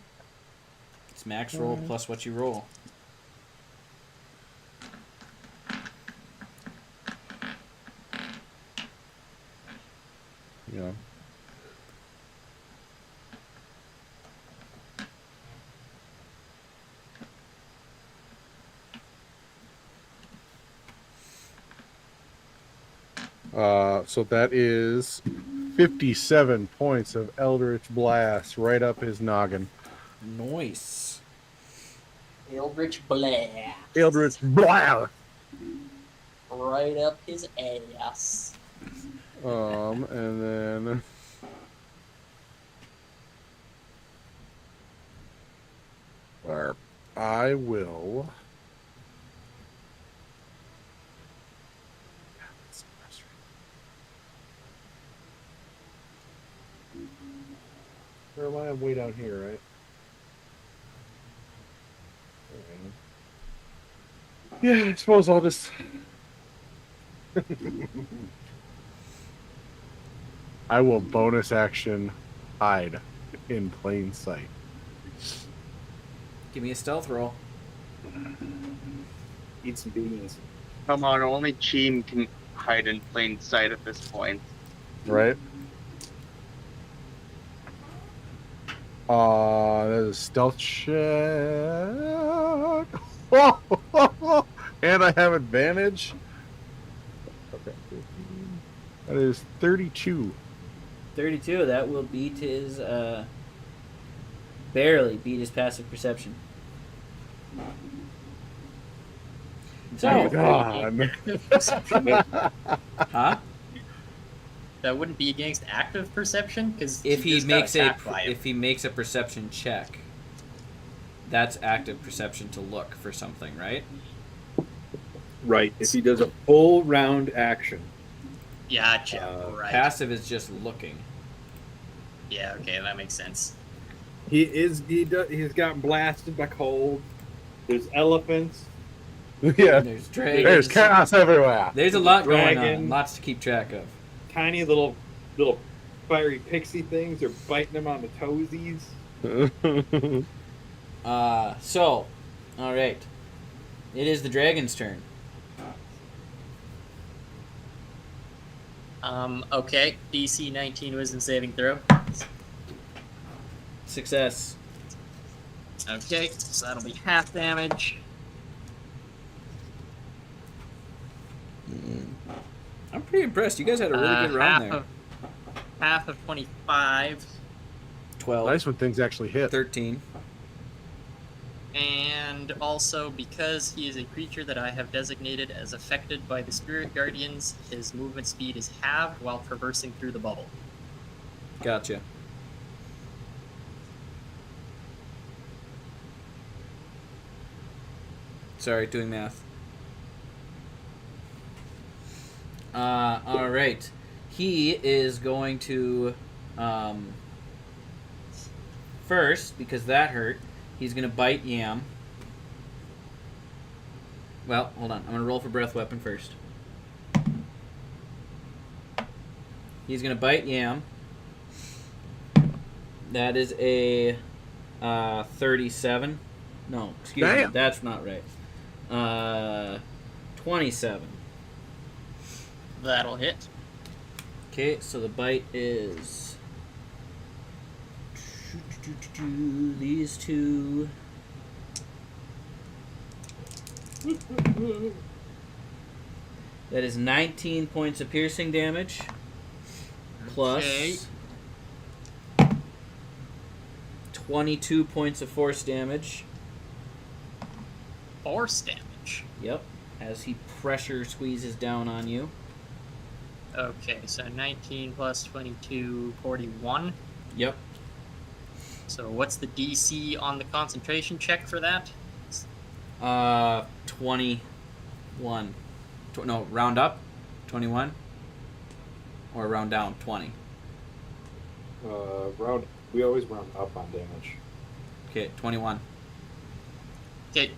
It's max roll plus what you roll. Yeah. So that is 57 points of Eldritch Blast right up his noggin. Nice. Eldritch Blast. Eldritch Blast! Right up his ass. And then... I will... Where am I? I'm way down here, right? Yeah, I suppose I'll just... I will bonus action hide in plain sight. Give me a stealth roll. Eat some beans. Come on, only Cheem can hide in plain sight at this point. Right? There's a stealth check. And I have advantage. Okay. That is 32. 32, that will beat his, barely beat his passive perception. Oh, God. Huh? That wouldn't be against active perception because If he makes a perception check, that's active perception to look for something, right? Right. If he does a full round action. Gotcha. Right. Passive is just looking. Yeah. Okay, that makes sense. He's gotten blasted by cold. There's elephants. Yeah. There's dragons. There's chaos everywhere. There's a lot going Dragon. on. Lots to keep track of. Tiny little fiery pixie things are biting him on the toesies. So, all right. It is the dragon's turn. Okay. DC 19 wisdom saving throw. Success. Okay, so that'll be half damage. I'm pretty impressed. You guys had a really good round there. Half of 25. 12. Nice when things actually hit. 13. And also, because he is a creature that I have designated as affected by the spirit guardians, his movement speed is halved while traversing through the bubble. Gotcha. Sorry, doing math. All right. He is going to, first, because that hurt, he's going to bite Yam. Well, hold on. I'm going to roll for breath weapon first. He's gonna bite Yam. That is a 37. No, excuse me, that's not right. 27. That'll hit. Okay, so the bite is these two. That is 19 points of piercing damage. Plus 22 points of force damage. Force damage? Yep. As he pressure squeezes down on you. Okay, so 19 plus 22, 41. Yep. So what's the DC on the concentration check for that? 21. No, round up. 21. Or round down. 20. We always round up on damage. Okay, 21. Okay.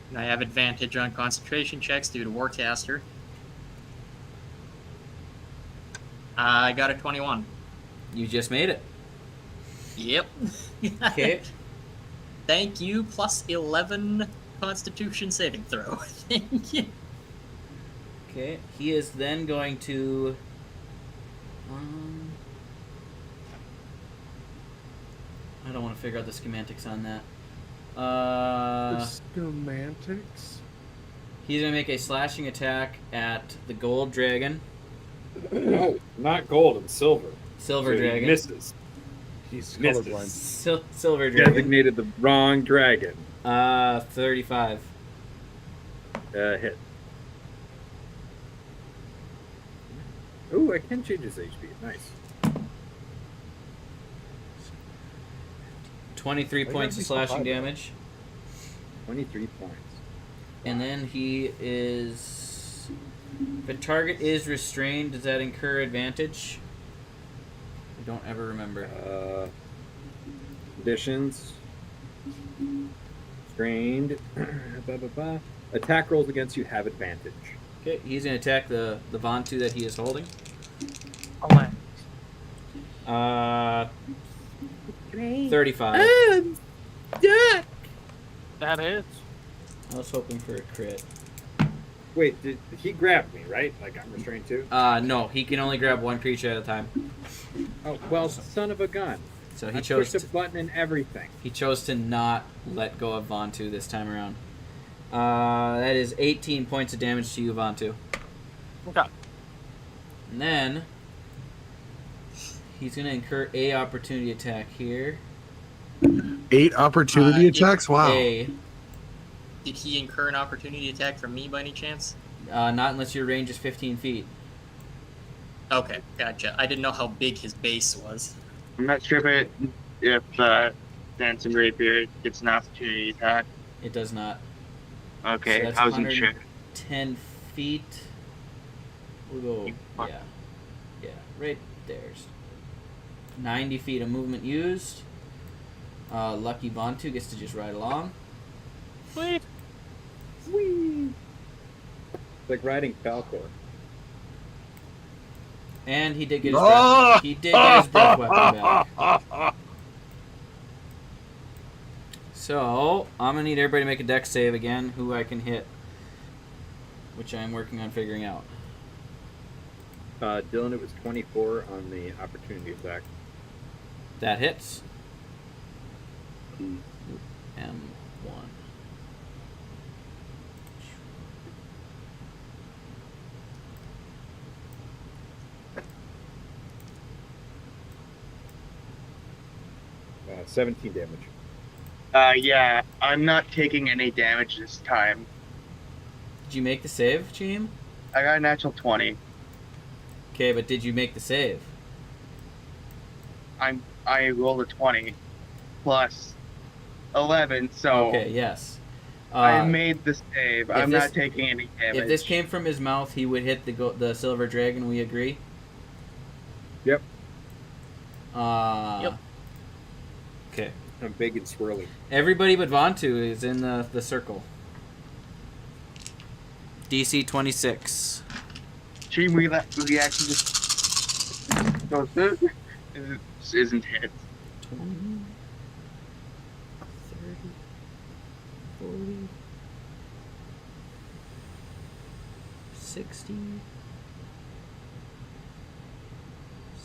And I have advantage on concentration checks due to Warcaster. I got a 21. You just made it. Yep. Okay. Thank you, plus 11 Constitution saving throw. Thank you. Okay, he is then going to... I don't want to figure out the schematics on that. Schematics? He's going to make a slashing attack at the gold dragon. No, not gold and silver. Silver So dragon. He misses. He's Misses. colorblind. Silver dragon. Designated the wrong dragon. 35. Hit. Ooh, I can change his HP. Nice. 23 points of slashing damage. 23 points. And then he is... If a target is restrained, does that incur advantage? I don't ever remember. Conditions. Strained. Blah, blah, blah. Attack rolls against you have advantage. Okay, he's going to attack the Vantu that he is holding. Oh, 35. that is. I was hoping for a crit. Wait, he grabbed me, right? Like I'm restrained too? No, he can only grab one creature at a time. Oh, well, son of a gun. So he I chose pushed a button and everything. He chose to not let go of Vantu this time around. That is 18 points of damage to you, Vantu. Okay. And then he's going to incur a opportunity attack here. 8 opportunity attacks? Wow. A. Did he incur an opportunity attack from me by any chance? Not unless your range is 15 feet. Okay, gotcha. I didn't know how big his base was. I'm not sure if Dancing Rapier gets an opportunity attack. It does not. Okay, So that's I wasn't sure. 10 feet. We'll go, yeah, right there's 90 feet of movement used. Lucky Bantu gets to just ride along. Sweet. Whee! Like riding Falcor. And he did get his breath. He did get his breath weapon back. So I'm gonna need everybody to make a dex save again. Who I can hit, which I'm working on figuring out. Dylan, it was 24 on the opportunity attack. That hits. M1. Uh, 17 damage. Yeah, I'm not taking any damage this time. Did you make the save, Cheem? I got a natural 20. Okay, but did you make the save? I rolled a 20 plus 11, so Okay, yes. I made the save. I'm this- not taking any damage. If this came from his mouth, he would hit the silver dragon. We agree. Yep. Yep. Okay. I'm big and swirly. Everybody but Vantu is in the circle. DC 26. Chain reaction just goes through. It just isn't hit. 20, 30, 40, 60,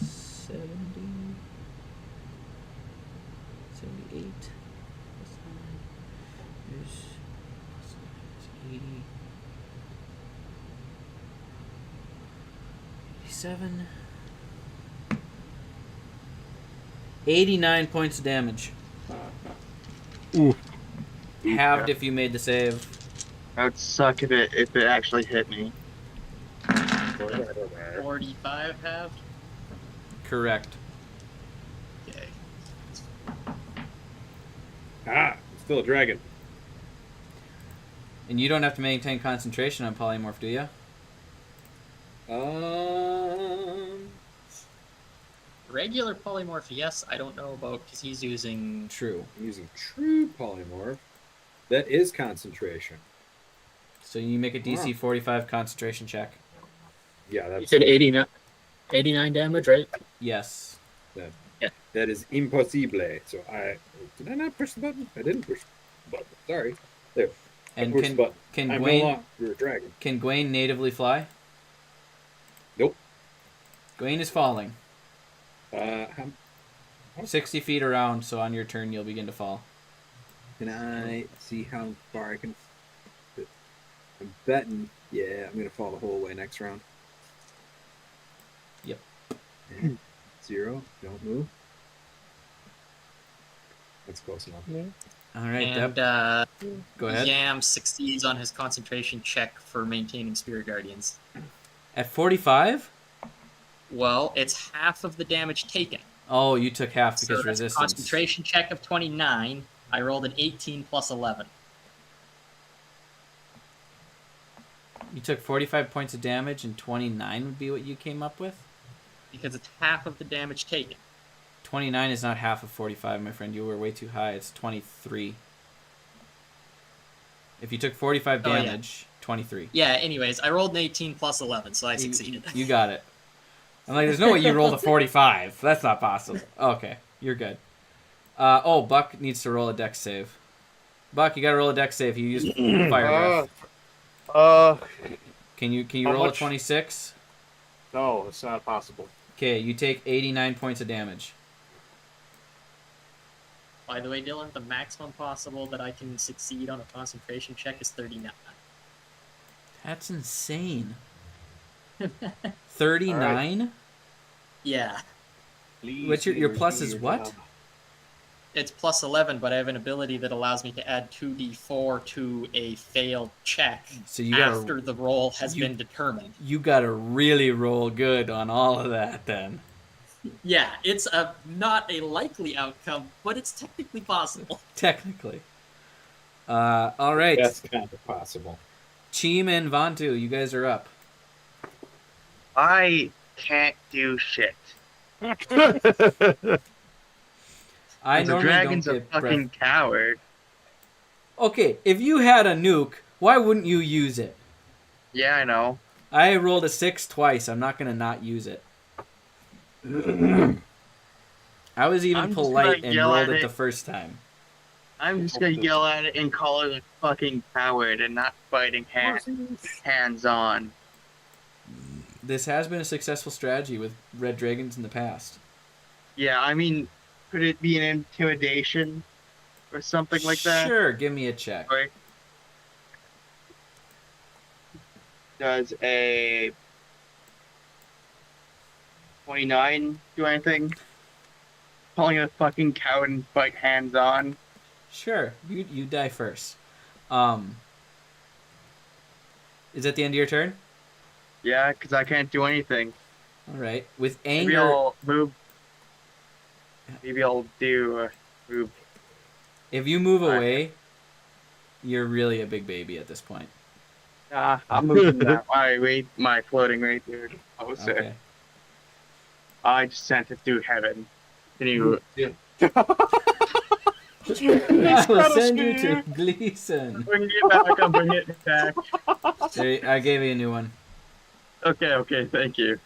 70, 78, plus 9, there's plus 9 is 80, 87, 89 points of damage. Ooh. Halved if you made the save. That would suck if it actually hit me. 45 halved? Correct. Okay. Ah, still a dragon. And you don't have to maintain concentration on polymorph, do you? Regular polymorph, yes. I don't know about because he's using. True. I'm using true polymorph. That is concentration. So you make a DC 45 concentration check. Yeah, You that's said 89 damage, right? Yes. that is impossible. So did I not push the button? I didn't push the button. Sorry. There. And Push the button. can I'm no Gwaine longer a dragon. can Gwaine natively fly? Nope. Gwaine is falling. How 60 feet around, so on your turn you'll begin to fall. can I see how far I can? I'm betting. Yeah, I'm gonna fall the whole way next round. Yep. And 0. Don't move. That's close enough. Yeah. All right, And Deb. Go ahead. Yam succeeds on his concentration check for maintaining Spirit Guardians. At 45? Well, it's half of the damage taken. Oh, you took half So because that's a resistance. concentration check of 29. I rolled an 18 plus 11. You took 45 points of damage, and 29 would be what you came up with? Because it's half of the damage taken. 29 is not half of 45, my friend. You were way too high. It's 23. If you took 45 Oh, yeah. damage, 23. Yeah, anyways, I rolled an 18 plus 11, so I succeeded. You got it. I'm like, there's no way you rolled a 45. That's not possible. Okay, you're good. Buck needs to roll a dex save. Buck, you gotta roll a dex save. You use fire breath. Can you how roll much? a 26? No, it's not possible. Okay, you take 89 points of damage. By the way, Dylan, the maximum possible that I can succeed on a concentration check is 39. That's insane. 39? Yeah. What's your plus is what? It's plus 11, but I have an ability that allows me to add 2d4 to a failed check So you gotta, after the roll has been determined. You gotta really roll good on all of that then. Yeah, it's not a likely outcome, but it's technically possible. Technically. All right. That's kind of possible. Cheem and Vantu, you guys are up. I can't do shit. I The normally dragon's don't a get fucking breath. coward. Okay, if you had a nuke, why wouldn't you use it? Yeah, I know. I rolled a 6 twice. I'm not gonna not use it. I was even I'm just polite gonna and yell rolled at it it. the first time. I'm just gonna yell at it and call it a fucking coward and not fighting hands on. This has been a successful strategy with red dragons in the past. Yeah, I mean, could it be an intimidation or something like that? Sure, give me a check. Or does a 29 do anything? Calling it a fucking coward and fight hands on? Sure, you die first. Is that the end of your turn? Yeah, because I can't do anything. All right. With Maybe anger, I'll move. Maybe I'll do move. if you move Alright. away, you're really a big baby at this point. I'm moving that. My floating right there. Closer. Okay. I just sent it through heaven. Can you? I will send you to Gleason. Bring it back. I'll bring it back. I gave you a new one. Okay, thank you.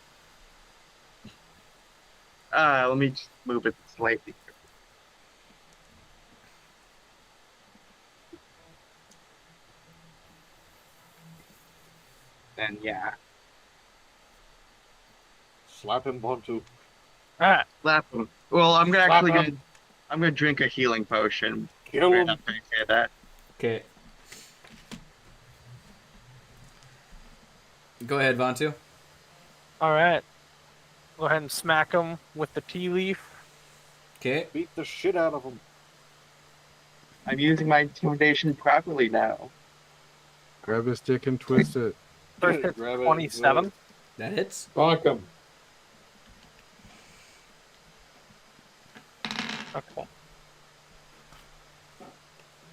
Let me just move it slightly. And yeah, Slap him, Bontu. Alright. slap him. Well, I'm Slap actually him. gonna drink a healing potion. Kill Right him. after I say that. Okay. Go ahead, Vantu. Alright. Go ahead and smack him with the tea leaf. Okay. Beat the shit out of him. I'm using my intimidation properly now. Grab his dick and twist it. First hit's Grab it, 27. That hits. Bonk him. Okay.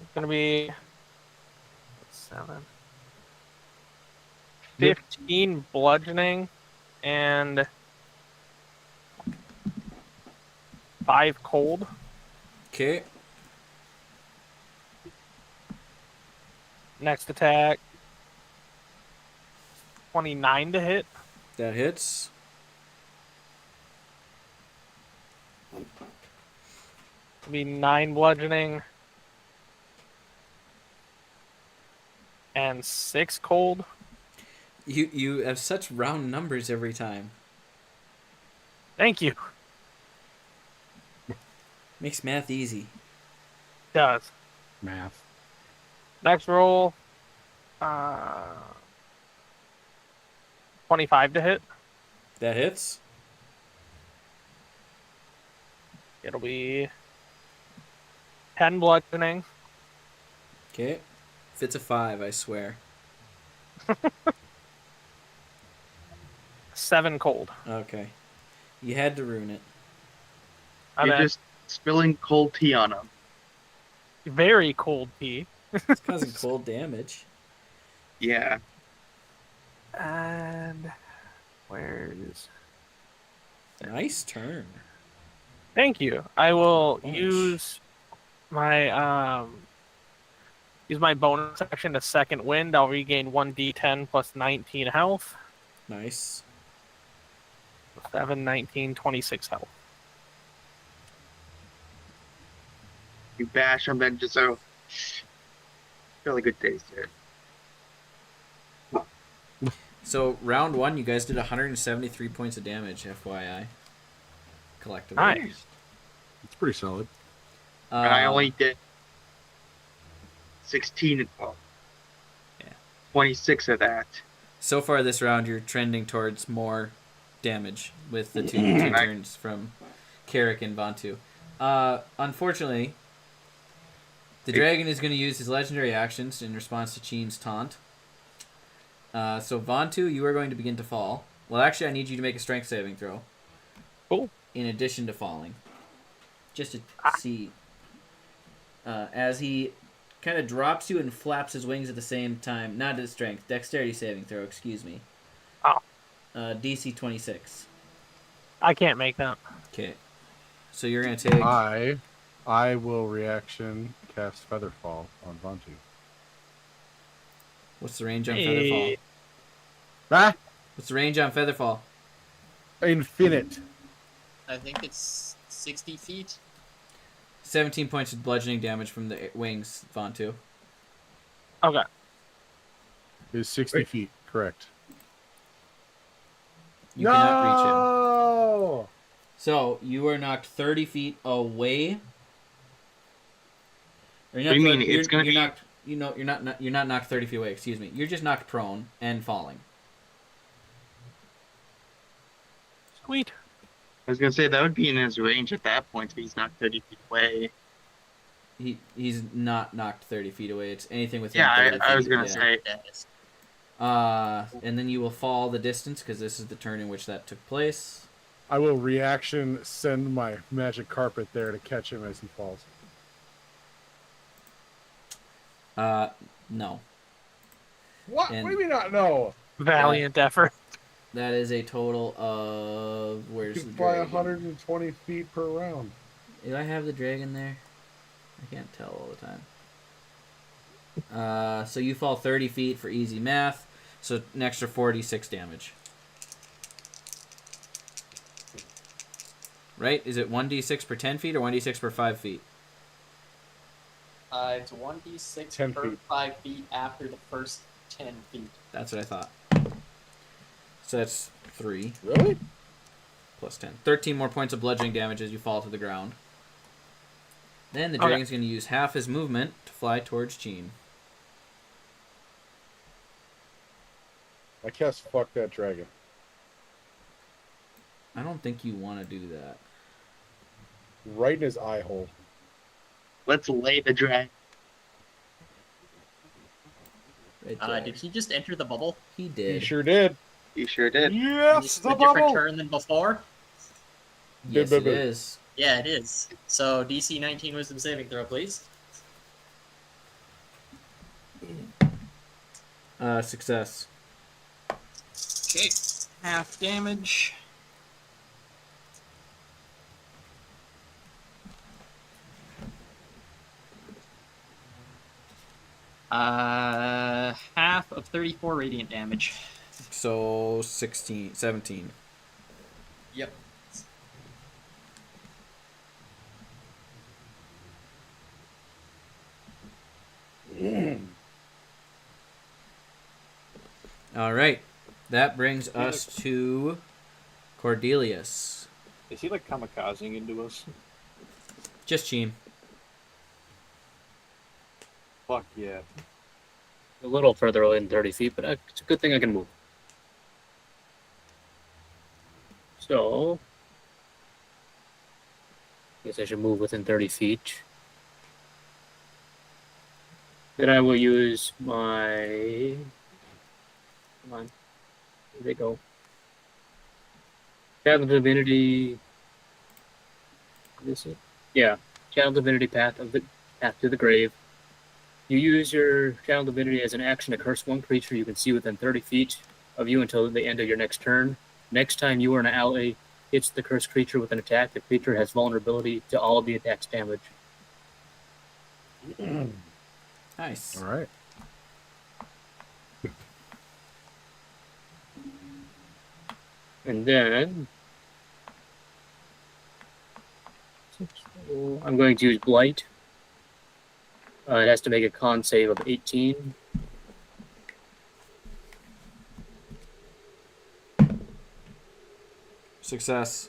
It's gonna be 7. 15 bludgeoning and 5 cold. Okay. Next attack. 29 to hit. That hits. It'll be 9 bludgeoning and 6 cold. You have such round numbers every time. Thank you. Makes math easy. Does. Math. Next roll. 25 to hit. That hits. It'll be 10 bludgeoning. Okay. If it's a 5, I swear. 7 cold. Okay. You had to ruin it. I'm You're at just spilling cold tea on him. very cold tea. It's causing cold damage. Yeah. And where's... Nice turn. Thank you. I will Bunch. use my bonus action to second wind. I'll regain 1d10 plus 19 health. Nice. 7, 19, 26 health. You bash him and just so really good taste here. So round 1, you guys did 173 points of damage, FYI. Collectively. Nice. It's pretty solid. And I only did 16 in all. Yeah. 26 of that. So far this round, you're trending towards more damage with the two turns from Carrick and Vantu. Unfortunately, the dragon is going to use his legendary actions in response to Cheen's taunt. So Vantu, you are going to begin to fall. Well, actually, I need you to make a strength saving throw. Cool. In addition to falling. Just to see. As he kind of drops you and flaps his wings at the same time. Not his strength. Dexterity saving throw, excuse me. Oh. DC 26. I can't make that. Okay. So you're going to take... I will reaction cast Featherfall on Vantu. What's the range on Featherfall? Ah! What's the range on Featherfall? Infinite. I think it's 60 feet. 17 points of bludgeoning damage from the wings, Vantu. Okay. Is 60 feet, correct. You cannot reach him. No! So you are knocked 30 feet away. Or What do you mean? It's gonna be knocked. You know, you're not knocked 30 feet away. Excuse me. You're just knocked prone and falling. Sweet. I was gonna say that would be in his range at that point if he's not 30 feet away. He's not knocked 30 feet away. It's anything within. Yeah, 30 I was feet, gonna yeah. say. And then you will fall the distance because this is the turn in which that took place. I will reaction send my magic carpet there to catch him as he falls. No. What? And- What do you mean not know? Valiant effort. That is a total of You where's can the fly dragon? 120 feet per round. Do I have the dragon there? I I can't tell all the time. So you fall 30 feet for easy math. So an extra 46 damage. Right? Is it 1d6 per 10 feet or 1d6 per 5 feet? It's 1d6 10 per feet. 5 feet after the first 10 feet. That's what I thought. So that's 3 Really? plus 10. 13 more points of bludgeoning damage as you fall to the ground. Then the Okay. dragon's going to use half his movement to fly towards Gene. I cast fuck that dragon. I don't think you want to do that. Right in his eye hole. Let's lay the dragon. Right there. Did he just enter the bubble? He He did. sure did. You sure did. Yes, Is it the a different bubble. turn than before? Yes, it is. Yeah, it is. So DC 19 Wisdom saving throw, please. Success. Okay, half damage. Half of 34 radiant damage. So 17. Yep. All right. That brings us to Cordelius. Is he like kamikazing into us? Just Gene. Fuck yeah. A little further away than 30 feet, but it's a good thing I can move. So, I guess I should move within 30 feet. Then I will use my... Come on. Here they go. Channel Divinity... Is it? Yeah. Channel Divinity Path to the Grave. You use your Channel Divinity as an action to curse one creature you can see within 30 feet of you until the end of your next turn. Next time you or an ally hits the cursed creature with an attack, the creature has vulnerability to all of the attack's damage. Nice. All right. And then I'm going to use Blight. It has to make a con save of 18. Success.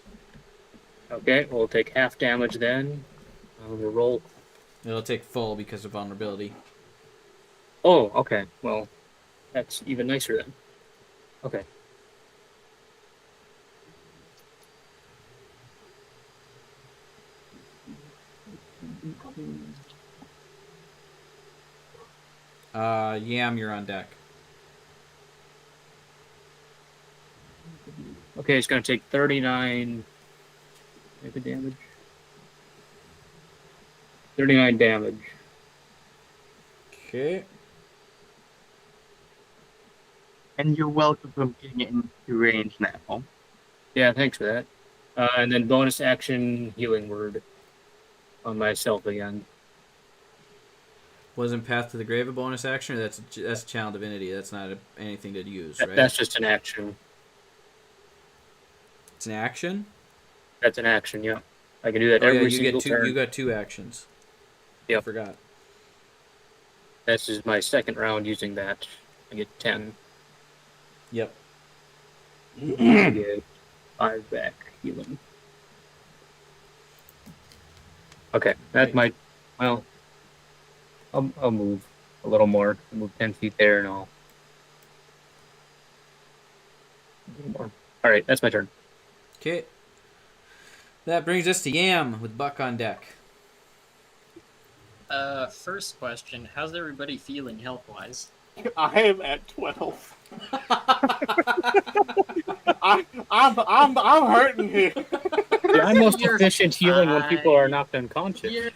Okay, we'll take half damage then. We'll roll. It'll take full because of vulnerability. Oh, okay. Well, that's even nicer then. Okay. Yam, you're on deck. Okay, it's going to take 39 damage. 39 damage. Okay. And you're welcome for getting it into range now. Yeah, thanks for that. And then bonus action healing word on myself again. Wasn't Path to the Grave a bonus action? Or that's Channel Divinity. That's not anything to use, right? That's just an action. It's an action? That's an action, yeah. I can do that Oh, every yeah, you single get two. turn. You got 2 actions. Yep. I forgot. This is my second round using that. I get 10. Yep. I get 5 back healing. Okay, that might. Well, I'll move a little more. I'll move 10 feet there, and I'll. A little more. All right, that's my turn. Okay. That brings us to Yam with Buck on deck. First question: how's everybody feeling health-wise? I am at 12. I'm hurting here. Yeah, I'm most You're efficient healing when people are fine. knocked unconscious. You're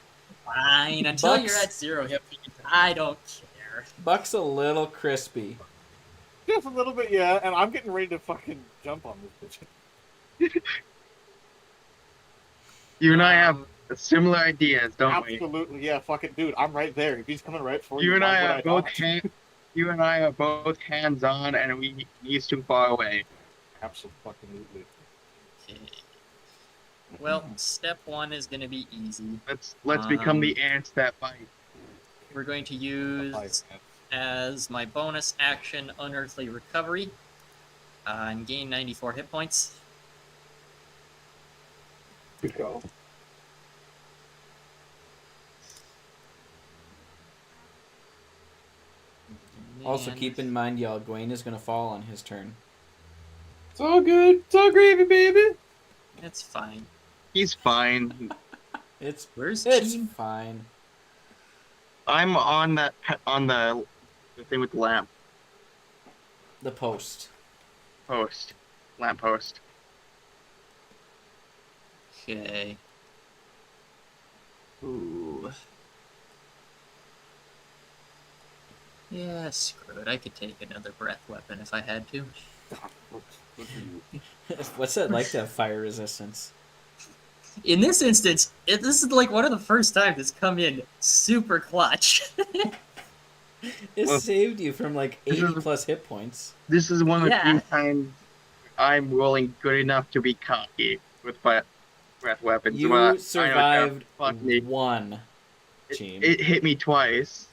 fine until Bucks. you're at 0 hit points. I don't care. Buck's a little crispy. Just a little bit, yeah, and I'm getting ready to fucking jump on this bitch. You and I have Similar ideas, don't we? Absolutely, yeah. Fuck it, dude. I'm right there. If he's coming right for You you, and why I would are I both not? you and I are both hands on, and he's too far away. Absolutely. Okay. Well, step one is going to be easy. Let's become the ants that bite. We're going to use as my bonus action Unearthly Recovery and gain 94 hit points. Good go. Also, keep in mind, y'all, Gwaine is going to fall on his turn. It's all good. It's all gravy, baby. It's fine. He's fine. It's Where's it's Gene? fine. I'm on the thing with the lamp The post. lamp post. Okay. Ooh. Yeah, screw it. I could take another breath weapon if I had to. What's it like to have fire resistance? In this instance, this is like one of the first times it's come in super clutch. It Well, saved you from like 80 plus hit points. This is one of the Yeah. few times I'm rolling good enough to be cocky with breath weapons. You Well, I know survived fuck me. one, Team. It hit me twice.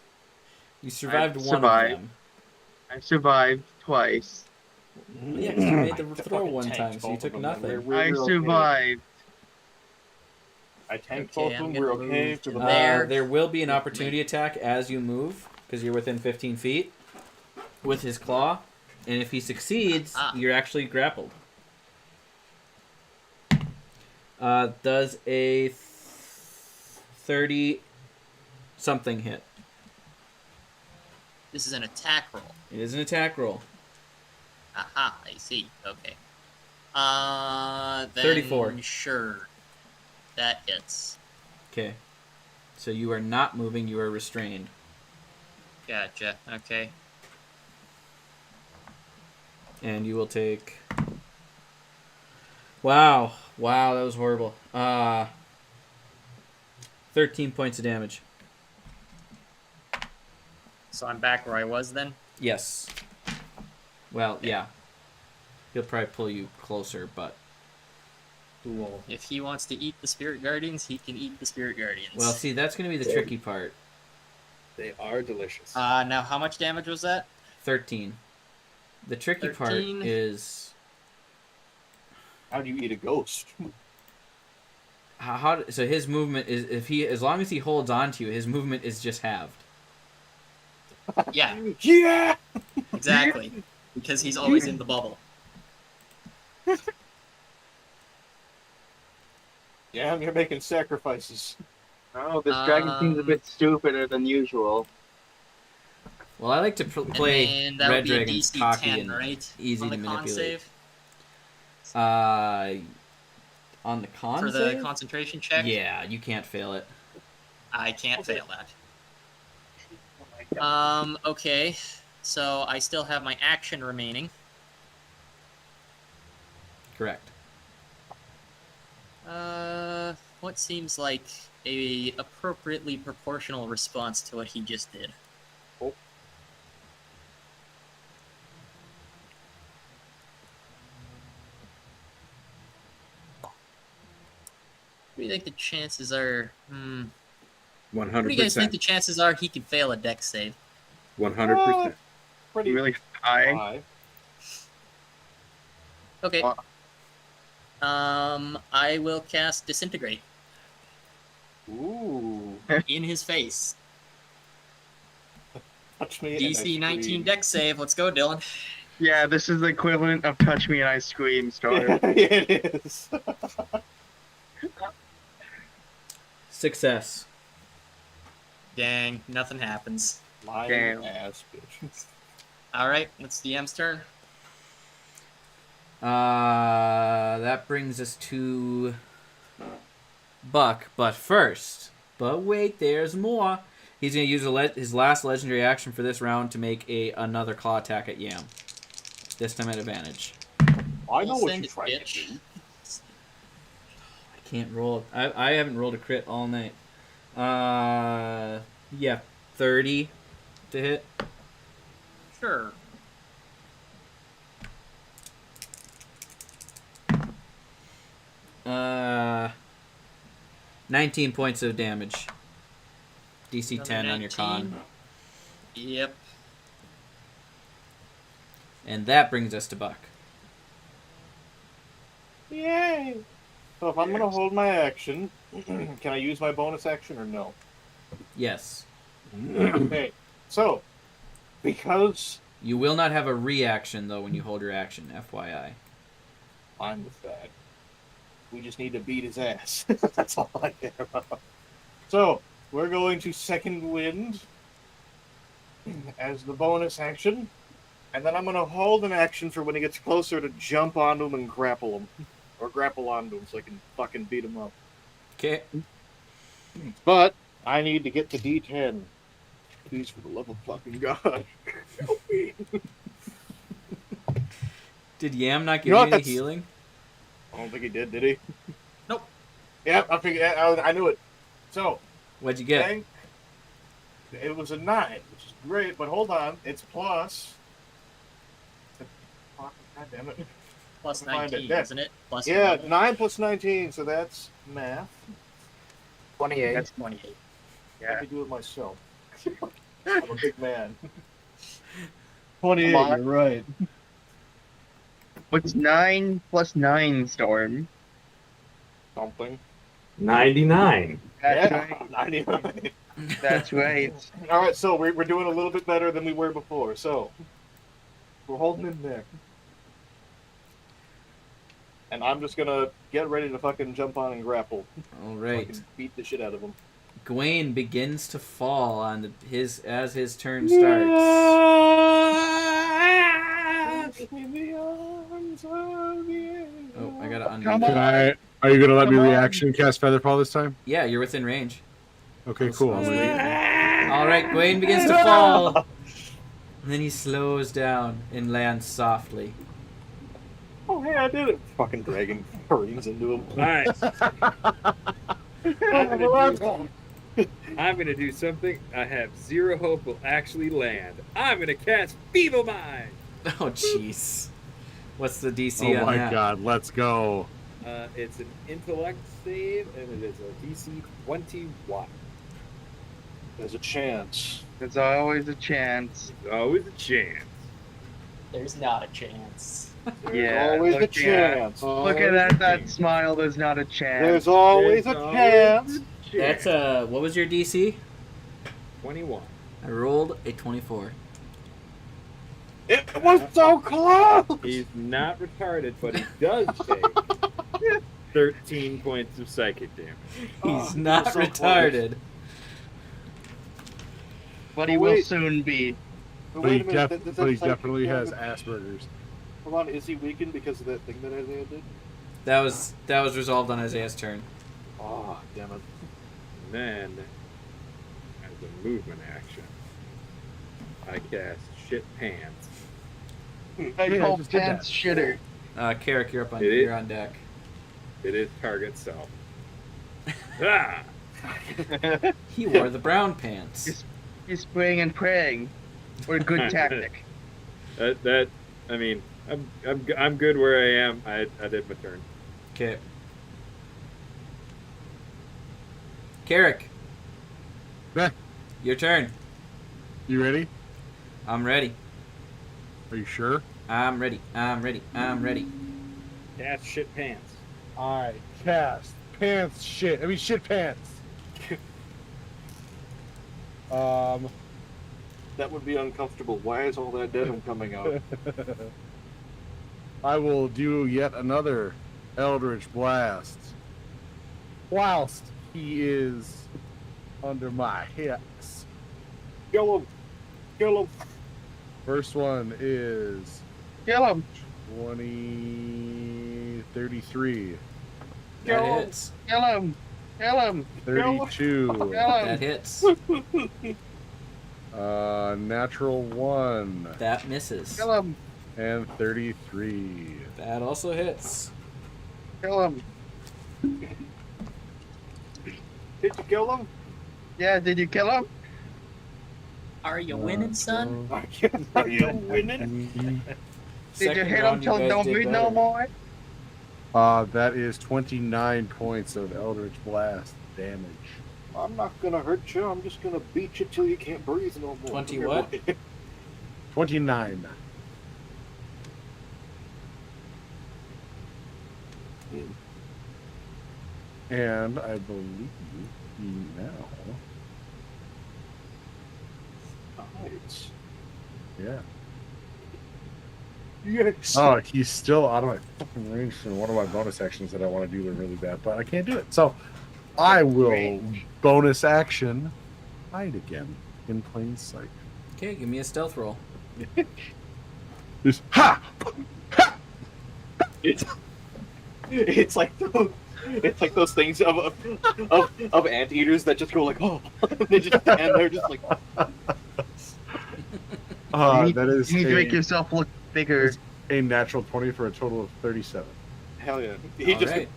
You survived I one survived. of them. I survived twice. Yeah, 'cause you made the throw one time, so you took nothing. I survived. I tanked Okay, both of I'm them. We're gonna okay move for to the there. There will be an opportunity attack as you move, because you're within 15 feet, with his claw. And if he succeeds, you're actually grappled. Does a 30-something hit. This is an attack roll. It is an attack roll. Aha, I see. Okay. Then 34. Sure. That hits. Okay. So you are not moving, you are restrained. Gotcha. Okay. And you will take... Wow. Wow, that was horrible. 13 points of damage. So I'm back where I was then? Yes. Well, yeah. He'll probably pull you closer, but... Cool. If he wants to eat the Spirit Guardians, he can eat the Spirit Guardians. Well, see, that's going to be the tricky part. They are delicious. Now how much damage was that? 13. The tricky 13. part is... How do you eat a ghost? So his movement is... as long as he holds on to you, his movement is just halved. Yeah. Yeah! Exactly. Because he's always in the bubble. Yeah, you're making sacrifices. Oh, this dragon seems a bit stupider than usual. Well, I like to play And that Red would be a Dragons DC cocky 10, and right? easy On to the con manipulate. save? On the con For the save? concentration check? Yeah, you can't fail it. I can't fail that. Okay. So I still have my action remaining. Correct. What seems like a appropriately proportional response to what he just did? Oh. What do you think the chances are? 100%. What do you guys think the chances are he could fail a dex save? 100%. Pretty Really high. Okay. I will cast Disintegrate Ooh. in his face. Touch me. DC 19 dex save. Let's go, Dylan. Yeah, this is the equivalent of Touch Me and I Scream story. It is. Success. Dang, nothing happens. My Damn. ass, bitch. All right, it's DM's turn. That brings us to Buck, but first, but wait, there's more. He's going to use his last legendary action for this round to make another claw attack at Yam. This time at advantage. I know what Send you it, tried to bitch. do. can't roll. I haven't rolled a crit all night. Yeah, 30 to hit. Sure. Uh, 19 points of damage. DC 10 on your con. Yep. And that brings us to Buck. Yay! So if I'm gonna hold my action, can I use my bonus action or no? Yes. Okay. So, because You will not have a reaction, though, when you hold your action, FYI. I'm with that, we just need to beat his ass. That's all I care about. So, we're going to second wind as the bonus action. And then I'm going to hold an action for when he gets closer to jump onto him and grapple him. Or grapple onto him so I can fucking beat him up. Okay. But I need to get to D10. Please, for the love of fucking God, help me. Did Yam not give You know you what, any that's- healing? I don't think he did he? Nope. Yeah, I figured. I knew it. So, What'd you get? thank- it was a 9, which is great, but hold on. It's plus. God damn it. Plus Find it. 19, Yeah. isn't it? Plus Yeah, 11? 9 plus 19, so that's math. 28. That's 28. I Yeah. can do it myself. I'm a big man. 28, Come on. you're right. What's 9 plus 9, Storm? Something. 99. That's Yeah, right. 99. That's right. All right, so we're doing a little bit better than we were before. So we're holding in there, and I'm just gonna get ready to fucking jump on and grapple. All right. Fucking beat the shit out of him. Gawain begins to fall on as his turn starts. In the arms of the Oh, I gotta undo Come that. Are you gonna let me Come on. reaction cast Featherfall this time? Yeah, you're within range. Okay, cool. I I'm was waiting. waiting. All right, Gawain begins to fall. And then he slows down and lands softly. Oh, hey, I did it! Fucking dragon careens into him. Nice. I'm gonna do something I have zero hope will actually land. I'm gonna cast Feeble Mind. Oh, jeez. What's the DC Oh on my that? god, let's go. It's an intellect save, and it is a DC 21. There's a chance. There's always a chance. There's always a chance. There's not a chance. There's Yeah, always a look at- chance. Look at that smile. There's not a chance. There's always There's a always chance. a chance. That's what was your DC? 21. I rolled a 24. It was so close. He's not retarded, but he does take 13 points of psychic damage. He's Oh, not so retarded. But he Oh, will wait. soon be. But he, Wait a minute. does that but he psychic definitely has damage- Asperger's. Hold on, is he weakened because of that thing that Isaiah did? That was resolved on Isaiah's turn. Oh, damn it. And then, as a movement action, I cast Shit Pants. I Yeah, call just did pants shitter. Carrick, you're up on Did it? you're on deck. It is target self. Ah! He wore the brown pants. He's praying and praying. What a good tactic. I mean, I'm good where I am. I did my turn. Okay. Carrick. Yeah. Your turn. You ready? I'm ready. Are you sure? I'm ready. I'm ready. I'm ready. Cast Shit Pants. I cast pants shit. I mean shit pants. That would be uncomfortable. Why is all that denim coming out? I will do yet another Eldritch Blast. Whilst he is under my hips. Kill him. Kill him. First one is Kill him. 33. That Go. hits. Kill him. Kill him. 32. Kill That him. hits. Natural 1. That misses. Kill him. And 33. That also hits. Kill him. Did you kill him? Yeah, did you kill him? Are you winning, son? Are you winning? Did you Second hit him round, you till guys don't did bleed no better. more? That is 29 points of Eldritch Blast damage. I'm not gonna hurt you. I'm just gonna beat you till you can't breathe no more. 20 what? 29. And I believe he now. Nice. Yeah. Yes. Oh, he's still out of my fucking range for one of my bonus actions that I want to do really bad, but I can't do it. So I will bonus action hide again in plain sight. Okay, give me a stealth roll. Just ha! It's like those things of anteaters that just go like, oh, they just stand there just like. That is You need to make yourself look bigger. a natural 20 for a total of 37. Hell yeah! He All just right.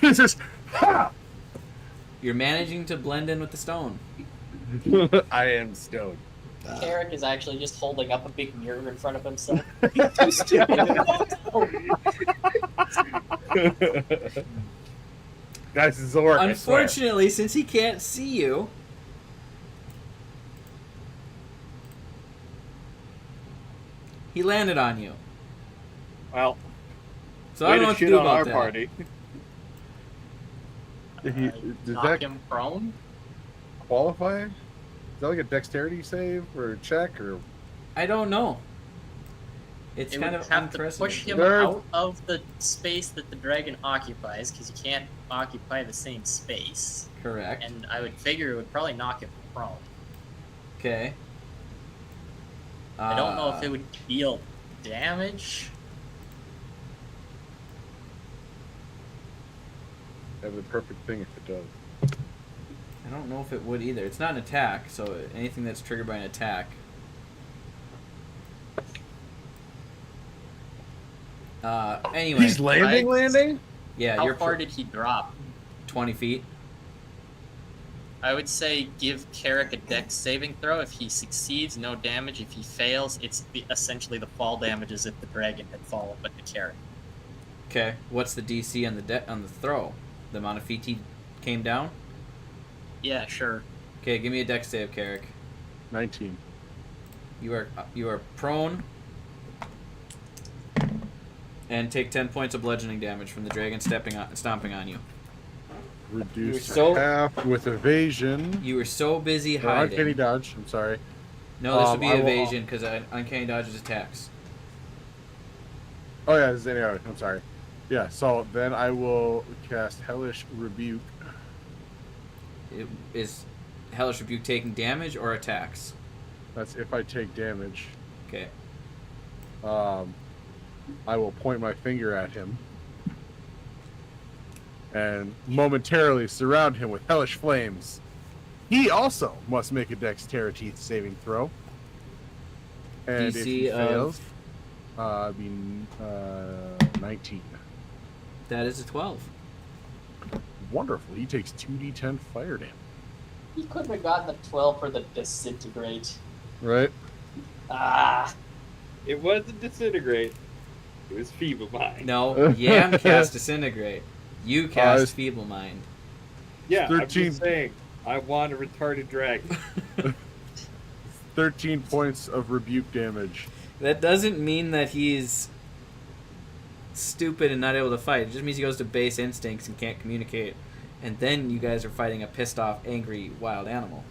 It's just ha! You're managing to blend in with the stone. I am stoned. Carrick is actually just holding up a big mirror in front of himself. Guys, it's a work. I swear. Unfortunately, since he can't see you, he landed on you. well, So I don't know what to do on about our that. party. Does Knock that him prone? qualify? Is that like a dexterity save or a check or? I don't know. It's It kind would of have to push unprecedented. him out of the space that the dragon occupies, because you can't occupy the same space. Correct. And I would figure it would probably knock him prone. Okay. I don't know if it would deal damage. Have the perfect thing if it does. I don't know if it would either. It's not an attack, so anything that's triggered by an attack. Anyway. He's landing. Yeah, How you're far did he drop? 20 feet. I would say give Carrick a dex saving throw. If he succeeds, no damage. If he fails, it's essentially the fall damage as if the dragon had fallen, but the Carrick. Okay. What's the DC on the throw? The amount of feet he came down? Yeah, sure. Okay, give me a dex save, Carrick. 19. You are prone. And take 10 points of bludgeoning damage from the dragon stomping on you. Reduce so- half with evasion. You were so busy Or uncanny hiding. dodge. I'm sorry. No, this would be I will- evasion because uncanny dodge is attacks. Oh yeah, this is any other. I'm sorry. Yeah. So then I will cast Hellish Rebuke. Is Hellish Rebuke taking damage or attacks? That's if I take damage. Okay. I will point my finger at him and momentarily surround him with hellish flames. He also must make a dexterity saving throw. And if he DC fails, of 19. that is a 12. Wonderful. He takes 2d10 fire damage. He couldn't have gotten a 12 for the disintegrate. Right? Ah. It wasn't disintegrate. It was feeble mind. No, Yam cast disintegrate. You cast it's- feeble mind. Yeah, I'm 13. just saying. I want a retarded dragon. 13 points of rebuke damage. That doesn't mean that he's stupid and not able to fight. It just means he goes to base instincts and can't communicate. And then you guys are fighting a pissed off, angry, wild animal.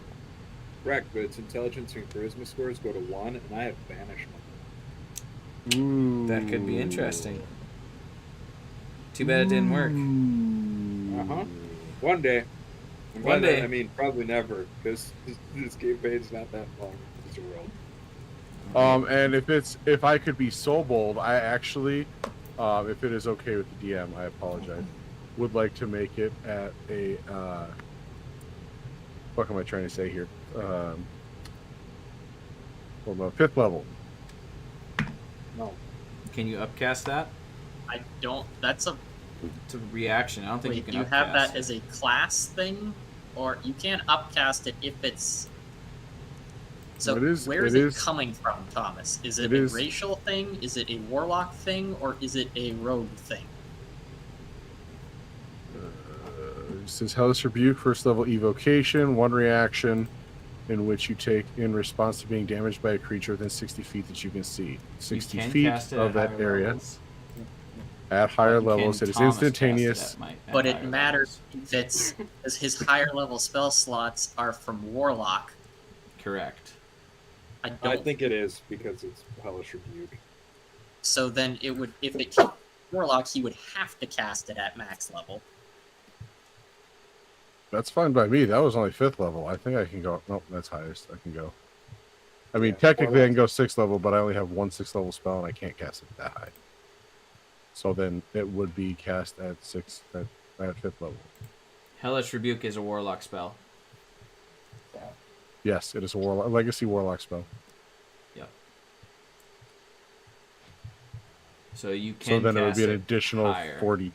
Correct, but its intelligence and charisma scores go to 1, and I have banishment. Ooh. That could be interesting. Too bad it didn't work. Uh-huh. One day. And by One day. that, I mean probably never, because this campaign's not that long. It's a world. And if I could be so bold, I actually, if it is okay with the DM, I apologize, would like to make it at a, what am I trying to say here? Hold on, 5th level. No. Can you upcast that? I don't. That's a It's a reaction. I don't think Wait, you can do you upcast. have that as a class thing? Or you can't upcast it if it's... So where is it coming from, Thomas? Is it a racial thing? Is it a warlock thing? Or is it a rogue thing? It says Hellish Rebuke, first level evocation, one reaction in which you take in response to being damaged by a creature within 60 feet that you can see. 60 feet of that area. Levels. At higher levels, it is instantaneous. But it matters if it's because his higher level spell slots are from warlock. Correct. I think it is because it's Hellish Rebuke. So then it would, if it came warlock, he would have to cast it at max level. That's fine by me. That was only 5th level. I think I can go. Nope, that's highest. I can go. I mean, technically I can go 6th level, but I only have one 6th level spell and I can't cast it that high. So then it would be cast at 5th level. Hellish Rebuke is a warlock spell. Yes, it is a legacy warlock spell. Yep. So you can. So then it would be an additional 40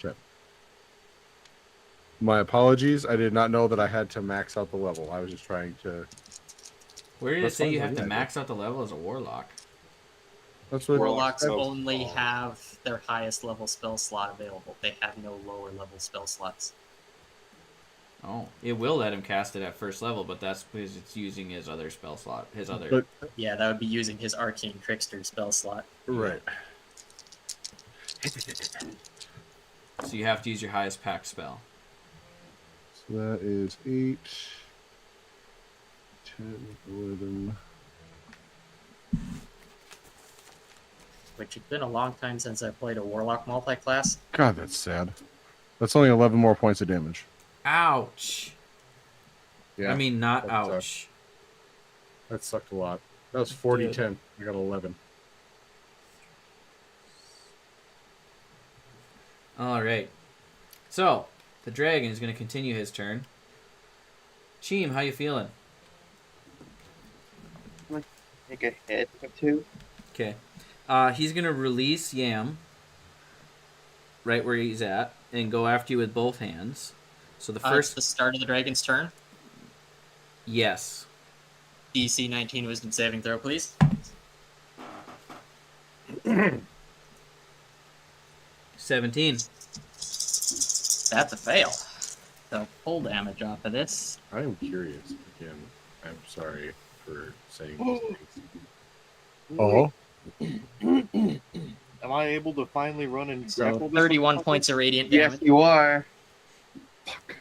My apologies. I did not know that I had to max out the level. I was just trying to. Where did it say you have to max out the level as a warlock? That's what Warlocks only have their highest level spell slot available. They have no lower level spell slots. Oh, it will let him cast it at first level, but that's because it's using his other spell slot. Yeah, that would be using his Arcane Trickster spell slot. Right. So you have to use your highest pack spell. So that is 8, 10, 11. Which it's been a long time since I played a Warlock multi-class. God, that's sad. That's only 11 more points of damage. Ouch. Yeah. I mean, not ouch. That sucked a lot. That was 40-10. I got 11. All right. So, the dragon is going to continue his turn. Cheem, how you feeling? Take a hit or two. Okay. He's going to release Yam right where he's at and go after you with both hands. So the first... It's the start of the dragon's turn? Yes. DC 19 wisdom saving throw, please. 17. That's a fail. So full damage off of this. I am curious. Again, I'm sorry for saying these things. Oh? Am I able to finally run and grapple this 31 points of radiant damage. Yes, you are. Fuck.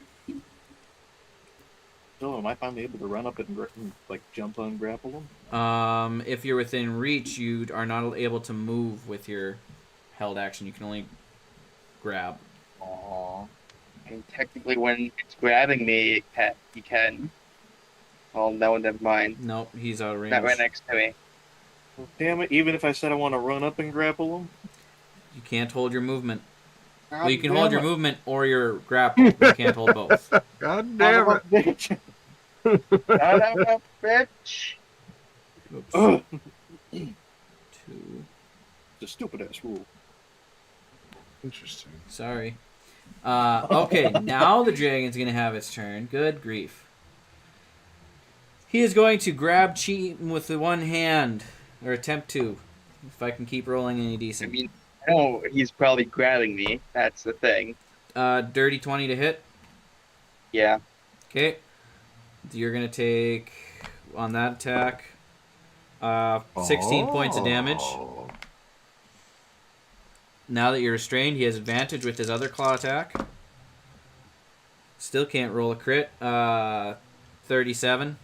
So am I finally able to run up and like jump on grapple them? If you're within reach, you are not able to move with your held action. You can only grab. Aww. And technically, when it's grabbing me, you can. Oh, no, never mind. Nope, he's out of range. Not right next to me. Well, damn it, even if I said I want to run up and grapple them? You can't hold your movement. God Well, you can hold your movement or your grapple. You can't hold both. God damn it. Bitch. Son of a bitch. Oops. 2. It's a stupid ass rule. Interesting. Sorry. Okay, now the dragon's going to have its turn. Good grief. He is going to grab Cheem with the one hand. Or attempt to. If I can keep rolling any decent. I mean, I know he's probably grabbing me. That's the thing. Dirty 20 to hit. Yeah. Okay. You're going to take, on that attack, 16 points of damage. Now that you're restrained, he has advantage with his other claw attack. Still can't roll a crit. 37.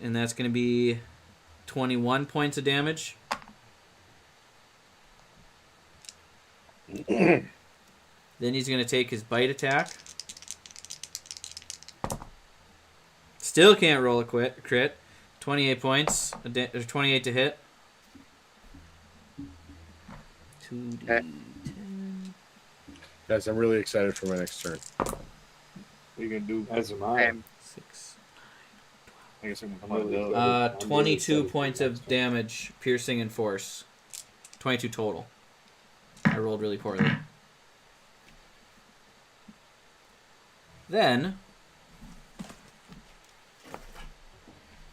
And that's going to be 21 points of damage. Then he's going to take his bite attack. Still can't roll a crit. 28 points. 28 to hit. 2d10. Guys, I'm really excited for my next turn. What are you going to do? As am I. 6. I guess I'm really 22 points of damage, piercing and force. 22 total. I rolled really poorly. Then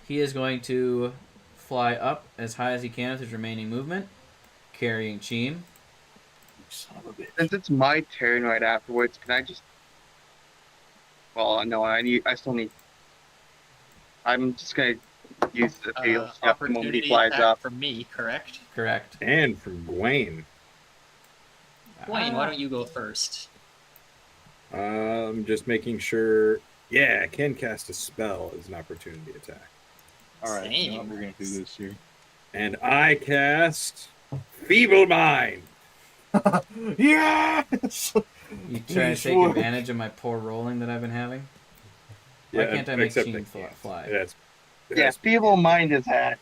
he is going to fly up as high as he can with his remaining movement, carrying Cheem. Son of a bitch. Since it's my turn right afterwards, can I just? Well, no, I still need. I'm just gonna use the field stuff the moment he Opportunity flies attack up. from me, correct? Correct. And from Gwaine. Wayne, why don't you go first? Just making sure. Yeah, I can cast a spell as an opportunity attack. All right, Same. now we're gonna do this here. And I cast Feeble Mind. Yes! You trying to take advantage of my poor rolling that I've been having? Why can't I make except Cheem I can't. fly? Yeah, feeble mind is that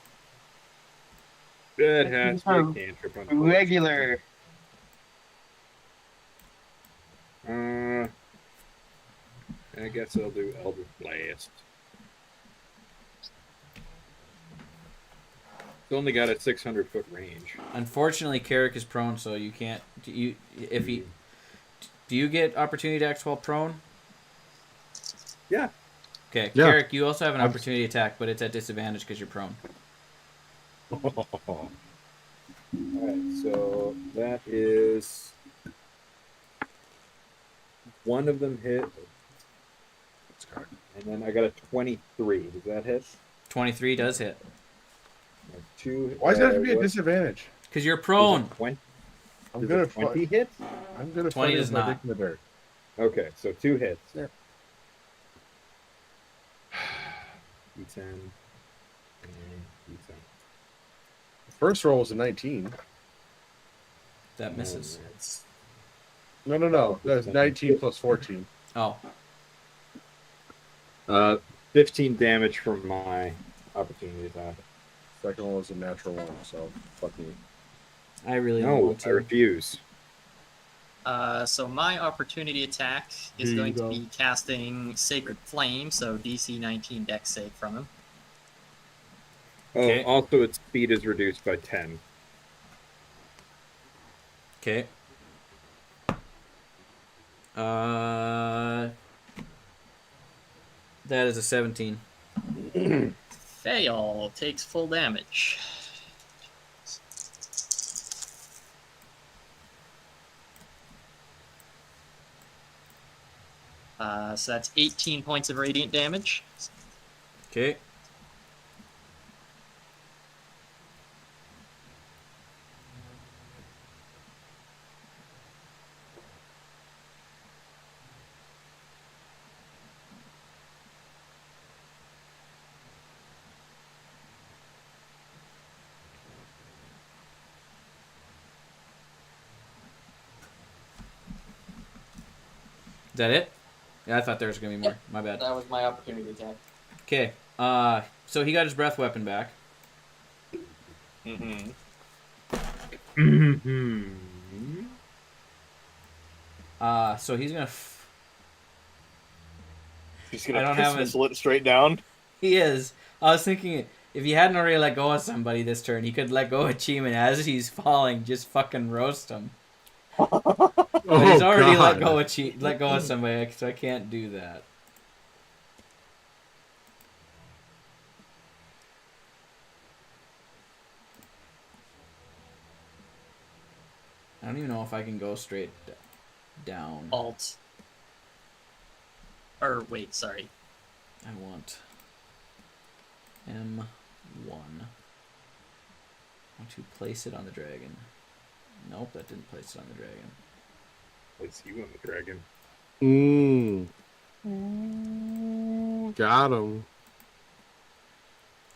It has to be a cantrip. Unfortunately. regular. I guess I'll do Eldritch Blast. It's only got a 600-foot range. Unfortunately, Carrick is prone, so you can't. Do you get opportunity attacks while prone? Yeah. Okay, Yeah. Carrick, you also have an opportunity attack, but it's at disadvantage because you're prone. Alright, so that is one of them hit, and then I got a 23. Does that hit? 23 does hit. Two. Why does it have to be a disadvantage? Because you're prone. 20, I'm gonna 20 hit? I'm gonna 20 find does my not. dick in the dirt. Okay, so 2 hits. Yeah. D10 and D10. The first roll was a 19. That misses. No. That's 19 plus 14. Oh. 15 damage from my opportunity attack. Second one was a natural one, so fuck me. I really don't No, want I to. refuse. So my opportunity attack is Here you going to go. be casting Sacred Flame, so DC 19 Dex save from him. Oh, Okay. also its speed is reduced by 10. Okay. That is a 17. Fail takes full damage. So that's 18 points of radiant damage. Okay. Is that it? Yeah, I thought there was going to be more. My bad. That was my opportunity attack. Okay. So he got his breath weapon back. Mm-hmm. So he's going to... He's I don't gonna have missile it straight down. He is. I was thinking if he hadn't already let go of somebody this turn, he could let go of Cheeman as he's falling, just fucking roast him. But he's already let go of somebody, so I can't do that. I don't even know if I can go straight down. Alt. Or wait, sorry. I want M1. I want to place it on the dragon. Nope, that didn't place it on the dragon. Place you on the dragon. Got him.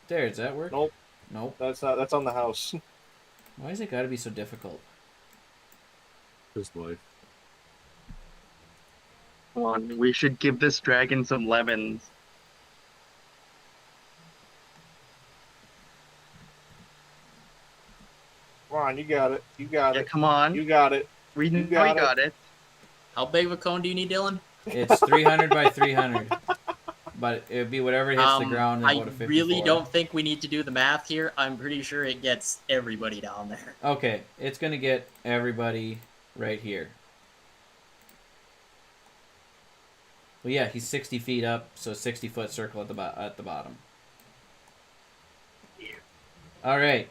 There, does that work? Nope. Nope. That's on the house. Why is it gotta be so difficult? His life. Come on, we should give this dragon some lemons. Come on, you got it. You got Yeah, it. come on. You got it. We you know got you it. got it. How big of a cone do you need, Dylan? It's 300 by 300. But it would be whatever hits the ground and I go to 54. really don't think we need to do the math here. I'm pretty sure it gets everybody down there. Okay, it's gonna get everybody right here. Well, yeah, he's 60 feet up, so 60-foot circle at the bottom. All right.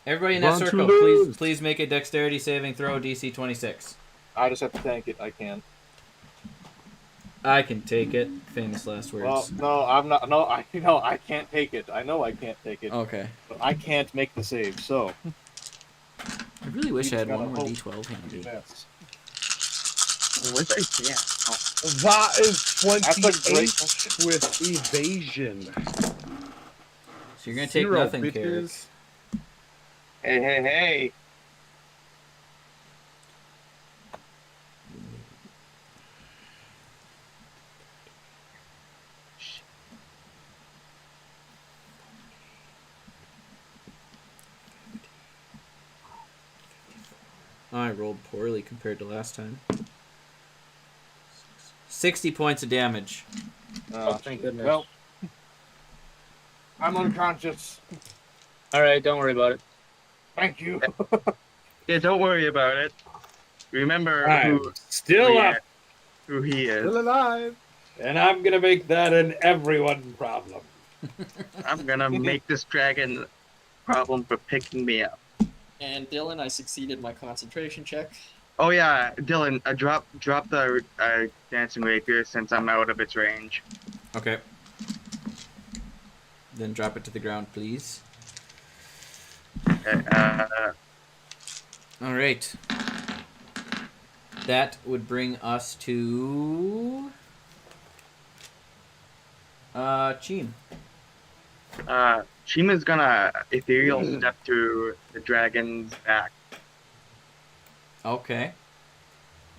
Everybody in that circle, please make a dexterity saving throw, DC 26. I just have to tank it. I can't. I can take it. Famous last words. Well, no, I'm not. No, I can't take it. I know I can't take it. Okay. But I can't make the save. So. I really wish I had one more D12 handy. Yes. What's I can't? That is 28 question. with evasion. So you're gonna take nothing, Carrick. Hey. I rolled poorly compared to last time. 60 points of damage. Oh, thank goodness. Well, I'm unconscious. All right, don't worry about it. Thank you. Yeah, don't worry about it. Remember I'm who still up, who he is. Still alive. and I'm gonna make that an everyone problem. I'm gonna make this dragon problem for picking me up. And Dylan, I succeeded my concentration check. Oh yeah, Dylan, drop the dancing rapier since I'm out of its range. Okay. Then drop it to the ground, please. All right. That would bring us to Cheem. Shima's gonna ethereal step to the dragon's back, Okay.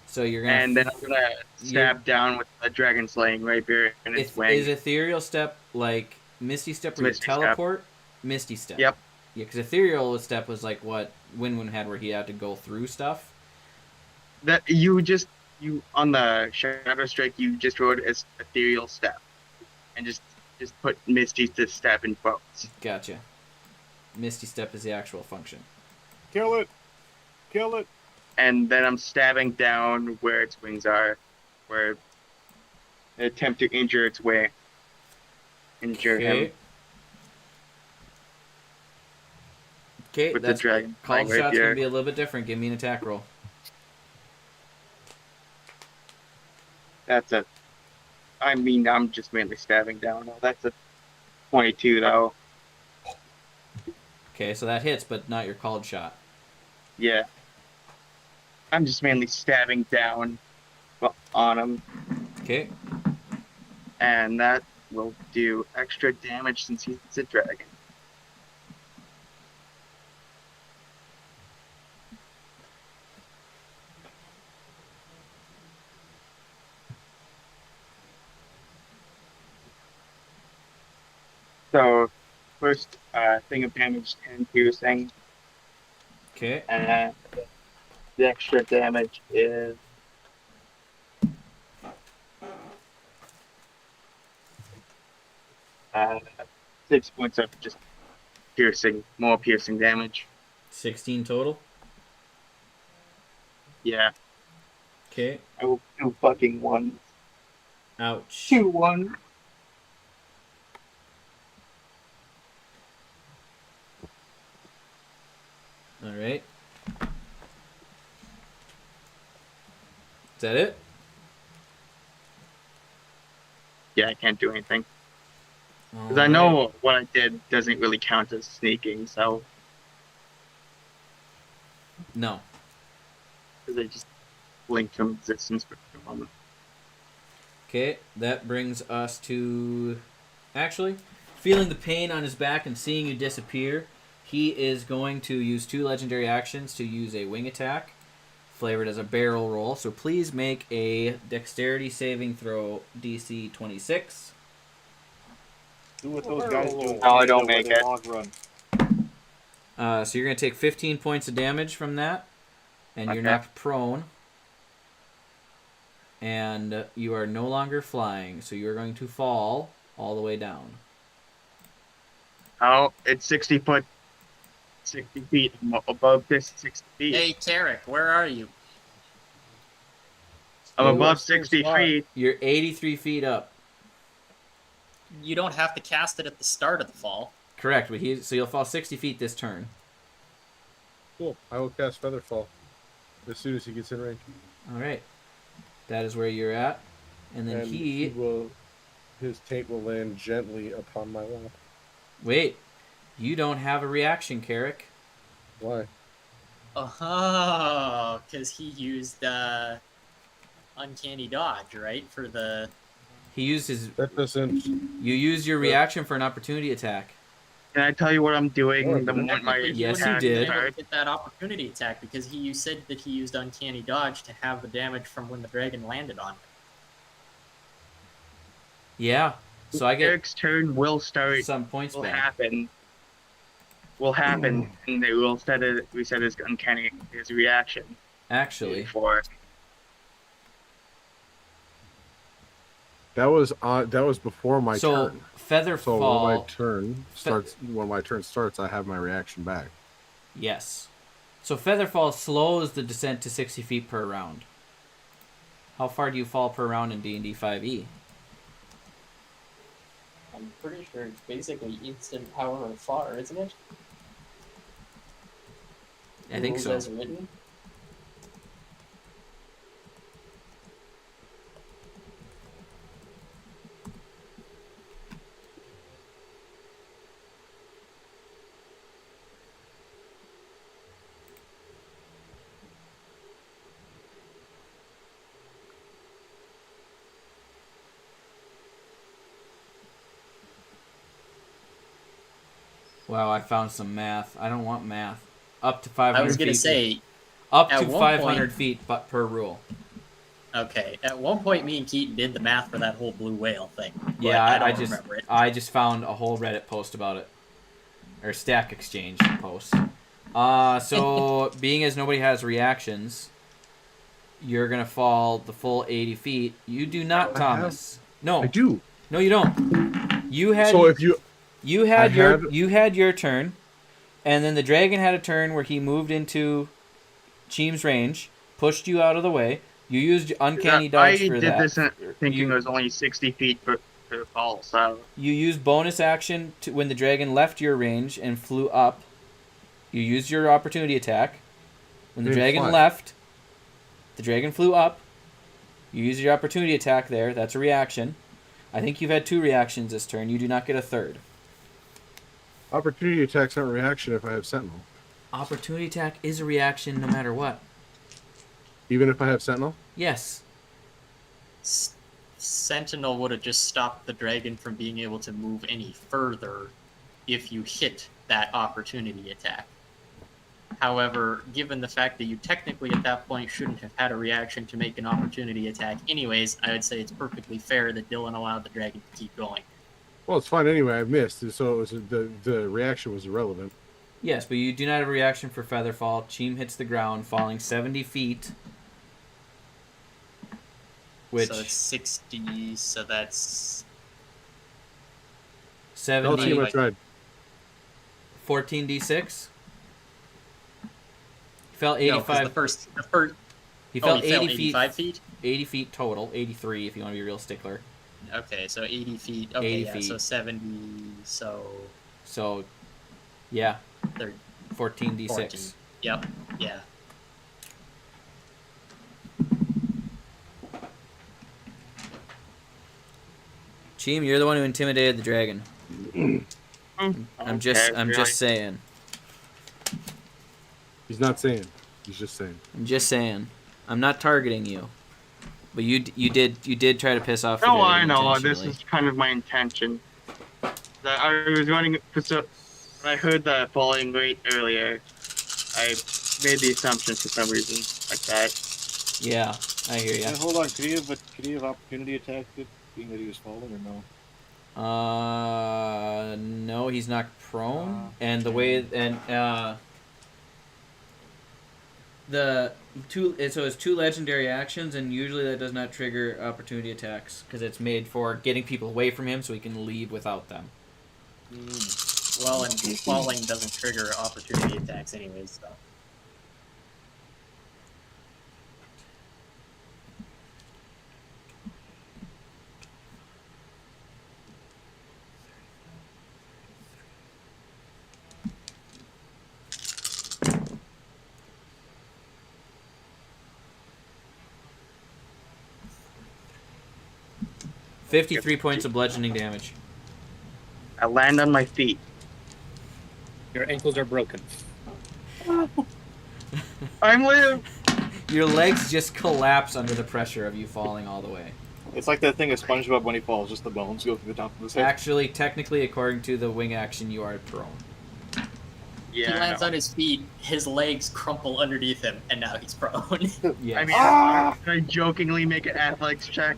So you're gonna and then I'm gonna stab down with the dragon slaying rapier in its wing. Is ethereal step like Misty Step where you Misty Step. teleport? Misty Step. Yep. Yeah, because ethereal step was like what Win had, where he had to go through stuff. That you on the shadow strike you just wrote as ethereal step, and just put Misty to step in quotes. Gotcha. Misty Step is the actual function. Kill it. And then I'm stabbing down where its wings are, where I attempt to injure its way. Injure him Okay, with the that's dragon. called flying shot's rapier. gonna be a little bit different. Give me an attack roll. That's a. I mean, I'm just mainly stabbing down. Oh, that's a 22 though. Okay, so that hits, but not your called shot. Yeah. I'm just mainly stabbing down on him, Okay. and that will do extra damage since he's a dragon. So, first thing of damage, 10 piercing, Okay. and the extra damage is 6 points of just more piercing damage. 16 total. Yeah, Okay. I will do fucking 1. Ouch. 2-1. All right. Is that it? Yeah, I can't do anything. Because All I right. know what I did doesn't really count as sneaking, so. No. Because I just blinked from existence for a moment. Okay, that brings us to... Actually, feeling the pain on his back and seeing you disappear, he is going to use 2 legendary actions to use a wing attack, flavored as a barrel roll. So please make a dexterity saving throw, DC 26. Do what those guys do. No, I don't make it. Log run. So you're going to take 15 points of damage from that, and you're Okay. knocked prone. And you are no longer flying, so you are going to fall all the way down. Oh, it's 60 feet above this 60 feet. Hey, Tarek, where are you? I'm You're- above 60 feet. You're 83 feet up. You don't have to cast it at the start of the fall. Correct, but so you'll fall 60 feet this turn. Cool. I will cast Featherfall as soon as he gets in range. All right. That is where you're at. And then his taint will land gently upon my lap. Wait. You don't have a reaction, Carrick. Why? Oh, because he used Uncanny Dodge, right? For the... He used his... That doesn't... You use your reaction for an opportunity attack. Can I tell you what I'm doing the moment my Yes, you attack did. starts? Get that opportunity attack because you said that he used Uncanny Dodge to have the damage from when the dragon landed on him. Yeah. So I get Eric's turn will start. some points Will back. happen. Will happen, and they will we said his uncanny his reaction Actually. for. That was before my So turn. Featherfall. So when my turn starts, I have my reaction back. Yes. So Featherfall slows the descent to 60 feet per round. How far do you fall per round in D&D 5e? I'm pretty sure it's basically instant power of far, isn't it? I think Rules so. as written. Wow, I found some math. I don't want math. Up to 500 feet. I was gonna say, up at to one 500 point- feet, but per rule. okay, at one point me and Keaton did the math for that whole blue whale thing. But Yeah, I I don't just remember it. I just found a whole Reddit post about it, or Stack Exchange post. So being as nobody has reactions, you're gonna fall the full 80 feet. You do not, Thomas. No, I do. no, you don't. You had So if you you had you had your turn, and then the dragon had a turn where he moved into Cheem's range, pushed you out of the way. You used uncanny dodge I for did that. this thinking it was only 60 feet for the fall, so. You used bonus action to when the dragon left your range and flew up. You used your opportunity attack. When the Didn't dragon fly. left, the dragon flew up. You used your opportunity attack there. That's a reaction. I think you've had 2 reactions this turn. You do not get a third. opportunity attack's not reaction if I have Sentinel. Opportunity attack is a reaction no matter what. Even if I have Sentinel? Yes. Sentinel would have just stopped the dragon from being able to move any further if you hit that opportunity attack. However, given the fact that you technically at that point shouldn't have had a reaction to make an opportunity attack anyways, I would say it's perfectly fair that Dylan allowed the dragon to keep going. Well, it's fine anyway. I missed, so it was the reaction was irrelevant. Yes, but you do not have a reaction for Featherfall. Cheem hits the ground, falling 70 feet. Which So it's 60, so that's... 70, Tell Team I tried. 14d6. He fell No, 'cause 85. the first He fell he fell 80 feet. 85 feet? 80 feet total. 83 if you want to be a real stickler. Okay, so 80 feet. Okay, 80 yeah, feet. so 70, so... So, yeah. Third, 14d6. 14. Yep, yeah. Cheem, you're the one who intimidated the dragon. I'm just saying. He's not saying. He's just saying. I'm just saying. I'm not targeting you. But you did try to piss off the No, dragon I know. This intentionally. is kind of my intention. I was running. So when I heard the falling rate earlier, I made the assumption for some reason like that. Yeah, I hear ya. Hold on, could he have opportunity attacked it, being that he was falling, or no? No, he's not prone. And the way it's 2 legendary actions, and usually that does not trigger opportunity attacks because it's made for getting people away from him so he can leave without them. Well, and falling doesn't trigger opportunity attacks anyways, so... 53 points of bludgeoning damage. I land on my feet. Your ankles are broken. I'm live. Your legs just collapse under the pressure of you falling all the way. It's like that thing of SpongeBob when he falls, just the bones go through the top of his head. Actually, technically, according to the wing action, you are prone. Yeah, He lands on his feet, his legs crumple underneath him, and now he's prone. Yes. I mean, can I jokingly make an athletics check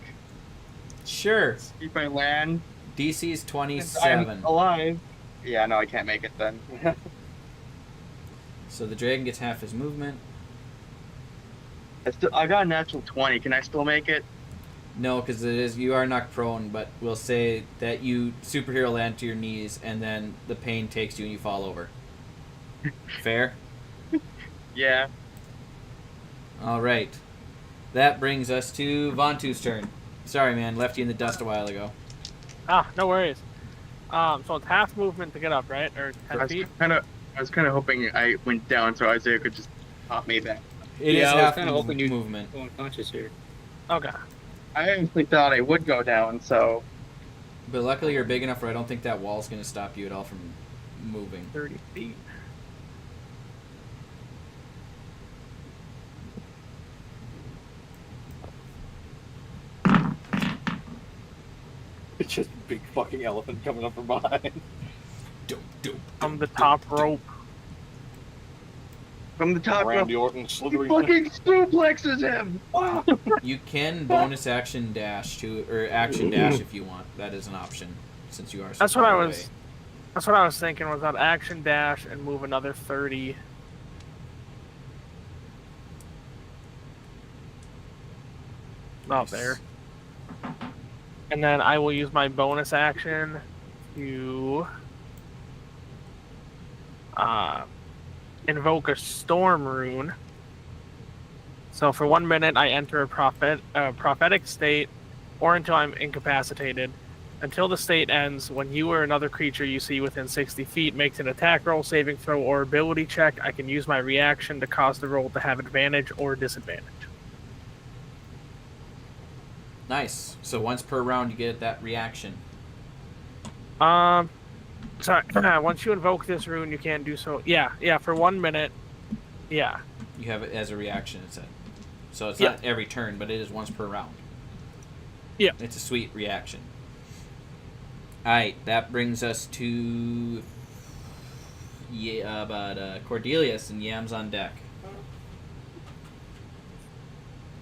Sure. if I land? DC is Since 27. I'm alive. Yeah, no, I can't make it then. So the dragon gets half his movement. I got a natural 20. Can I still make it? No, because you are knocked prone, but we'll say that you superhero land to your knees, and then the pain takes you and you fall over. Fair? Yeah. All right. That brings us to Vontu's turn. Sorry, man. Left you in the dust a while ago. Ah, no worries. So it's half movement to get up, right? Or 10 feet? I was kind of hoping I went down so Isaiah could just pop me back. It is I was half kind of hoping you movement. go unconscious here. Okay. I honestly thought I would go down, so But luckily you're big enough where I don't think that wall's going to stop you at all from moving. 30 feet. It's just a big fucking elephant coming up from behind. From the top rope. from the top rope, Randy Orton he slithering. fucking suplexes him. Wow. You can bonus action dash or action dash if you want. That is an option since you are so That's what far I away. was. That's what I was thinking. Was that action dash and move another 30. Not Nice. there. And then I will use my bonus action to invoke a storm rune. So for 1 minute, I enter a prophetic state, or until I'm incapacitated. Until the state ends, when you or another creature you see within 60 feet makes an attack roll, saving throw, or ability check, I can use my reaction to cause the roll to have advantage or disadvantage. Nice. So once per round, you get that reaction. Sorry. Once you invoke this rune, you can't do so. Yeah. For 1 minute. Yeah. You have it as a reaction, it said. So it's Yeah. not every turn, but it is once per round. Yeah. It's a sweet reaction. Alright, that brings us to Cordelius and Yams on deck.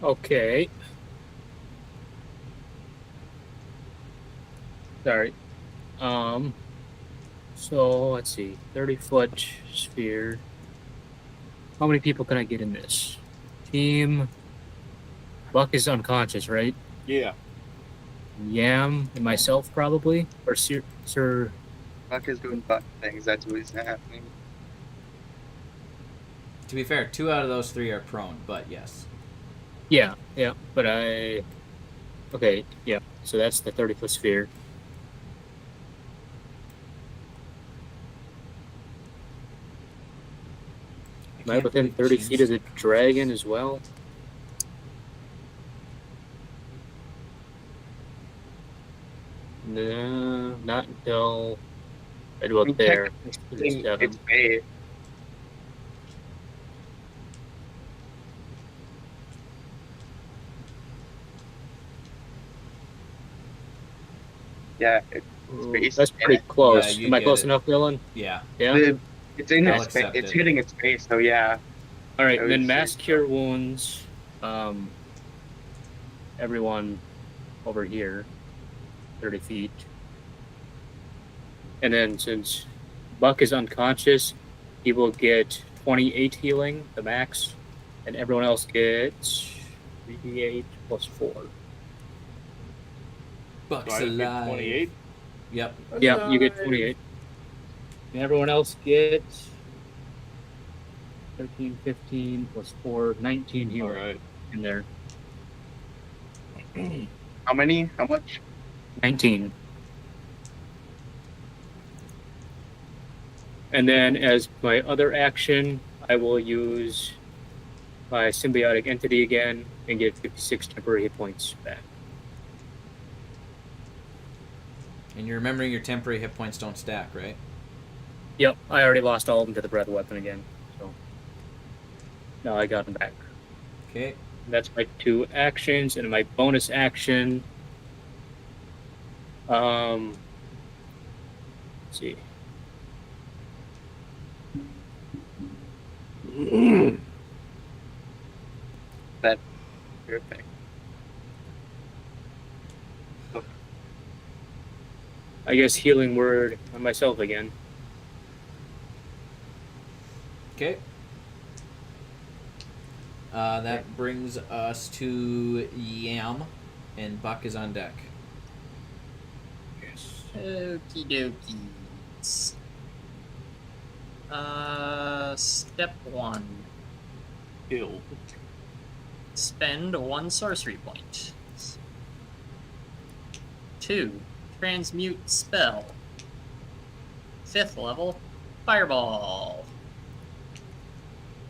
Okay. Sorry. So let's see. 30-foot sphere. How many people can I get in this? Team. Buck is unconscious, right? Yeah. Yam and myself probably, or Sir. Buck is doing buck things. That's what is happening. To be fair, 2 out of those 3 are prone, but yes. Yeah. But okay, yeah. So that's the 30-foot sphere. Am I within 30 feet of the dragon as well? No, not until right about there. It's bait. Yeah, it's based. That's pretty close. Yeah, you Am I get close it. enough, Dylan? Yeah. Yeah. It's in I'll its face. accept It's it. hitting its face. So yeah. All right, I and then would say mass so. cure wounds. Everyone over here, 30 feet. And then since Buck is unconscious, he will get 28 healing, the max, and everyone else gets 3d8 plus 4. Buck's So I get alive. 28. Yep. Yeah, you get 28. And everyone else gets 13, 15 plus 4, 19 healing All right. in there. How many? How much? 19. And then as my other action, I will use my symbiotic entity again and get 56 temporary hit points back. And you're remembering your temporary hit points don't stack, right? Yep, I already lost all of them to the breath weapon again. So now I got them back. Okay. That's my 2 actions, and my bonus action. Let's see. That's perfect. I guess healing word on myself again. Okay. That brings us to Yam, and Buck is on deck. Yes. Okie dokies. Step 1. Kill. Spend 1 sorcery point. 2. Transmute spell. 5th level. Fireball.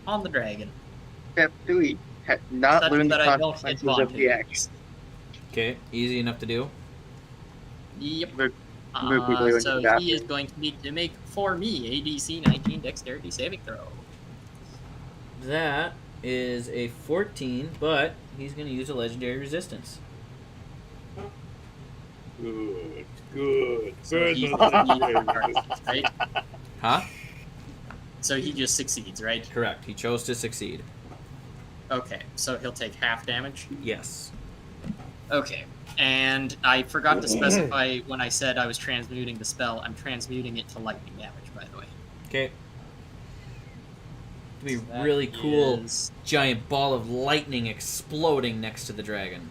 On the dragon. Step 3. Not Such learn the that I don't hit consequences of the action. Vontae's. Okay, easy enough to do. Yep. Move quickly when So you adapt he is it. going to need to make, for me, a DC 19 dexterity saving throw. That is a 14, but he's going to use a legendary resistance. Good. Good. So Good. he, right? Huh? So he just succeeds, right? Correct. He chose to succeed. Okay, so he'll take half damage. Yes. Okay, and I forgot to specify when I said I was transmuting the spell. I'm transmuting it to lightning damage, by the way. Okay. It'd be That really cool. is- Giant ball of lightning exploding next to the dragon.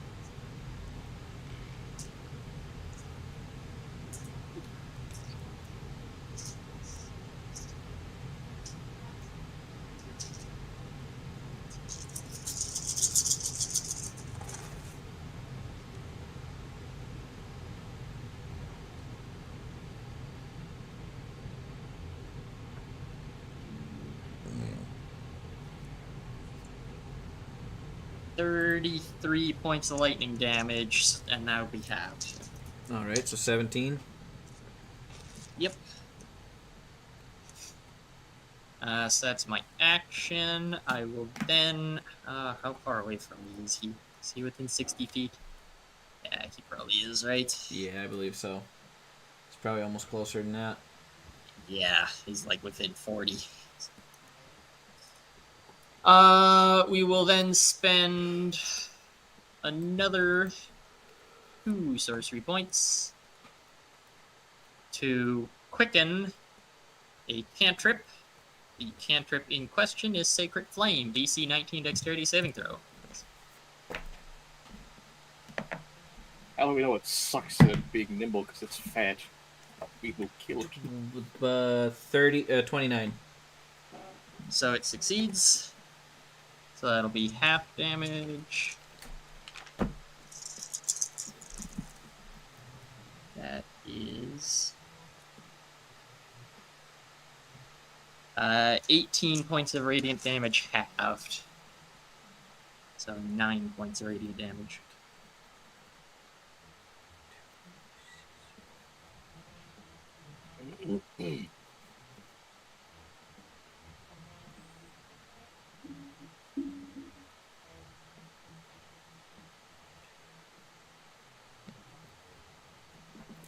$33 points of lightning damage, and that'll be halved. Alright, so 17. Yep. So that's my action. I will then... how far away from me is he? Is he within 60 feet? Yeah, he probably is, right? Yeah, I believe so. It's probably almost closer than that. Yeah, he's like within 40. We will then spend another 2 sorcery points to quicken a cantrip. The cantrip in question is Sacred Flame, DC 19 Dexterity saving throw. I don't even know it sucks at being nimble because it's fat. We will kill it. 29. So it succeeds. So that'll be half damage. That is 18 points of radiant damage halved. So 9 points of radiant damage.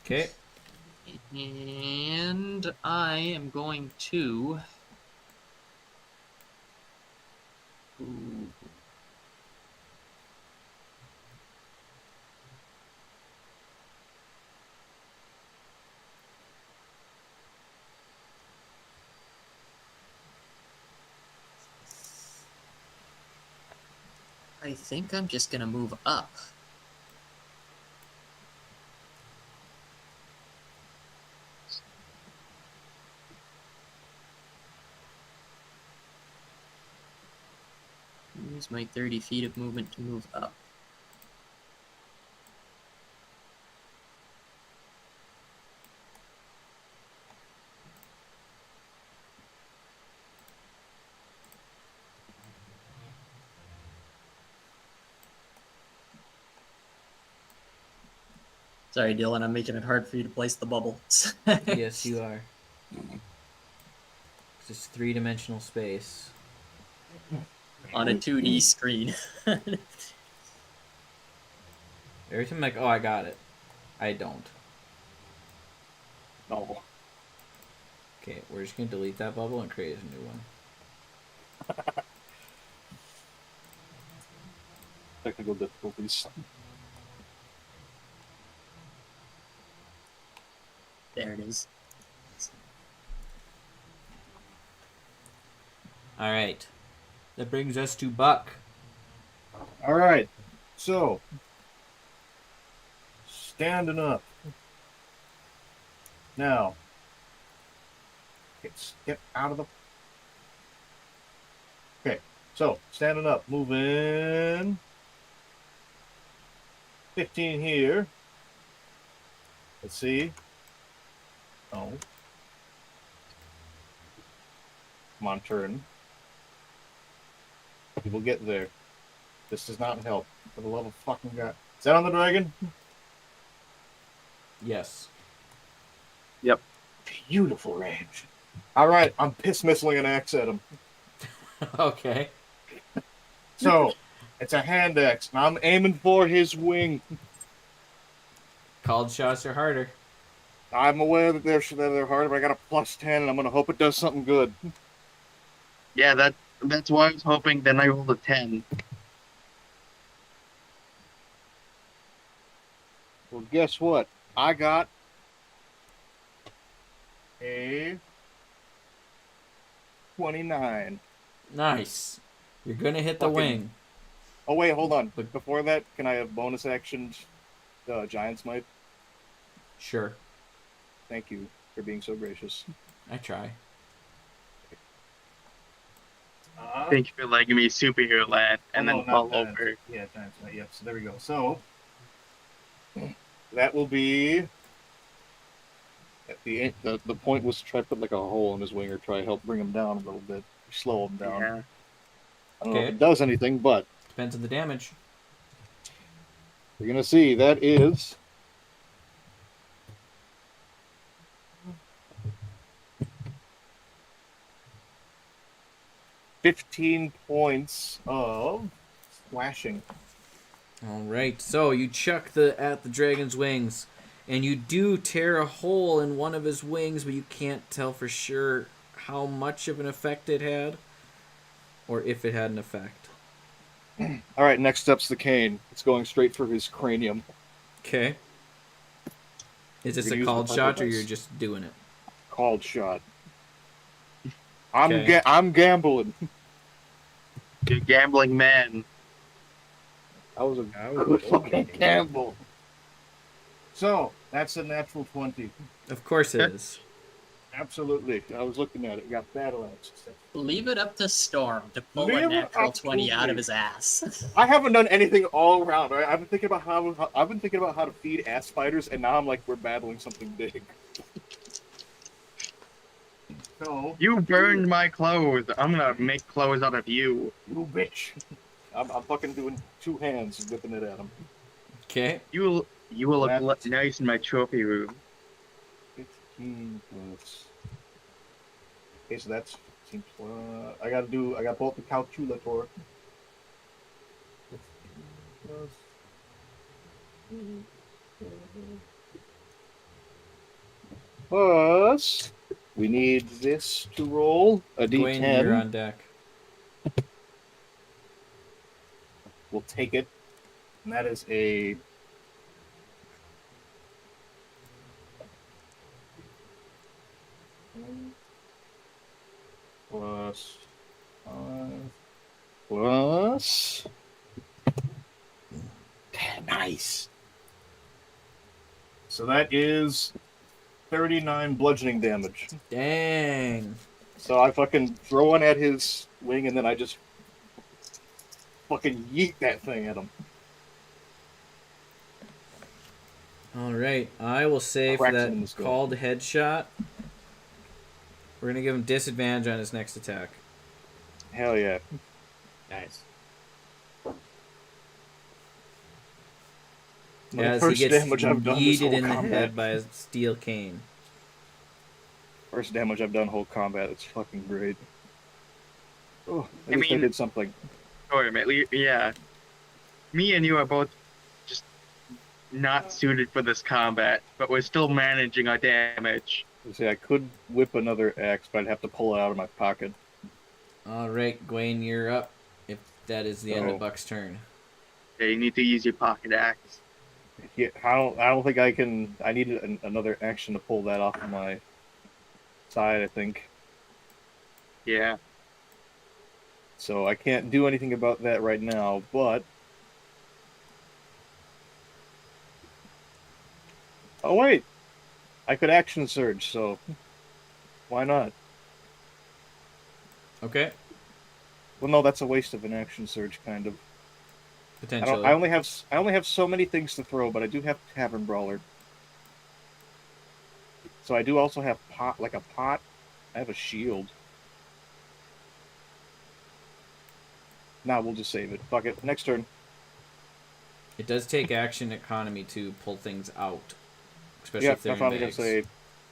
Okay. And I am going to... Ooh. I think I'm just gonna move up. Use my 30 feet of movement to move up. Sorry, Dylan, I'm making it hard for you to place the bubble. Yes, you are. It's just 3-dimensional space. On a 2D screen. Every time I'm like, oh, I got it. I don't. No. Okay, we're just going to delete that bubble and create a new one. Technical difficulties. There it is. All right. That brings us to Buck. All right. So, standing up. Now, get out of the. Okay. So, standing up, moving. 15 here. Let's see. Oh. Come on, turn. We will get there. This does not help. For the love of fucking God. Is that on the dragon? Yes. Yep. Beautiful range. All right, I'm piss missiling an axe at him. Okay. So, it's a hand axe, and I'm aiming for his wing. Called shots are harder. I'm aware that they're hard, but I got a +10, and I'm gonna hope it does something good. Yeah, that's why I was hoping. Then I rolled a 10. Well, guess what? I got a 29. Nice. You're going to hit the Fucking- wing. Oh wait, hold on. But before that, can I have bonus actions? Giant Smite. Sure. Thank you for being so gracious. I try. Thank you for letting me superhero land and no, then not fall that. over. Yeah, Giant Smite. Yep. So there we go. So that will be. At the point was to try to put like a hole in his wing or try to help bring him down a little bit, slow him down. Yeah. I don't know if it does anything, but Depends on the damage. you're gonna see that is 15 points of slashing. All right. So you chuck at the dragon's wings, and you do tear a hole in one of his wings, but you can't tell for sure how much of an effect it had, or if it had an effect. All right, next up's the cane. It's going straight for his cranium. Okay. Is this You're a gonna called use the shot, or purple you're dice. just doing it? Called shot. Okay. I'm gambling. You're a gambling man. That was a good fucking gamble. So that's a natural 20. Of course it is. Absolutely. I was looking at it. Got battle axe. Leave it up to Storm to pull Leave a it natural up to 20 out me. of his ass. I haven't done anything all around. Right? I've been thinking about how to feed ass spiders, and now I'm like we're battling something big. So You burned my clothes. I'm gonna make clothes out of you. you bitch. I'm fucking doing two hands whipping it at him. Okay. You will look nice in my trophy room. 15 plus. Okay, so that's 15 plus. I got both the calculator. 15 plus. We need this to roll a Dwayne, you're d10. on deck. We'll take it. And that is a. Plus 5 plus. Nice. So that is 39 bludgeoning damage. Dang. So I fucking throw one at his wing and then I just fucking yeet that thing at him. All right. I will say for Cracks him in the that skull. called headshot, we're going to give him disadvantage on his next attack. Hell yeah. Nice. as he first gets damage I've done this yeeted whole in the combat. head by a steel cane. First damage I've done whole combat. It's fucking great. Oh, at I least I mean- did something. Wait a minute. Yeah. Me and you are both just not suited for this combat, but we're still managing our damage. See, I could whip another axe, but I'd have to pull it out of my pocket. All right, Gwen, you're up. If that is the end of Oh. Buck's turn. Yeah, you need to use your pocket axe. Yeah, I don't think I can. I need another action to pull that off of my side, I think. Yeah. So I can't do anything about that right now, but... Oh, wait! I could action surge, so... Why not? Okay, Well, no, that's a waste of an action surge, kind of. potentially. I only have so many things to throw, but I do have Tavern Brawler. So I do also have pot. I have a shield. Nah, we'll just save it. Fuck it. Next turn. It does take action economy to pull things out, especially Yeah, if they're that's what I'm in gonna bags. say.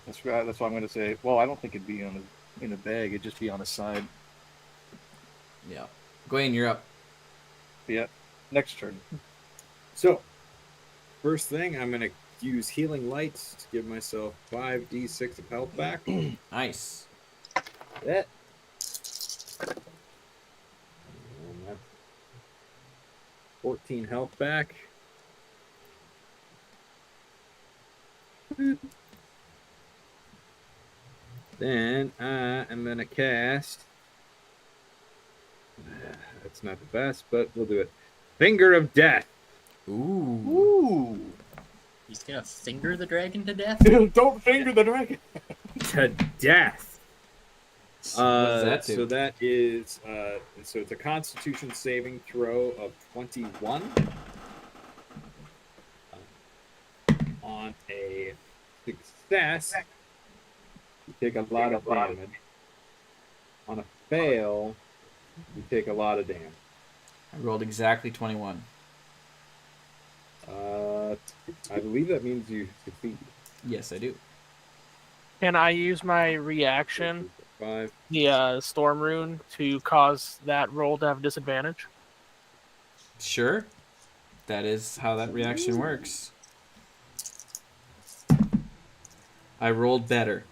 That's what I'm gonna say. Well, I don't think it'd be in a bag. It'd just be on a side. Yeah, Gwen, you're up. Yeah. Next turn. So, first thing, I'm gonna use Healing Lights to give myself 5d6 of health back. Nice. That. 14 health back. Then I am gonna cast. That's not the best, but we'll do it. Finger of Death. Ooh. Ooh. He's gonna finger the dragon to death? Don't finger the dragon. To death. What does that do? So that is so it's a Constitution saving throw of 21. On a success, you take a lot of damage. On a fail, you take a lot of damage. I rolled exactly 21. I believe that means you succeed. Yes, I do. Can I use my reaction, 5. the Storm Rune, to cause that roll to have disadvantage? Sure. That is how that reaction works. I rolled better.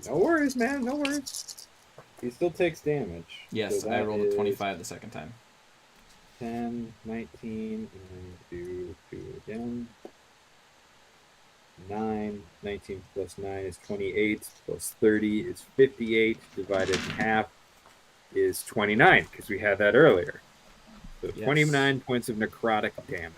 No worries, man. No worries. He still takes damage. Yes, So I that rolled a is 25 the second time. 10, 19, and then do 2 again. 9, 19 plus 9 is 28, plus 30 is 58, divided in half is 29, because we had that earlier. So Yes. 29 points of necrotic damage.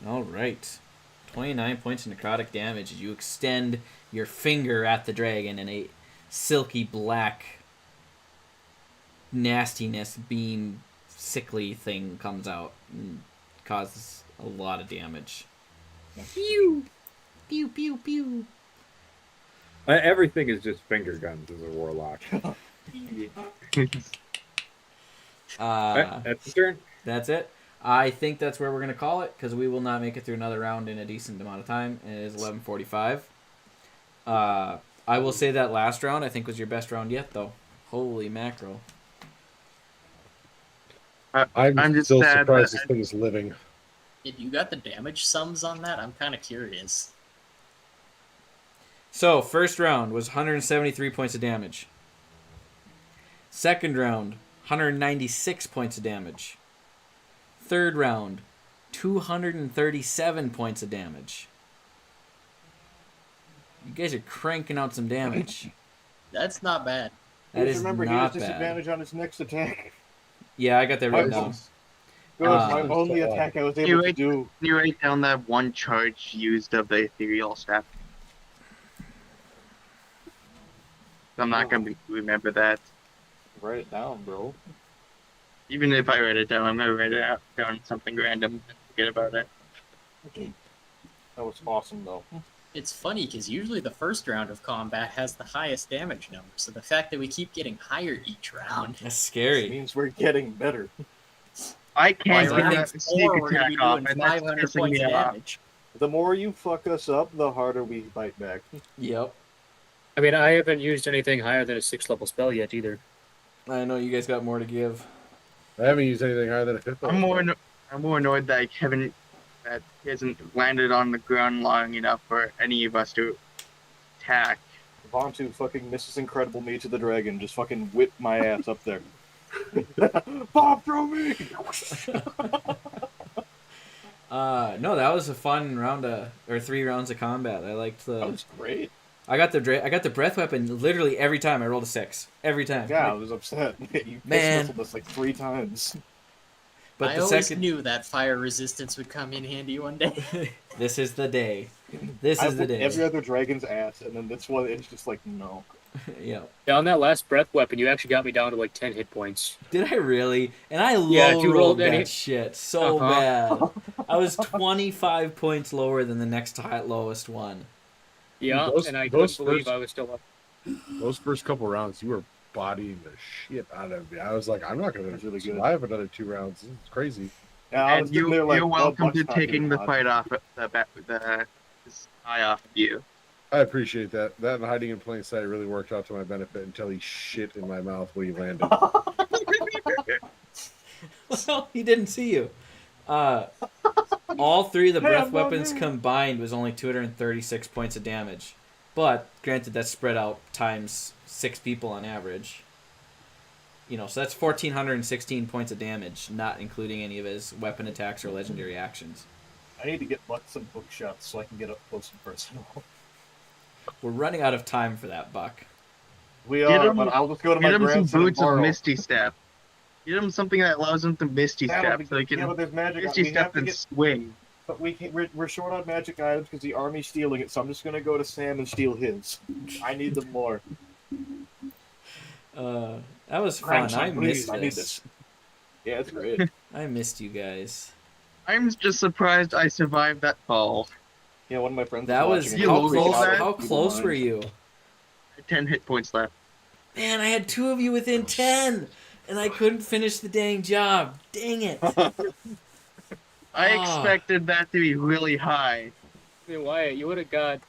All right. 29 points of necrotic damage as you extend your finger at the dragon and a silky black nastiness being sickly thing comes out and causes a lot of damage. Pew! Pew, pew, pew. Everything is just finger guns as a warlock. That's the turn. That's it. I think that's where we're going to call it because we will not make it through another round in a decent amount of time. And it is 11:45. I will say that last round I think was your best round yet, though. Holy mackerel. I'm just still sad surprised that- this thing is living. If you got the damage sums on that, I'm kind of curious. So, first round was 173 points of damage. Second round, 196 points of damage. Third round, 237 points of damage. You guys are cranking out some damage. That's not bad. That is Remember, he not has bad. disadvantage on his next attack. Yeah, I got that written down. Good, my Um, only attack I was able to do. Can you write down that one charge used of the ethereal staff? I'm not going to remember that. Write it down, bro. Even if I write it down, I'm going to write it out down something random and forget about it. That was awesome, though. It's funny because usually the first round of combat has the highest damage number, so the fact that we keep getting higher each round That's scary. means we're getting better. I can't By get round that sneak 4, we're going to attack be off, doing and that's 500 pissing points me of off. damage. The more you fuck us up, the harder we bite back. Yep. I mean, I haven't used anything higher than a 6-level spell yet either. I know you guys got more to give. I haven't used anything higher than a 5th level. I'm more annoyed that that he hasn't landed on the ground long enough for any of us to attack. Vontu fucking misses incredible me to the dragon, just fucking whip my ass up there. Bob, throw me! No, that was a fun round or 3 rounds of combat. I liked the. That was great. I got the breath weapon literally every time. I rolled a 6 every time. Yeah, I Like, was upset. You Man. pistoled us like 3 times. but I the always second knew that fire resistance would come in handy one day. this is the day. This I is the whipped day. every other dragon's ass, and then this one, it's just like, no. Yeah. Yeah, on that last breath weapon, you actually got me down to like 10 hit points. Did I really? And I Yeah, if you rolled rolled that any- shit so bad. I was 25 points lower than the next lowest one. Yeah, Those- and I those couldn't believe first- I was still up. Those first couple rounds, you were bodying the shit out of me. I was like, I'm not going That's to really good. survive another 2 rounds. This is crazy. Yeah, I was And sitting there like, you're well, welcome Buck's to not taking getting the hot. fight off the eye off of you. I appreciate that. That and hiding in plain sight really worked out to my benefit until he shit in my mouth when he landed. Well, he didn't see you. All 3 of the breath weapons combined was only 236 points of damage. But, granted, that's spread out times 6 people on average. You know, so that's 1,416 points of damage, not including any of his weapon attacks or legendary actions. I need to get Buck some book shots so I can get up close and personal. We're running out of time for that, Buck. We Get are, him- but I'll just go to my Get him some grandson and boots of borrow. Misty Step. Get him something that allows him to Misty Yeah, Step but- so he can yeah, but there's magic. Misty We have Step to and get, swing. but we're short on magic items because the army's stealing it. So I'm just gonna go to Sam and steal his. I need them more. That was fun. Grandson, I please, missed I need this. this. Yeah, it's great. I missed you guys. I'm just surprised I survived that fall. Yeah, one of my friends. That was watching You how rolled close. that? How close were you? 10 hit points left. Man, I had 2 of you within 10, and I couldn't finish the dang job. Dang it! I Ah. expected that to be really high. I mean, Wyatt, you would have got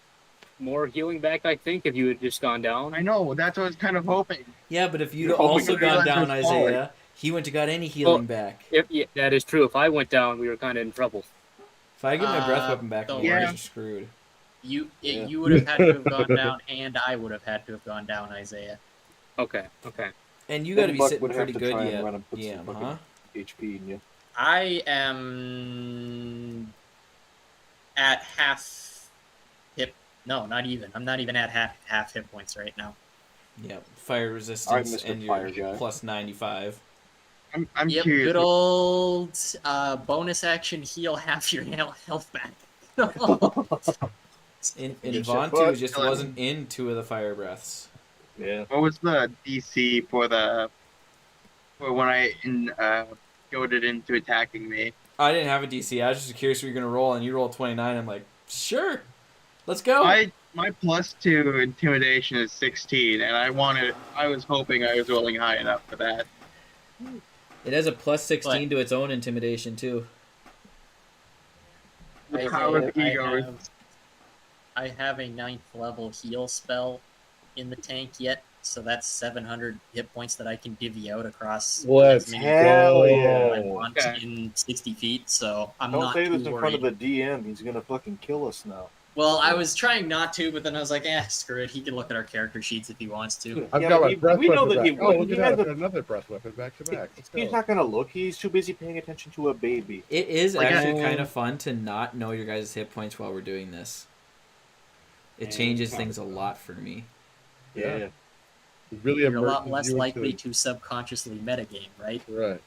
more healing back, I think, if you had just gone down. I know, that's what I was kind of hoping. Yeah, but if you'd You're hoping also to gone realize down, it's falling. Isaiah, he wouldn't have got any healing back. Yeah, that is true. If I went down, we were kind of in trouble. If I get my breath weapon back, don't you guys worry. are screwed. You Yeah. you would have had to have gone down, and I would have had to have gone down, Isaiah. Okay, okay. And you got to Then be Buck sitting would have pretty to good try and yet. run and put some Yeah, fucking huh? HP in you. I am at half hit. No, not even. I'm not even at half hit points right now. Yep. Fire resistance Mr. and Fire you're Guy. plus 95. I'm Yep, curious. good old bonus action heal half your health back. And Get your Vontu foot just done. wasn't in 2 of the fire breaths. Yeah. What was the DC for when I goaded into attacking me? I didn't have a DC. I was just curious what you're going to roll, and you rolled 29. I'm like, sure. Let's go. My +2 intimidation is 16, and I was hoping I was rolling high enough for that. It has a plus 16 But- to its own intimidation, too. The power of ego. I have a 9th level heal spell in the tank yet, so that's 700 hit points that I can divvy out across Let's as many Hell people yeah. I want in 60 feet. So I'm Don't not say too this in worried. front of the DM. He's gonna fucking kill us now. Well, I was trying not to, but then I was like, screw it. He can look at our character sheets if he wants to. I've Yeah, got but my breath we know weapon that he back. would. Oh, look He at that. has I've got another breath weapon back to back. Let's He's go. not gonna look. He's too busy paying attention to a baby. It is Like, actually I- kind of fun to not know your guys' hit points while we're doing this. It changes things a lot for me. Yeah. Really You're a lot immerses less you into likely it. to subconsciously metagame, right? Right.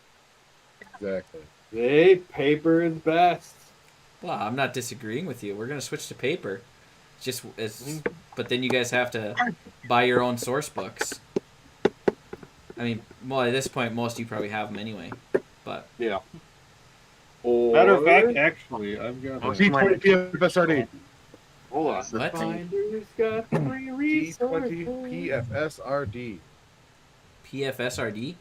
Exactly. Hey, paper is best. Well, I'm not disagreeing with you. We're going to switch to paper. But then you guys have to buy your own source books. I mean, well, at this point, most of you probably have them anyway. But Yeah. Or, Matter of fact, actually, I've got Oh, a see, my- P20 PFSRD. Hold on. What? Finders got free resources. T20 PFSRD. PFSRD?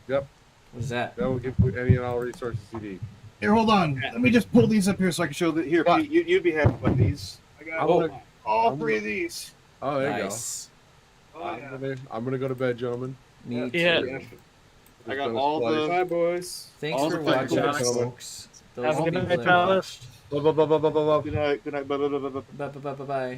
Yep. What is that? That will give you any and all resources you need. Here, hold on. Let me just pull these up here so I can show that. Here, What? Pete, you'd be happy with these. I got all I'm 3 of these. Oh, there Nice. you go. I'm gonna go to bed, gentlemen. Me Yeah. too. I got all the. Bye, boys. Thanks All for the watching, physical folks. Those Have a good people night, that fellas. watched. Blah, blah, blah, blah, blah, blah, blah. Good night. Good night. Blah, blah, blah, blah, blah. Bye bye bye bye bye.